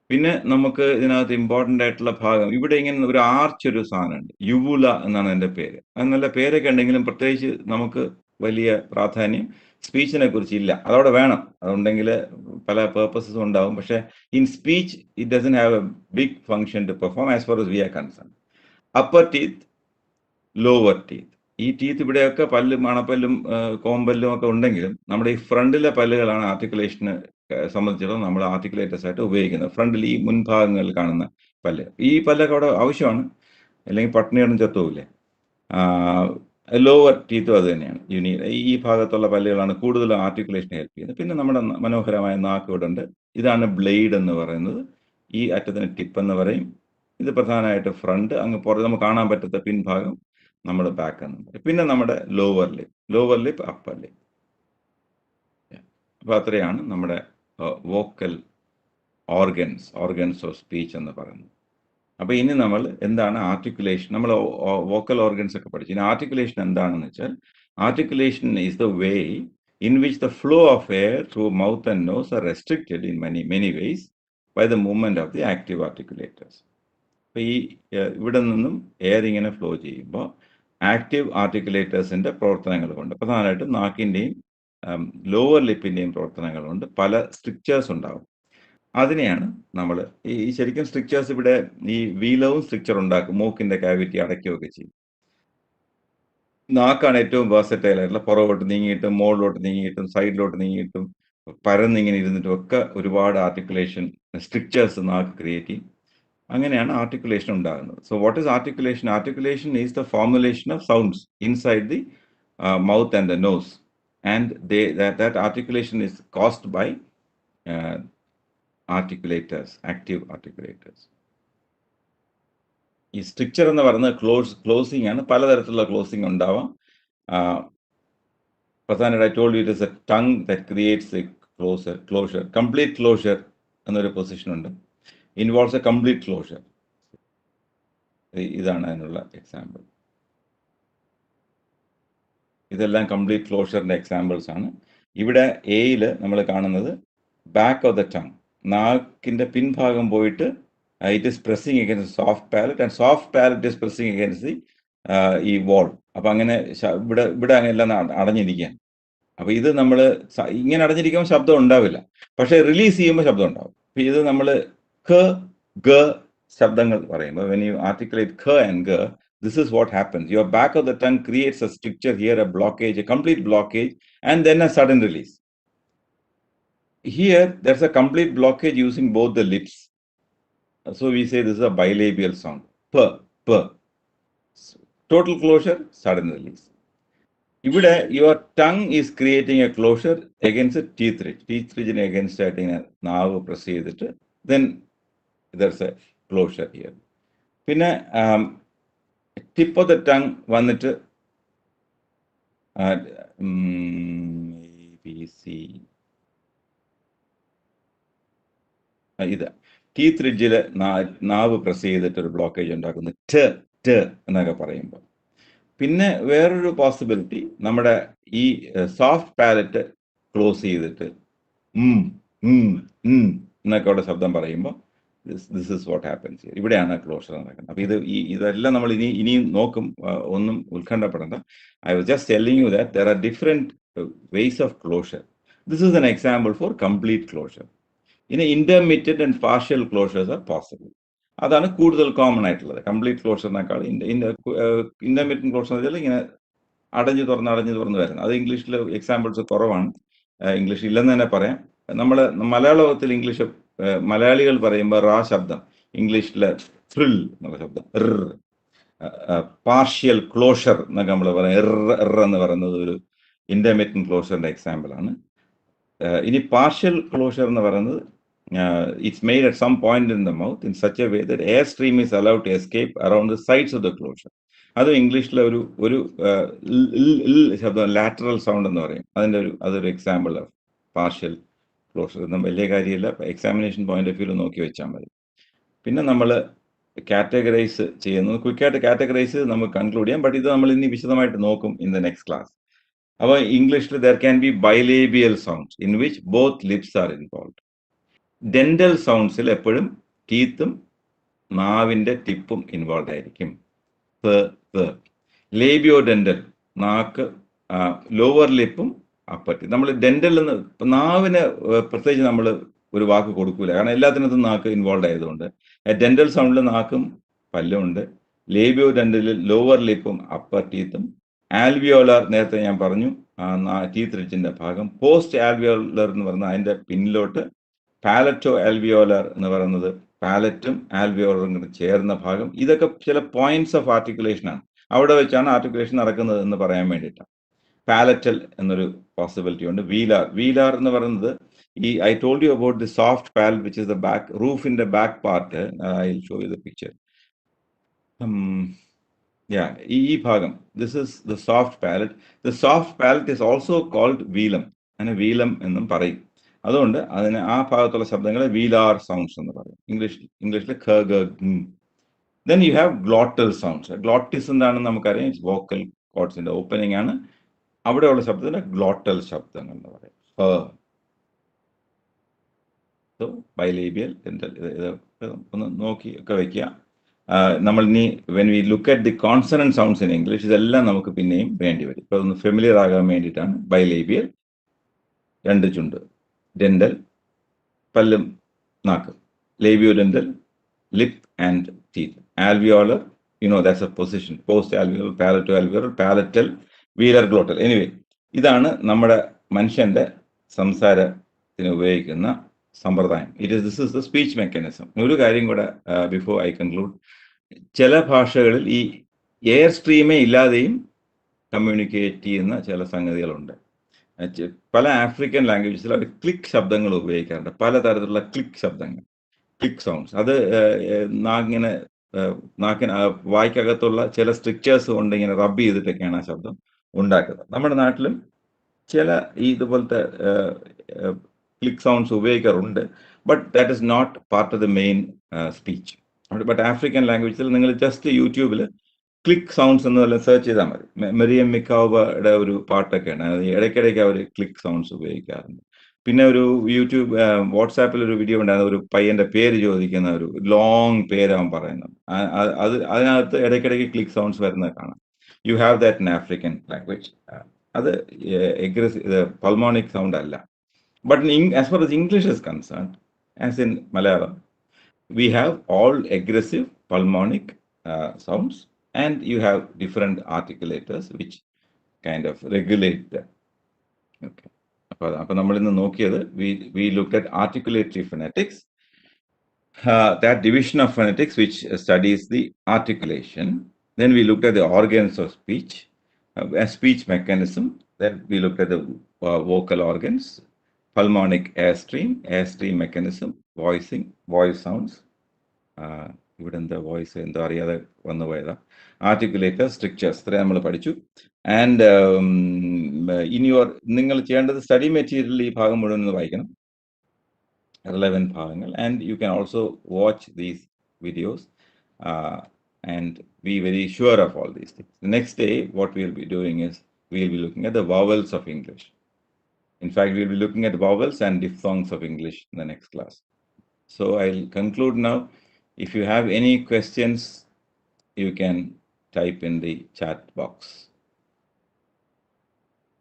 പിന്നെ നമുക്ക് ഇതിനകത്ത് ഇമ്പോർട്ടൻ്റ് ആയിട്ടുള്ള ഭാഗം ഇവിടെ ഇങ്ങനെ ഒരു ഒരു സാധനമുണ്ട്, യുവുല എന്നാണ് എൻ്റെ പേര്. അത് നല്ല പേരൊക്കെ ഉണ്ടെങ്കിലും പ്രത്യേകിച്ച് നമുക്ക് വലിയ പ്രാധാന്യം സ്പീച്ചിനെ കുറിച്ച് ഇല്ല. അതവിടെ വേണം, അതുണ്ടെങ്കിൽ പല പേർപ്പസസും ഉണ്ടാവും. പക്ഷേ in speech it doesn't have a big function to perform as far as we are concern. Upper teeth, lower teeth, ഈ ടീത്ത് ഇവിടെയൊക്കെ പല്ലും മണപ്പല്ലും കോമ്പല്ലും ഒക്കെ ഉണ്ടെങ്കിലും നമ്മുടെ ഈ ഫ്രണ്ടിലെ പല്ലുകളാണ് ആർട്ടിക്കുലേഷന് സംബന്ധിച്ചിടത്തോളം നമ്മൾ ആർട്ടിക്കുലേറ്റേഴ്സ് ആയിട്ട് ഉപയോഗിക്കുന്നത്. ഫ്രണ്ടിൽ ഈ മുൻഭാഗങ്ങളിൽ കാണുന്ന പല്ല്, ഈ പല്ലൊക്കെ അവിടെ ആവശ്യമാണ്, അല്ലെങ്കിൽ പട്ടിണിയൊന്നും ചത്തുപോകില്ലേ. ലോവർ ടീത്തും അത് തന്നെയാണ്. ഈ ഭാഗത്തുള്ള പല്ലുകളാണ് കൂടുതൽ ആർട്ടിക്കുലേഷൻ ഹെൽപ്പ് ചെയ്യുന്നത്. പിന്നെ നമ്മുടെ മനോഹരമായ നാക്ക് ഇവിടെ ഉണ്ട്. ഇതാണ് ബ്ലേഡ് എന്ന് പറയുന്നത്. ഈ അറ്റത്തിന് ടിപ്പ് എന്ന് പറയും. ഇത് പ്രധാനമായിട്ട് ഫ്രണ്ട്, അങ്ങ് നമുക്ക് കാണാൻ പറ്റാത്ത പിൻഭാഗം നമ്മൾ ബാക്ക് എന്ന് പറയും. പിന്നെ നമ്മുടെ ലോവർ ലിപ്പ്, അപ്പർ ലിപ്പ്. അപ്പോൾ അത്രയാണ് നമ്മുടെ വോക്കൽ ഓർഗൻസ് ഓഫ് സ്പീച്ച് എന്ന് പറയുന്നത്. അപ്പോൾ ഇനി നമ്മൾ എന്താണ് ആർട്ടിക്കുലേഷൻ, നമ്മൾ വോക്കൽ ഓർഗൻസ് ഒക്കെ പഠിച്ചു. ഇനി ആർട്ടിക്കുലേഷൻ എന്താണെന്ന് വെച്ചാൽ, articulation is the way in which the flow of air through mouth and nose are restricted in many ways by the movement of the active articulators. അപ്പോൾ ഇവിടെ നിന്നും എയർ ഇങ്ങനെ ഫ്ലോ ചെയ്യുമ്പോൾ ആക്റ്റീവ് ആർട്ടിക്കുലേറ്റേഴ്സിൻ്റെ പ്രവർത്തനങ്ങൾ കൊണ്ട്, പ്രധാനമായിട്ടും നാക്കിൻ്റെയും ലോവർ ലിപ്പിൻ്റെയും പ്രവർത്തനങ്ങൾ കൊണ്ട് പല സ്ട്രിക്ചേഴ്സ് ഉണ്ടാകും. അതിനെയാണ് നമ്മൾ ഈ ശരിക്കും സ്ട്രിക്ചേഴ്സ് ഇവിടെ ഈ വീലവും സ്ട്രിക്ചർ ഉണ്ടാക്കും, മൂക്കിൻ്റെ കാവിറ്റി അടയ്ക്കുകയൊക്കെ ചെയ്യും. നാക്കാണ് ഏറ്റവും വേഴ്സറ്റൈൽ ആയിട്ടുള്ള, പുറകോട്ട് നീങ്ങിയിട്ടും മുകളിലോട്ട് നീങ്ങിയിട്ടും സൈഡിലോട്ട് നീങ്ങിയിട്ടും പരന്നിങ്ങനെ ഇരുന്നിട്ടും ഒക്കെ ഒരുപാട് ആർട്ടിക്കുലേഷൻ സ്ട്രിക്ചേഴ്സ് നാക്ക് ക്രിയേറ്റ് ചെയ്യും. അങ്ങനെയാണ് ആർട്ടിക്കുലേഷൻ ഉണ്ടാകുന്നത്. So what is articulation? Articulation is the formulation of sounds inside the mouth and the nose, and that articulation is caused by articulators, active articulators. ഈ സ്ട്രിക്ചർ എന്ന് പറയുന്നത് ക്ലോസിംഗ് ആണ്. പലതരത്തിലുള്ള closing ഉണ്ടാവാം. പ്രധാനമായിട്ട് I told you it is a tongue that creates a closure. Complete closure എന്നൊരു position ഉണ്ട്. Involves a complete closure. ഇതാണ് അതിനുള്ള എക്സാമ്പിൾ. ഇതെല്ലാം കംപ്ലീറ്റ് ക്ലോഷറിന്റെ എക്സാമ്പിൾസ് ആണ്. ഇവിടെ എയിൽ നമ്മൾ കാണുന്നത് ബാക്ക് ഓഫ് ദ ടങ്, നാക്കിന്റെ പിൻഭാഗം പോയിട്ട് it is pressing against soft palate and soft palate is pressing against the ഈ വാൾ. അപ്പൊ അങ്ങനെ ഇവിടെ ഇവിടെ അങ്ങനെ എല്ലാം അടഞ്ഞിരിക്കുകയാണ്. അപ്പൊ ഇത് നമ്മൾ ഇങ്ങനെ അടഞ്ഞിരിക്കുമ്പോൾ ശബ്ദം ഉണ്ടാവില്ല, പക്ഷെ റിലീസ് ചെയ്യുമ്പോൾ ശബ്ദം ഉണ്ടാവും. അപ്പൊ ഇത് നമ്മൾ ഖ ഗ ശബ്ദങ്ങൾ പറയുമ്പോൾ when you articulate ഖ and ഗ, this is what happens. Your back of the tongue creates a stricture here, a blockage, a complete blockage, and then a sudden release. Here there's a complete blockage using both the lips, so we say this is a bilabial sound. P, p. Total closure, sudden release. ഇവിടെ your tongue is creating a closure against teeth ridge. Teeth റിഡ്ജിന് against ആയിട്ട് ഇങ്ങനെ നാവ് press ചെയ്തിട്ട് then there's a closure here. പിന്നെ tip of the tongue വന്നിട്ട് ഇത് teeth റിഡ്ജിൽ നാവ് പ്രസ് ചെയ്തിട്ട് ഒരു ബ്ലോക്കേജ് ഉണ്ടാക്കുന്നു, ട് ട് എന്നൊക്കെ പറയുമ്പോൾ. പിന്നെ വേറൊരു പോസിബിലിറ്റി, നമ്മുടെ ഈ സോഫ്റ്റ് പാലറ്റ് ക്ലോസ് ചെയ്തിട്ട് എന്നൊക്കെ അവിടെ ശബ്ദം പറയുമ്പോൾ this is what happens here. ഇവിടെയാണ് ക്ലോഷർ നടക്കുന്നത്. അപ്പൊ ഇതെല്ലാം നമ്മൾ ഇനിയും നോക്കും, ഒന്നും ഉത്കണ്ഠപ്പെടേണ്ട. I was just telling you that there are different ways of closure. This is an example for complete closure. ഇനി intermediate and partial closures are possible. അതാണ് കൂടുതൽ കോമൺ ആയിട്ടുള്ളത്. കംപ്ലീറ്റ് ക്ലോഷറിനേക്കാൾ ഇന്റർമീഡിയറ്റ് ക്ലോഷർ എന്ന് വെച്ചാൽ ഇങ്ങനെ അടഞ്ഞു തുറന്ന് വരുന്നത്. അത് ഇംഗ്ലീഷിൽ എക്സാമ്പിൾസ് കുറവാണ്, ഇംഗ്ലീഷ് ഇല്ലെന്ന് തന്നെ പറയാം. നമ്മൾ മലയാളത്തിൽ ഇംഗ്ലീഷ് മലയാളികൾ പറയുമ്പോൾ റാ ശബ്ദം, ഇംഗ്ലീഷിലെ ഫ്രിൽ എന്നുള്ള ശബ്ദം, പാർഷ്യൽ ക്ലോഷർ എന്നൊക്കെ നമ്മൾ പറയാം. എന്ന് പറയുന്നത് ഒരു ഇന്റർമീഡിയറ്റ് ക്ലോഷറിന്റെ എക്സാമ്പിൾ ആണ്. ഇനി പാർഷ്യൽ ക്ലോഷർ എന്ന് പറയുന്നത് it's made at some point in the mouth in such a way that air stream is allowed to escape around the sides of the closure. അത് ഇംഗ്ലീഷിലെ ഒരു ശബ്ദം, ലാറ്ററൽ സൗണ്ട് എന്ന് പറയും. അതൊരു എക്സാമ്പിൾ ഓഫ് പാർഷ്യൽ ക്ലോഷർ. ഇതൊന്നും വലിയ കാര്യമില്ല, എക്സാമിനേഷൻ പോയിന്റ് ഓഫ് വ്യൂ നോക്കി വെച്ചാൽ മതി. പിന്നെ നമ്മൾ കാറ്റഗറൈസ് ചെയ്യുന്നത്, ക്വിക്കായിട്ട് കാറ്റഗറൈസ് നമുക്ക് കൺക്ലൂഡ് ചെയ്യാം, ബട്ട് ഇത് നമ്മൾ ഇനി വിശദമായിട്ട് നോക്കും ഇൻ ദ നെക്സ്റ്റ് ക്ലാസ്. അപ്പോൾ ഇംഗ്ലീഷിൽ there can be bilabial sounds in which both lips are involve. Dental സൗണ്ട്സിൽ എപ്പോഴും ടീത്തും നാവിന്റെ ടിപ്പും ഇൻവോൾവ് ആയിരിക്കും. ലേബിയോ ഡെന്റൽ, നാക്ക് ലോവർ ലിപ്പും അപ്പർ ടീത്ത്. നമ്മൾ ഡെന്റൽ എന്ന് നാവിന് പ്രത്യേകിച്ച് നമ്മൾ ഒരു വാക്ക് കൊടുക്കൂല, കാരണം എല്ലാത്തിനകത്തും നാക്ക് ഇൻവോൾവ് ആയതുകൊണ്ട്. ഡെന്റൽ സൗണ്ടിൽ നാക്കും പല്ലും ഉണ്ട്. ലേബിയോ ഡെന്റലിൽ ലോവർ ലിപ്പും അപ്പർ ടീത്തും. ആൽവിയോളർ നേരത്തെ ഞാൻ പറഞ്ഞു, ടീത്ത് റിഡ്ജിന്റെ ഭാഗം. പോസ്റ്റ് ആൽവിയോളർ എന്ന് പറഞ്ഞാൽ അതിന്റെ പിന്നിലോട്ട്. പാലറ്റോ ആൽവിയോലർ എന്ന് പറയുന്നത് പാലറ്റും ആൽവിയോളറും കൂടെ ചേർന്ന ഭാഗം. ഇതൊക്കെ ചില പോയിന്റ്സ് ഓഫ് ആർട്ടിക്കുലേഷൻ ആണ്. അവിടെ വെച്ചാണ് ആർട്ടിക്കുലേഷൻ നടക്കുന്നത് എന്ന് പറയാൻ വേണ്ടിയിട്ടാണ്. പാലറ്റൽ എന്നൊരു പോസിബിലിറ്റി ഉണ്ട്. വീലാർ എന്ന് പറയുന്നത് I told you about the soft palate, which is the back roof in the back part. I'll show you the picture. Yeah, ഈ ഭാഗം, this is the soft palate. The soft palate is also called velum, and velum എന്നും പറയും. അതുകൊണ്ട് അതിന് ആ ഭാഗത്തുള്ള ശബ്ദങ്ങളെ വീലാർ sounds എന്ന് പറയും. ഇംഗ്ലീഷിൽ ഖ ഗ ഗ. Then you have glottal sounds. Glottis എന്താണെന്ന് നമുക്കറിയാം, വോക്കൽ കോഡ്സിന്റെ ഓപ്പണിംഗ് ആണ്. അവിടെയുള്ള ശബ്ദത്തിന് ഗ്ലോട്ടൽ ശബ്ദങ്ങൾ എന്ന് പറയും. ബൈലേബിയൽ, ഇത് ഒന്ന് നോക്കി ഒക്കെ വെക്കുക. നമ്മൾ ഇനി when we look at the consonant sounds in English, ഇതെല്ലാം നമുക്ക് പിന്നെയും വേണ്ടി വരും. ഇപ്പൊ ഒന്ന് ഫെമിലിയർ ആകാൻ വേണ്ടിയിട്ടാണ്. ബൈലേബിയൽ, രണ്ട് ചുണ്ട്. ഡെന്റൽ, പല്ലും നാക്കും. Labio dental, lip and teeth. Alveolar, that's a position. Post alveolar, palato alveolar, palatal, velar, glottal. Anyway, ഇതാണ് നമ്മുടെ മനുഷ്യന്റെ സംസാരത്തിന് ഉപയോഗിക്കുന്ന സമ്പ്രദായം. This is the speech mechanism. ഒരു കാര്യം കൂടെ ബിഫോർ ഐ കൺക്ലൂഡ്. ചില ഭാഷകളിൽ ഈ എയർ സ്ട്രീമേ ഇല്ലാതെയും കമ്മ്യൂണിക്കേറ്റ് ചെയ്യുന്ന ചില സംഗതികളുണ്ട്. പല ആഫ്രിക്കൻ ലാംഗ്വേജസിൽ അവർ ക്ലിക്ക് ശബ്ദങ്ങൾ ഉപയോഗിക്കാറുണ്ട്, പലതരത്തിലുള്ള ക്ലിക്ക് ശബ്ദങ്ങൾ, ക്ലിക്ക് സൗണ്ട്സ്. അത് നാക്കിന് വായ്ക്കകത്തുള്ള ചില സ്ട്രിക്ചേഴ്സ് കൊണ്ട് ഇങ്ങനെ റബ്ബ് ചെയ്തിട്ടൊക്കെയാണ് ആ ശബ്ദം ഉണ്ടാക്കുന്നത്. നമ്മുടെ നാട്ടിലും ചില ഇതുപോലത്തെ ക്ലിക്ക് സൗണ്ട്സ് ഉപയോഗിക്കാറുണ്ട്, but that is not part of the main speech. But African ലാംഗ്വേജിൽ നിങ്ങൾ ജസ്റ്റ് യൂട്യൂബിൽ ക്ലിക്ക് സൗണ്ട്സ് എന്ന് വല്ല സെർച്ച് ചെയ്താൽ മതി. മെറിയം മിക്കാവയുടെ ഒരു പാട്ടൊക്കെയാണ്, അത് ഇടയ്ക്കിടയ്ക്ക് അവർ ക്ലിക്ക് സൗണ്ട്സ് ഉപയോഗിക്കാറുണ്ട്. പിന്നെ ഒരു യൂട്യൂബ് വാട്സാപ്പിൽ ഒരു വീഡിയോ ഉണ്ടായിരുന്ന ഒരു പയ്യന്റെ പേര് ചോദിക്കുന്ന ഒരു ലോങ് പേര് അവൻ പറയുന്നത്, അത് അതിനകത്ത് ഇടയ്ക്കിടയ്ക്ക് ക്ലിക്ക് സൗണ്ട്സ് വരുന്നത് കാണാം. You have that in African language. അത് ഇത് പൾമോണിക് സൗണ്ട് അല്ല. But as far as English is concerned, as in Malayalam, we have all aggressive pulmonic sounds, and you have different articulators which kind of regulate them. Okay. അപ്പോൾ നമ്മൾ ഇന്ന് നോക്കിയത്, we looked at articulatory phonetics, that division of phonetics which studies the articulation. Then we looked at the organs of speech, a speech mechanism. Then we looked at the vocal organs, pulmonic airstream mechanism, voicing, voice sounds. ഇവിടെ എന്താ voice എന്തോ അറിയാതെ വന്നു പോയതാ. ആർട്ടിക്കുലേറ്റർ, strictures, ഇത്രയും നമ്മൾ പഠിച്ചു. And ഇനി നിങ്ങൾ ചെയ്യേണ്ടത് സ്റ്റഡി മെറ്റീരിയൽ ഈ ഭാഗം മുഴുവൻ ഒന്ന് വായിക്കണം, relevant ഭാഗങ്ങൾ. And you can also watch these videos and be very sure of all these things. The next day, what we will be doing is, we will be looking at the vowels of English. In fact, we will be looking at vowels and diphthongs of English in the next class. So I'll conclude now. If you have any questions, you can type in the chat box.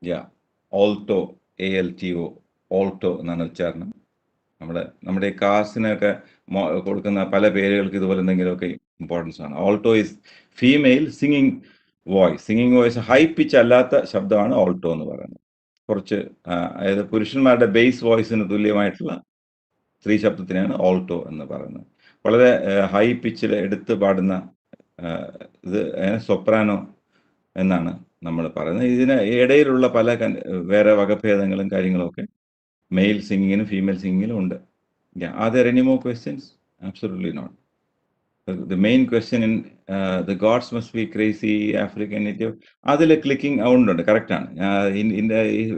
Yeah, alto, ALTO, alto എന്നാണ് ഉച്ചാരണം. നമ്മുടെ കാസിനൊക്കെ കൊടുക്കുന്ന പല പേരുകൾക്ക് ഇതുപോലെ എന്തെങ്കിലുമൊക്കെ importance ആണ്. Alto is female singing voice, high pitch അല്ലാത്ത ശബ്ദമാണ് ഓൾട്ടോ എന്ന് പറയുന്നത്. കുറച്ച് അതായത് പുരുഷന്മാരുടെ ബേസ് വോയിസിന് തുല്യമായിട്ടുള്ള സ്ത്രീ ശബ്ദത്തിനാണ് ഓൾട്ടോ എന്ന് പറയുന്നത്. വളരെ ഹൈ പിച്ചിൽ എടുത്ത് പാടുന്ന ഇത് സൊപ്രാനോ എന്നാണ് നമ്മൾ പറയുന്നത്. ഇതിന് ഇടയിലുള്ള പല വേറെ വകഭേദങ്ങളും കാര്യങ്ങളും ഒക്കെ മെയിൽ സിംഗിങ്ങിനും ഫീമെയിൽ സിംഗിങ്ങിനും ഉണ്ട്. Are there any more questions? Absolutely not. The main question in the gods must be crazy, African native, അതിൽ ക്ലിക്കിംഗ് ഉണ്ട്, കറക്റ്റാണ്.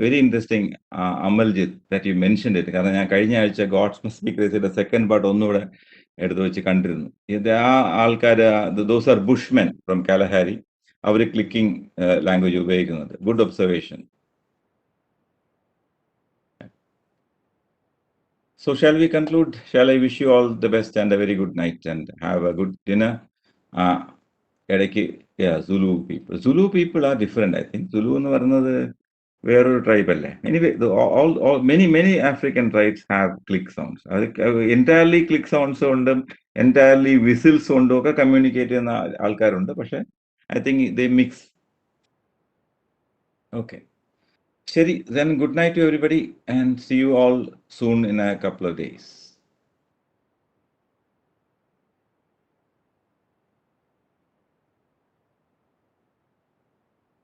Very interesting Amaljith that you mentioned it. കാരണം ഞാൻ കഴിഞ്ഞ ആഴ്ച ഗോഡ്സ് മസ്റ്റ് ബി ക്രേസിയുടെ സെക്കൻഡ് പാർട്ട് ഒന്നുകൂടെ എടുത്തു വെച്ച് കണ്ടിരുന്നു. ഇത് ആ ആൾക്കാർ, those are bushmen from Kalahari, അവർ ക്ലിക്കിംഗ് ലാംഗ്വേജ് ഉപയോഗിക്കുന്നുണ്ട്. Good observation. So shall we conclude? Shall I wish you all the best and a very good night and have a good dinner? Zulu people. Zulu people are different, I think. Zulu എന്ന് പറയുന്നത് വേറൊരു tribe അല്ലേ? Anyway many African tribes have click sounds. അത് entirely click sounds കൊണ്ടും entirely whistles കൊണ്ടും ഒക്കെ communicate ചെയ്യുന്ന ആൾക്കാരുണ്ട്. പക്ഷെ I think they mix. Okay, ശരി. Then good night to everybody and see you all soon in a couple of days.